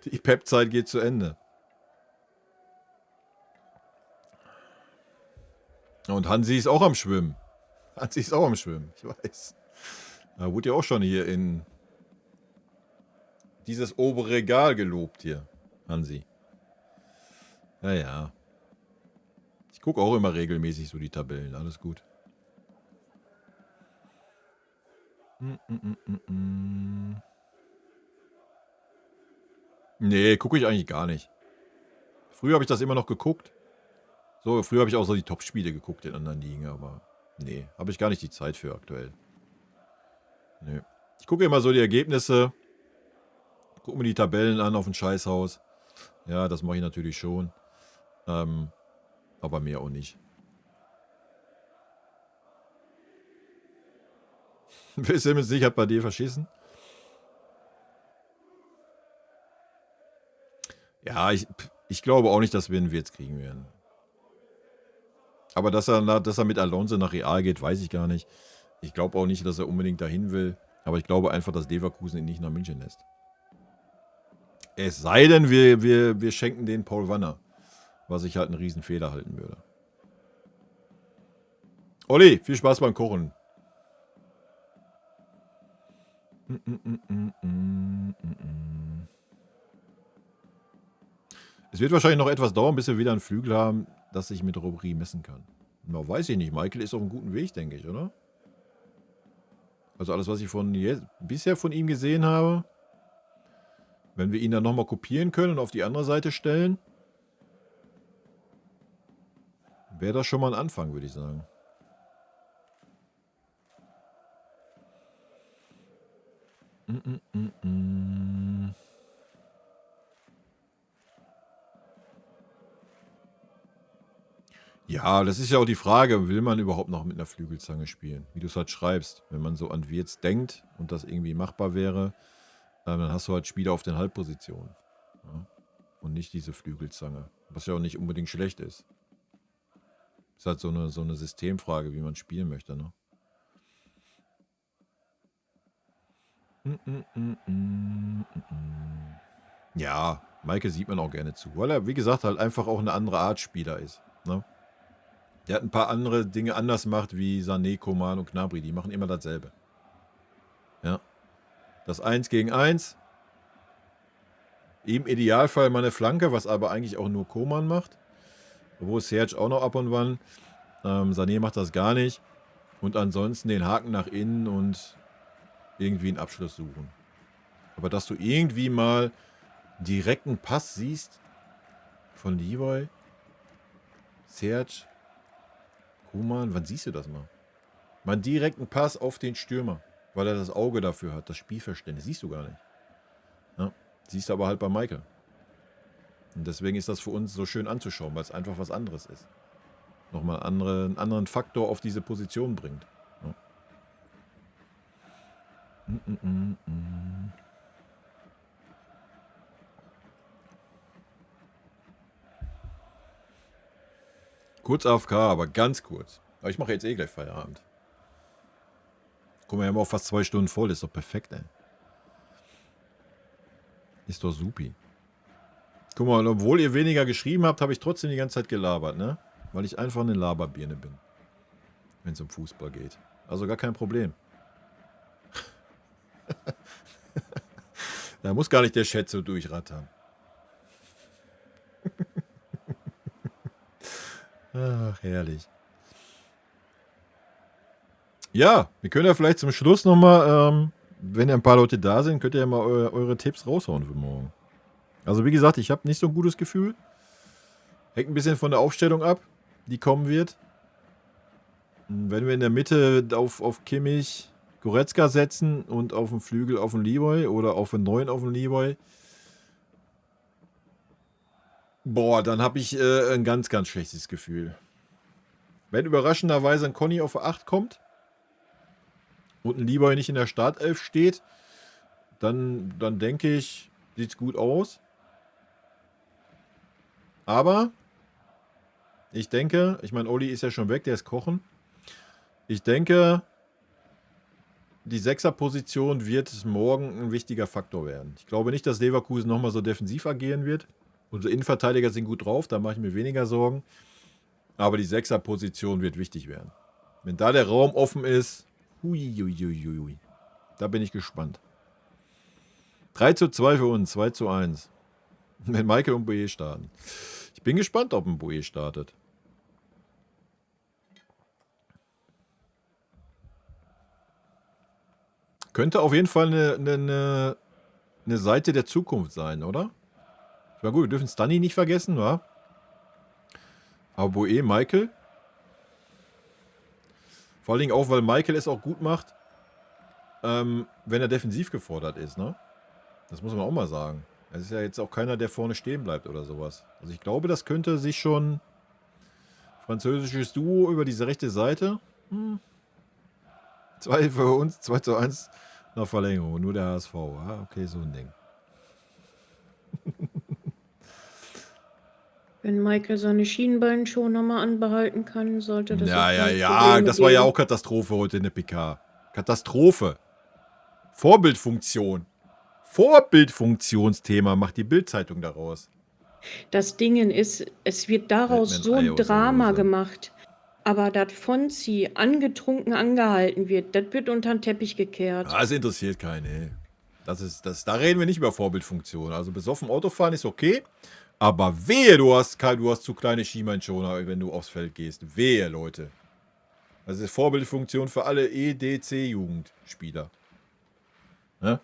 Die Pep-Zeit geht zu Ende. Und Hansi ist auch am Schwimmen. Hansi ist auch am Schwimmen, ich weiß. Da wurde ja auch schon hier in dieses obere Regal gelobt hier, Hansi. Ja. Ich gucke auch immer regelmäßig so die Tabellen, alles gut. Nee, gucke ich eigentlich gar nicht. Früher habe ich das immer noch geguckt. So, früher habe ich auch so die Top-Spiele geguckt in anderen Ligen, aber nee, habe ich gar nicht die Zeit für aktuell. Nee. Ich gucke immer so die Ergebnisse, gucke mir die Tabellen an auf dem Scheißhaus. Ja, das mache ich natürlich schon. Aber mehr auch nicht. Will Simmons nicht, hat bei dir verschissen? Ja, ich glaube auch nicht, dass wir einen Wirtz kriegen werden. Aber dass er mit Alonso nach Real geht, weiß ich gar nicht. Ich glaube auch nicht, dass er unbedingt dahin will. Aber ich glaube einfach, dass Leverkusen ihn nicht nach München lässt. Es sei denn, wir schenken den Paul Wanner. Was ich halt einen Riesenfehler halten würde. Olli, viel Spaß beim Kochen. Es wird wahrscheinlich noch etwas dauern, bis wir wieder einen Flügel haben, dass ich mit Robbery messen kann. Na, weiß ich nicht. Michael ist auf einem guten Weg, denke ich, oder? Also alles, was ich bisher von ihm gesehen habe. Wenn wir ihn dann nochmal kopieren können und auf die andere Seite stellen, wäre das schon mal ein Anfang, würde ich sagen. Ja, das ist ja auch die Frage, will man überhaupt noch mit einer Flügelzange spielen? Wie du es halt schreibst. Wenn man so an Wirtz denkt und das irgendwie machbar wäre, dann hast du halt Spieler auf den Halbpositionen. Ja? Und nicht diese Flügelzange. Was ja auch nicht unbedingt schlecht ist. Ist halt so eine Systemfrage, wie man spielen möchte, ne? Ja, Maike sieht man auch gerne zu, weil er, wie gesagt, halt einfach auch eine andere Art Spieler ist. Ne? Der hat ein paar andere Dinge anders macht, wie Sané, Coman und Gnabry. Die machen immer dasselbe. Ja. Das 1 gegen 1. Im Idealfall mal eine Flanke, was aber eigentlich auch nur Koman macht. Obwohl Serge auch noch ab und wann. Sané macht das gar nicht. Und ansonsten den Haken nach innen und irgendwie einen Abschluss suchen. Aber dass du irgendwie mal direkten Pass siehst von Leroy, Serge, Koman, wann siehst du das mal? Mal einen direkten Pass auf den Stürmer, weil er das Auge dafür hat, das Spielverständnis. Siehst du gar nicht. Ja, siehst du aber halt bei Michael. Und deswegen ist das für uns so schön anzuschauen, weil es einfach was anderes ist. Nochmal einen anderen Faktor auf diese Position bringt. Ja. Kurz AFK, aber ganz kurz. Aber ich mache jetzt eh gleich Feierabend. Guck mal, wir haben auch fast 2 Stunden voll. Ist doch perfekt, ey. Ist doch supi. Guck mal, obwohl ihr weniger geschrieben habt, habe ich trotzdem die ganze Zeit gelabert, ne? Weil ich einfach eine Laberbirne bin. Wenn es um Fußball geht. Also gar kein Problem. Da muss gar nicht der Chat so durchrattern. Ach, herrlich. Ja, wir können ja vielleicht zum Schluss nochmal, wenn ja ein paar Leute da sind, könnt ihr ja mal eure Tipps raushauen für morgen. Also wie gesagt, ich habe nicht so ein gutes Gefühl. Hängt ein bisschen von der Aufstellung ab, die kommen wird. Wenn wir in der Mitte auf Kimmich, Goretzka setzen und auf dem Flügel auf den Leroy oder auf den 9 auf den Leroy, boah, dann habe ich ein ganz, ganz schlechtes Gefühl. Wenn überraschenderweise ein Conny auf 8 kommt und ein Leroy nicht in der Startelf steht, dann denke ich, sieht's gut aus. Aber ich denke, ich meine, Oli ist ja schon weg, der ist kochen. Ich denke, die 6er-Position wird morgen ein wichtiger Faktor werden. Ich glaube nicht, dass Leverkusen nochmal so defensiv agieren wird. Unsere Innenverteidiger sind gut drauf, da mache ich mir weniger Sorgen. Aber die 6er-Position wird wichtig werden. Wenn da der Raum offen ist, huiuiuiui, da bin ich gespannt. 3:2 für uns, 2:1. Wenn Michael und Boe starten. Ich bin gespannt, ob ein Boe startet. Könnte auf jeden Fall eine Seite der Zukunft sein, oder? Ich meine, gut, wir dürfen Stunny nicht vergessen, wa? Aber Boe, Michael. Vor allen Dingen auch, weil Michael es auch gut macht, wenn er defensiv gefordert ist, ne? Das muss man auch mal sagen. Es ist ja jetzt auch keiner, der vorne stehen bleibt oder sowas. Also ich glaube, das könnte sich schon französisches Duo über diese rechte Seite. 2 für uns, 2:1 nach Verlängerung. Nur der HSV. Ah, okay, so ein Ding. Wenn Michael seine Schienbeinschoner mal anbehalten kann, sollte das auch Ja, keine ja, Probleme das war ja geben. auch Katastrophe heute in der PK. Katastrophe. Vorbildfunktion. Vorbildfunktionsthema macht die Bild-Zeitung daraus. Das Ding ist, es wird daraus so ein Drama gemacht. Aber dass Fonzi angetrunken angehalten wird, das wird unter den Teppich gekehrt. Das interessiert keinen, ey. Da reden wir nicht über Vorbildfunktion. Also besoffen Autofahren ist okay, aber wehe, du hast zu kleine Schienbeinschoner, wenn du aufs Feld gehst. Wehe, Leute. Das ist Vorbildfunktion für alle EDC-Jugendspieler. Ne?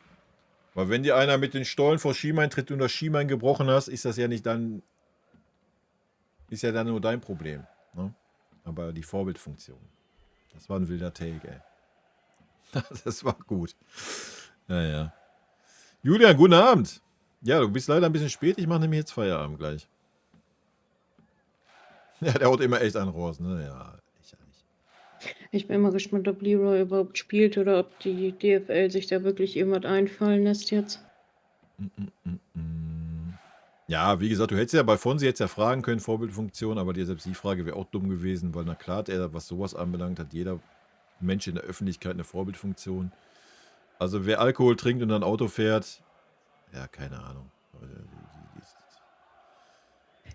Weil wenn dir einer mit den Stollen vor Schienbein tritt und das Schienbein gebrochen hast, ist das ja nicht dann... Ist ja dann nur dein Problem. Ne? Aber die Vorbildfunktion. Das war ein wilder Take, ey. Das war gut. Naja. Julian, guten Abend. Ja, du bist leider ein bisschen spät. Ich mache nämlich jetzt Feierabend gleich. Ja, der haut immer echt einen raus, ne? Ja, lächerlich. Ich bin mal gespannt, ob Leroy überhaupt spielt oder ob die DFL sich da wirklich irgendwas einfallen lässt jetzt. Ja, wie gesagt, du hättest ja bei Fonsi jetzt ja fragen können, Vorbildfunktion, aber selbst die Frage wäre auch dumm gewesen, weil na klar, was sowas anbelangt, hat jeder Mensch in der Öffentlichkeit eine Vorbildfunktion. Also wer Alkohol trinkt und dann Auto fährt, ja, keine Ahnung.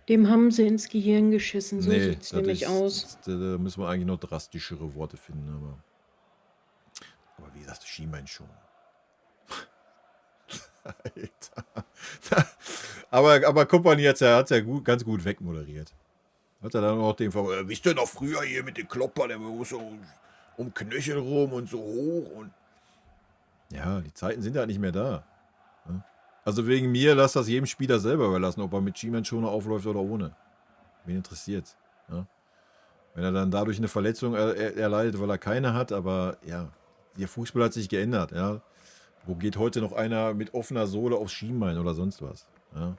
Dem haben sie ins Gehirn geschissen, so Nee, sieht es nämlich aus. Da müssen wir eigentlich noch drastischere Worte finden, aber wie gesagt, Schienbein schon. Alter. Aber Kompanie hat's ja gut, ganz gut wegmoderiert. Hat er dann auch den wisst ihr noch früher hier mit den Klopper, der muss so um Knöchel rum und so hoch und. Ja, die Zeiten sind ja nicht mehr da. Ne? Also wegen mir, lass das jedem Spieler selber überlassen, ob er mit Schienbeinschoner aufläuft oder ohne. Wen interessiert. Ja? Wenn er dann dadurch eine Verletzung erleidet, weil er keine hat, aber ja, der Fußball hat sich geändert. Ja? Wo geht heute noch einer mit offener Sohle aufs Schienbein oder sonst was? Ja?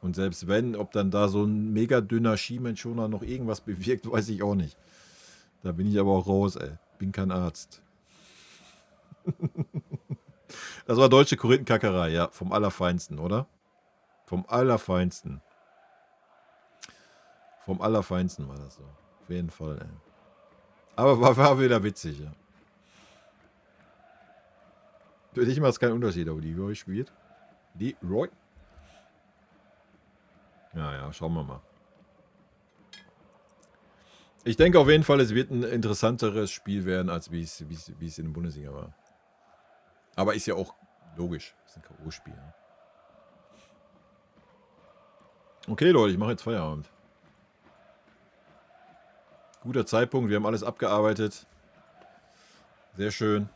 Und selbst wenn, ob dann da so ein mega dünner Schienbeinschoner noch irgendwas bewirkt, weiß ich auch nicht. Da bin ich aber auch raus, ey. Bin kein Arzt. Das war deutsche Korinthenkackerei, ja. Vom Allerfeinsten, oder? Vom Allerfeinsten. Vom Allerfeinsten war das so. Auf jeden Fall, ey. Aber war wieder witzig, ja. Für dich macht es keinen Unterschied, ob die Roy spielt. Die Roy? Ja, schauen wir mal. Ich denke auf jeden Fall, es wird ein interessanteres Spiel werden, als wie es in der Bundesliga war. Aber ist ja auch logisch. Das ist ein K.O.-Spiel. Ne? Okay, Leute, ich mache jetzt Feierabend. Guter Zeitpunkt, wir haben alles abgearbeitet. Sehr schön.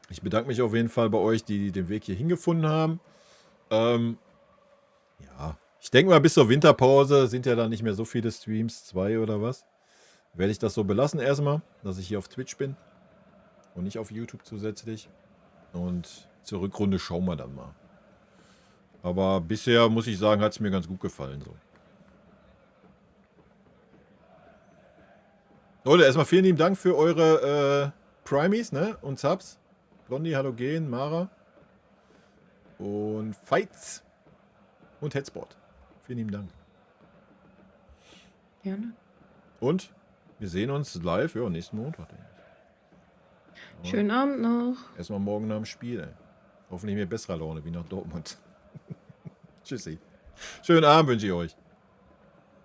Ich bedanke mich auf jeden Fall bei euch, die den Weg hier hingefunden haben. Ja, ich denke mal, bis zur Winterpause sind ja dann nicht mehr so viele Streams, 2 oder was. Werde ich das so belassen erstmal, dass ich hier auf Twitch bin und nicht auf YouTube zusätzlich. Und zur Rückrunde schauen wir dann mal. Aber bisher, muss ich sagen, hat es mir ganz gut gefallen. So. Leute, erstmal vielen lieben Dank für eure Primies, ne? Und Subs. Blondie, Halogen, Mara. Und Fights. Und Headsport. Vielen lieben Dank. Gerne. Und wir sehen uns live, ja, nächsten Montag. Schönen Abend noch. Erstmal morgen nach dem Spiel, ey. Hoffentlich mit besserer Laune wie nach Dortmund. Tschüssi. Schönen Abend wünsche ich euch.